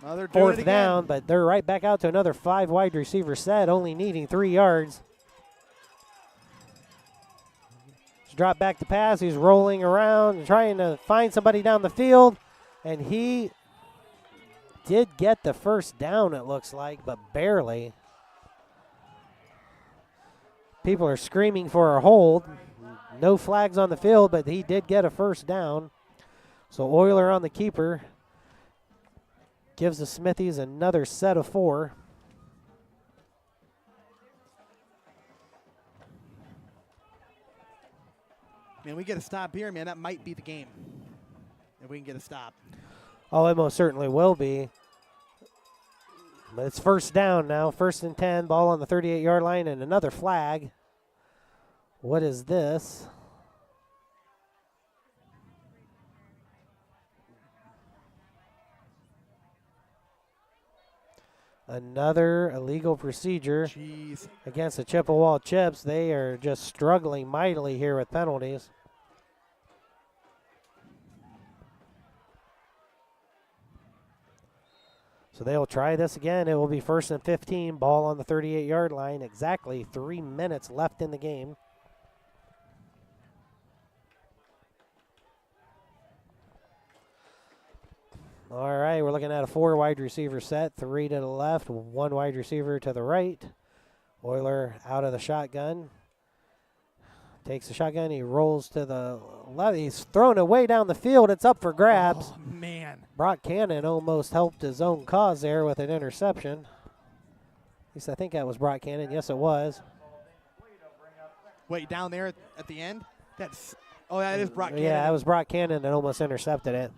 Now they're doing it 4th again. down, but they're right back out to another 5 wide receiver set, only needing 3 yards. He's dropped back to pass. He's rolling around and trying to find somebody down the field, and he did get the first down, it looks like, but barely. People are screaming for a hold. No flags on the field, but he did get a first down. So Oiler on the keeper gives the Smithies another set of 4. Man, we get a stop here, man. That might be the game. If we can get a stop. Oh, it most certainly will be. But it's first down now. 1st and 10, ball on the 38-yard line, and another flag. What is this? Another illegal procedure Jeez. against the Chippewa Chips. They are just struggling mightily here with penalties. So they'll try this again. It will be 1st and 15, ball on the 38-yard line. Exactly 3 minutes left in the game. All right, we're looking at a 4 wide receiver set, 3 to the left, 1 wide receiver to the right. Oiler out of the shotgun. Takes the shotgun, he rolls to the left. He's thrown it way down the field. It's up for grabs. Oh, man. Brock Cannon almost helped his own cause there with an interception. At least I think that was Brock Cannon. Yes, it was. Wait, down there at the end? That's. Oh, that is Brock Cannon. Yeah, it was Brock Cannon that almost intercepted it.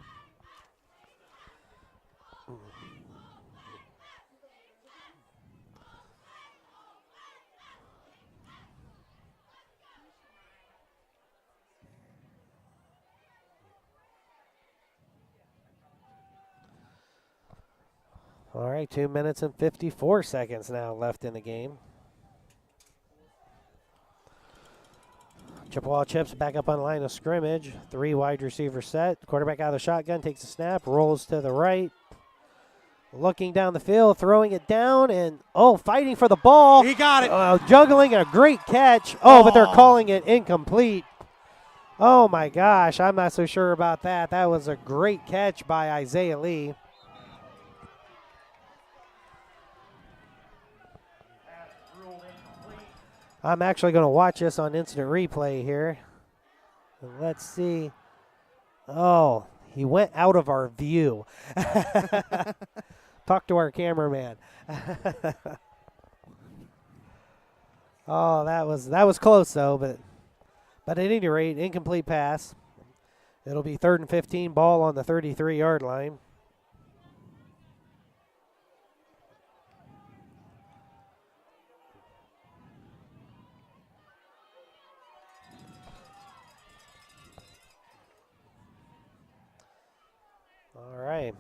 All right, 2 minutes and 54 seconds now left in the game. Chippewa Chips back up on line of scrimmage. 3 wide receiver set. Quarterback out of the shotgun, takes a snap, rolls to the right. looking down the field, throwing it down, and fighting for the ball. He got it. Juggling a great catch. But they're Oh. calling it incomplete. Oh my gosh, I'm not so sure about that. That was a great catch by Isaiah Lee. I'm actually going to watch this on instant replay here. And let's see. Oh, he went out of our view. Talk to our cameraman. That was close though, but at any rate, incomplete pass. It'll be 3rd and 15, ball on the 33-yard line. All right.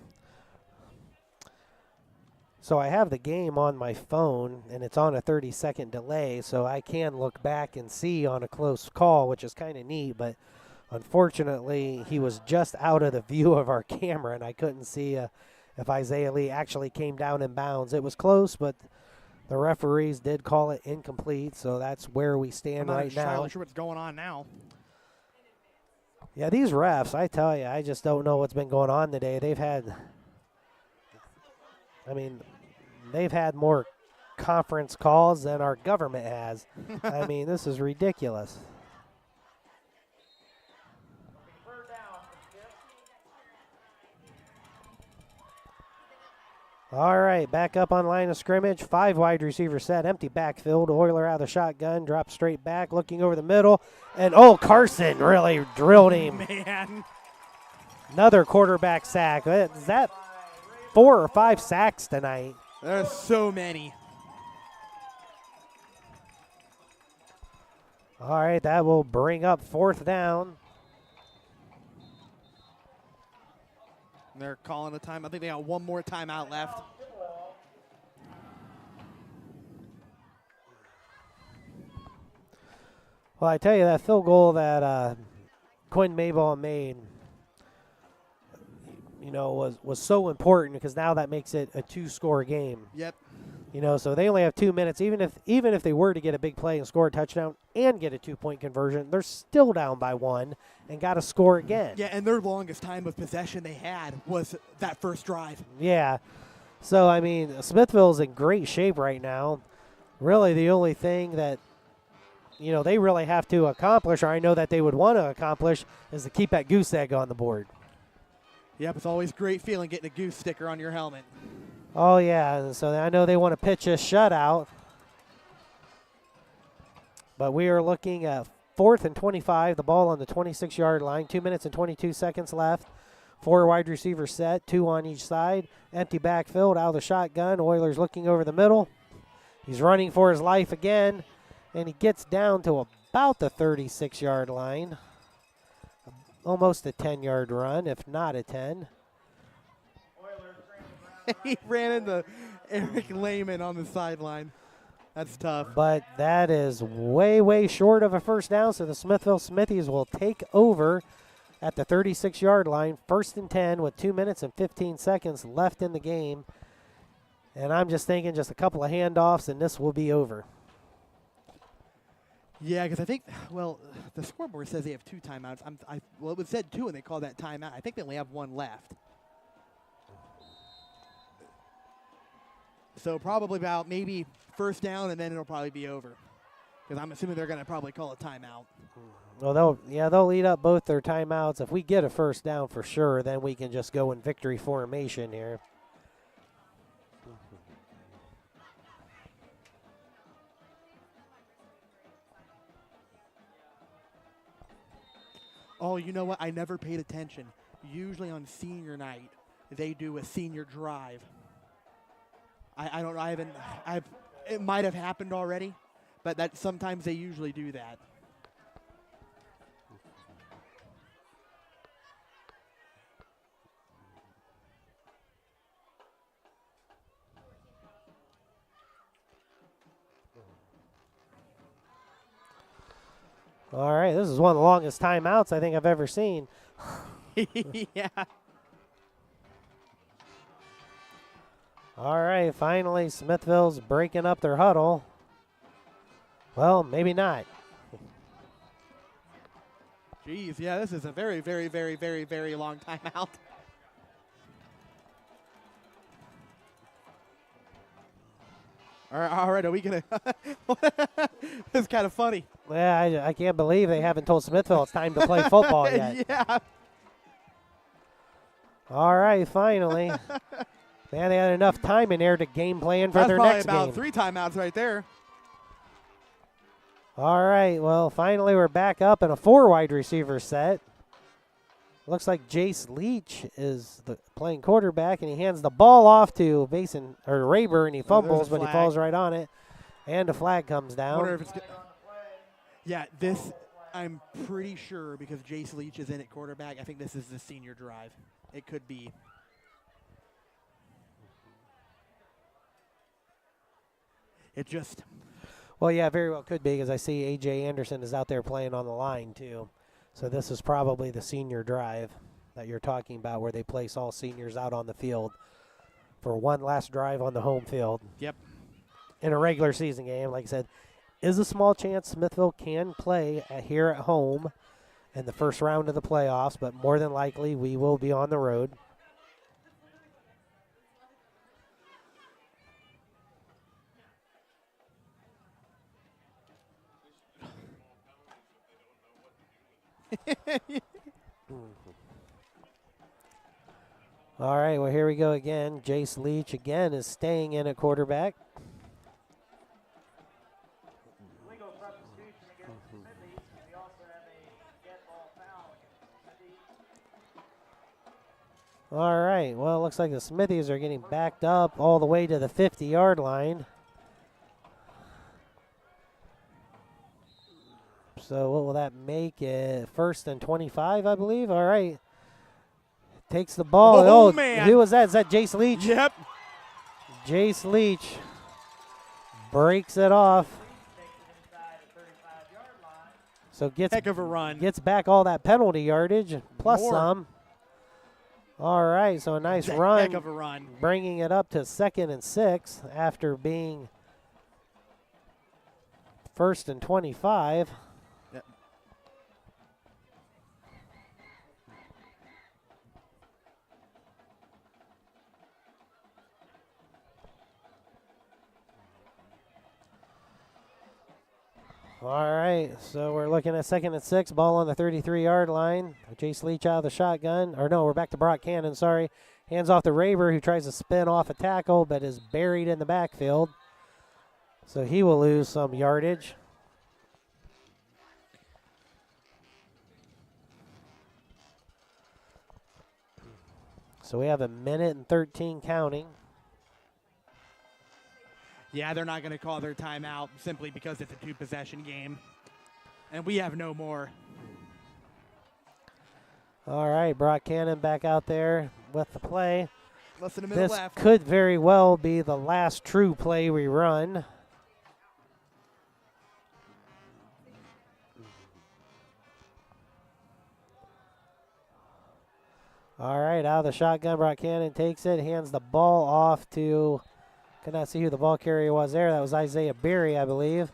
So I have the game on my phone, and it's on a 30-second delay, so I can look back and see on a close call, which is kind of neat, but unfortunately, he was just out of the view of our camera, and I couldn't see if Isaiah Lee actually came down in bounds. It was close, but the referees did call it incomplete, so that's where we stand right now. I'm not sure what's going on now. Yeah, these refs, I tell you, I just don't know what's been going on today. They've had more conference calls than our government has. I mean, this is ridiculous. All right, back up on line of scrimmage. 5 wide receiver set, empty backfield. Euler out of the shotgun, drops straight back, looking over the middle. And, Carson really drilled him. Man. Another quarterback sack. Is that 4 or 5 sacks tonight? There's so many. All right, that will bring up 4th down. They're calling the time. I think they got one more timeout left. Well, I tell you, that field goal that Quinn Mayball made, was so important because now that makes it a 2-score game. Yep. So they only have 2 minutes. Even if they were to get a big play and score a touchdown and get a 2-point conversion, they're still down by 1 and got to score again. Yeah, and their longest time of possession they had was that first drive. Yeah. So, I mean, Smithville's in great shape right now. Really, the only thing that, they really have to accomplish, or I know that they would want to accomplish, is to keep that goose egg on the board. Yep, it's always a great feeling getting a goose sticker on your helmet. Oh, yeah. So I know they want to pitch a shutout. But we are looking at 4th and 25, the ball on the 26-yard line, 2 minutes and 22 seconds left. 4 wide receivers set, 2 on each side. Empty backfield, out of the shotgun. Oilers looking over the middle. He's running for his life again, and he gets down to about the 36-yard line. Almost a 10-yard run, if not a 10. He ran into Eric Lehman on the sideline. That's tough. But that is way, way short of a first down, so the Smithville Smithies will take over at the 36-yard line. 1st and 10 with 2 minutes and 15 seconds left in the game. And I'm just thinking just a couple of handoffs, and this will be over. Yeah, because I think, the scoreboard says they have 2 timeouts. It was said 2, and they called that timeout. I think they only have 1 left. So probably about maybe first down, and then it'll probably be over. Because I'm assuming they're going to probably call a timeout. Well, they'll eat up both their timeouts. If we get a first down for sure, then we can just go in victory formation here. Oh, you know what? I never paid attention. Usually on senior night, they do a senior drive. I don't know. It might have happened already, but that sometimes they usually do that. All right, this is one of the longest timeouts I think I've ever seen. Yeah. All right, finally, Smithville's breaking up their huddle. Well, maybe not. Jeez, yeah, this is a very, very, very, very, very long timeout. All right, are we going to – it's kind of funny. Yeah, I can't believe they haven't told Smithville it's time to play football yet. Yeah. All right, finally. Man, they had enough time in there to game plan for That's their probably next about game. 3 timeouts right there. All right, well, finally we're back up in a 4 wide receiver set. Looks like Jace Leach is playing quarterback, and he hands the ball off to Mason or Rayburn, and he fumbles, but he flag. falls right on it, and a flag comes Wonder down. if it's yeah, this I'm pretty sure because Jace Leach is in at quarterback. I think this is the senior drive. It could be. It just Well, yeah, very well could be because I see A.J. Anderson is out there playing on the line too. So this is probably the senior drive that you're talking about where they place all seniors out on the field for one last drive on the home field. Yep. In a regular season game, like I said, is a small chance Smithville can play here at home in the first round of the playoffs, but more than likely we will be on the road. All right, well, here we go again. Jace Leach again is staying in at quarterback. Legal substitution against Smithy. We also have a dead ball foul against Smithy. All right, well, it looks like the Smithies are getting backed up all the way to the 50-yard line. So what will that make it? 1st and 25, I believe. All right. Takes the ball. Oh, man. Who was that? Is that Jace Leach? Yep. Jace Leach breaks it off. Takes it inside the 35-yard line. So gets Heck of a run. gets back all that penalty yardage plus More. some. All right, so a nice Heck run, of a run. bringing it up to 2nd and 6 after being 1st and 25. Yep. All right, so we're looking at 2nd and 6, ball on the 33-yard line. Jace Leach out of the shotgun. Or no, we're back to Brock Cannon, sorry. Hands off to Raver, who tries to spin off a tackle, but is buried in the backfield. So he will lose some yardage. So we have a minute and 13 counting. Yeah, they're not going to call their timeout simply because it's a 2-possession game. And we have no more. All right, Brock Cannon back out there with the play. Less than a minute This left. could very well be the last true play we run. All right, out of the shotgun, Brock Cannon takes it, hands the ball off to, could not see who the ball carrier was there. That was Isaiah Berry, I believe.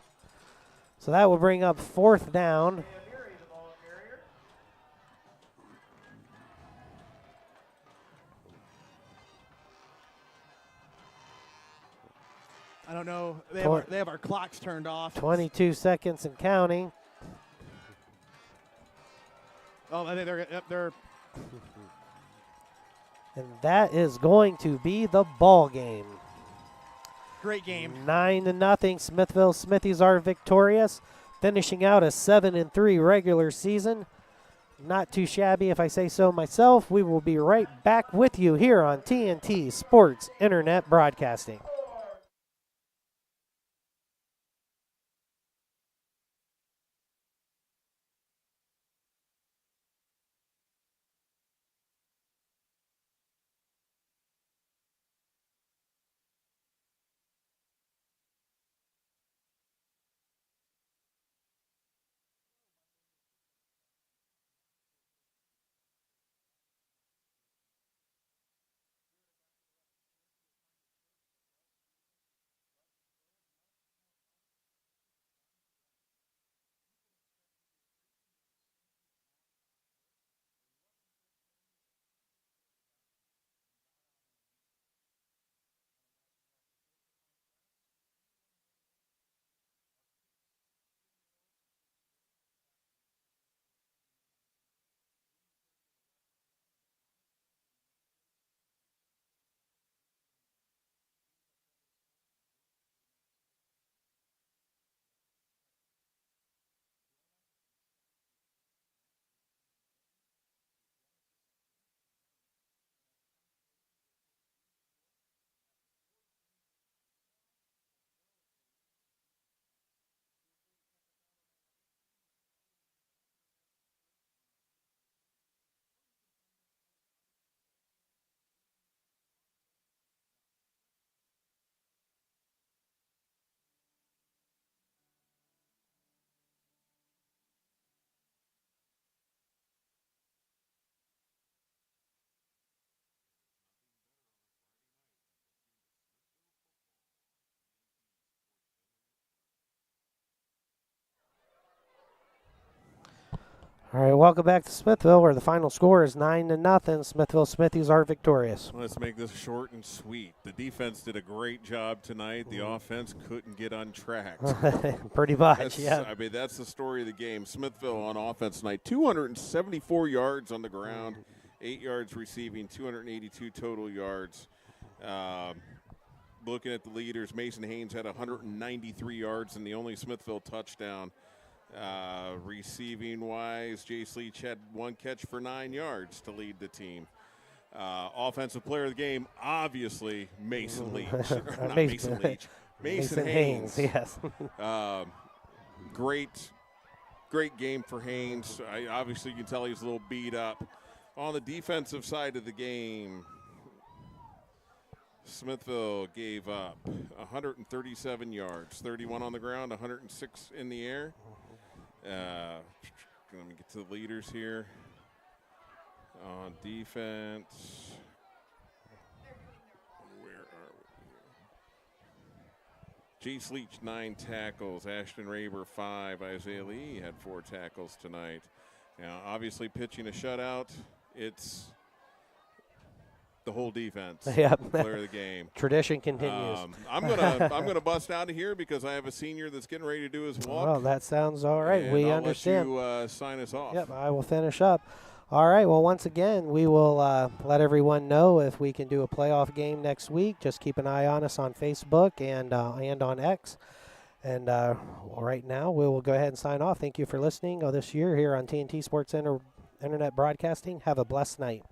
So that will bring up 4th down. Berry, the ball carrier. I don't know. Tor- They have our clocks turned off. 22 seconds and counting. Oh, I think they're And that is going to be the ball game. great game. 9-0. Smithville Smithies are victorious, finishing out a 7-3 regular season. Not too shabby if I say so myself. We will be right back with you here on TNT Sports Internet Broadcasting. All right, welcome back to Smithville, where the final score is 9-0. Smithville Smithies are victorious. Let's make this short and sweet. The defense did a great job tonight. The offense couldn't get untracked. Pretty much, yeah. I mean, that's the story of the game. Smithville on offense tonight, 274 yards on the ground, 8 yards receiving, 282 total yards. Looking at the leaders, Mason Haynes had 193 yards and the only Smithville touchdown. Receiving wise, Jace Leach had 1 catch for 9 yards to lead the team. Offensive player of the game, obviously Mason Leach. Not Mason Leach. Mason Haynes. Yes. Great game for Haynes. Obviously, you can tell he's a little beat up. On the defensive side of the game, Smithville gave up 137 yards, 31 on the ground, 106 in the air. Let me get to the leaders here. On defense, where are we here? Jace Leach, 9 tackles. Ashton Raber, 5. Isaiah Lee had 4 tackles tonight. Now, obviously, pitching a shutout, it's the whole defense. Yep. Player of the game. Tradition continues. I'm gonna bust out of here because I have a senior that's getting ready to do his walk. Well, that sounds all right. And We I'll understand. let you sign us off. Yep, I will finish up. All right, well, once again, we will let everyone know if we can do a playoff game next week. Just keep an eye on us on Facebook and on X. And right now, we will go ahead and sign off. Thank you for listening this year here on TNT Sports Internet Broadcasting. Have a blessed night.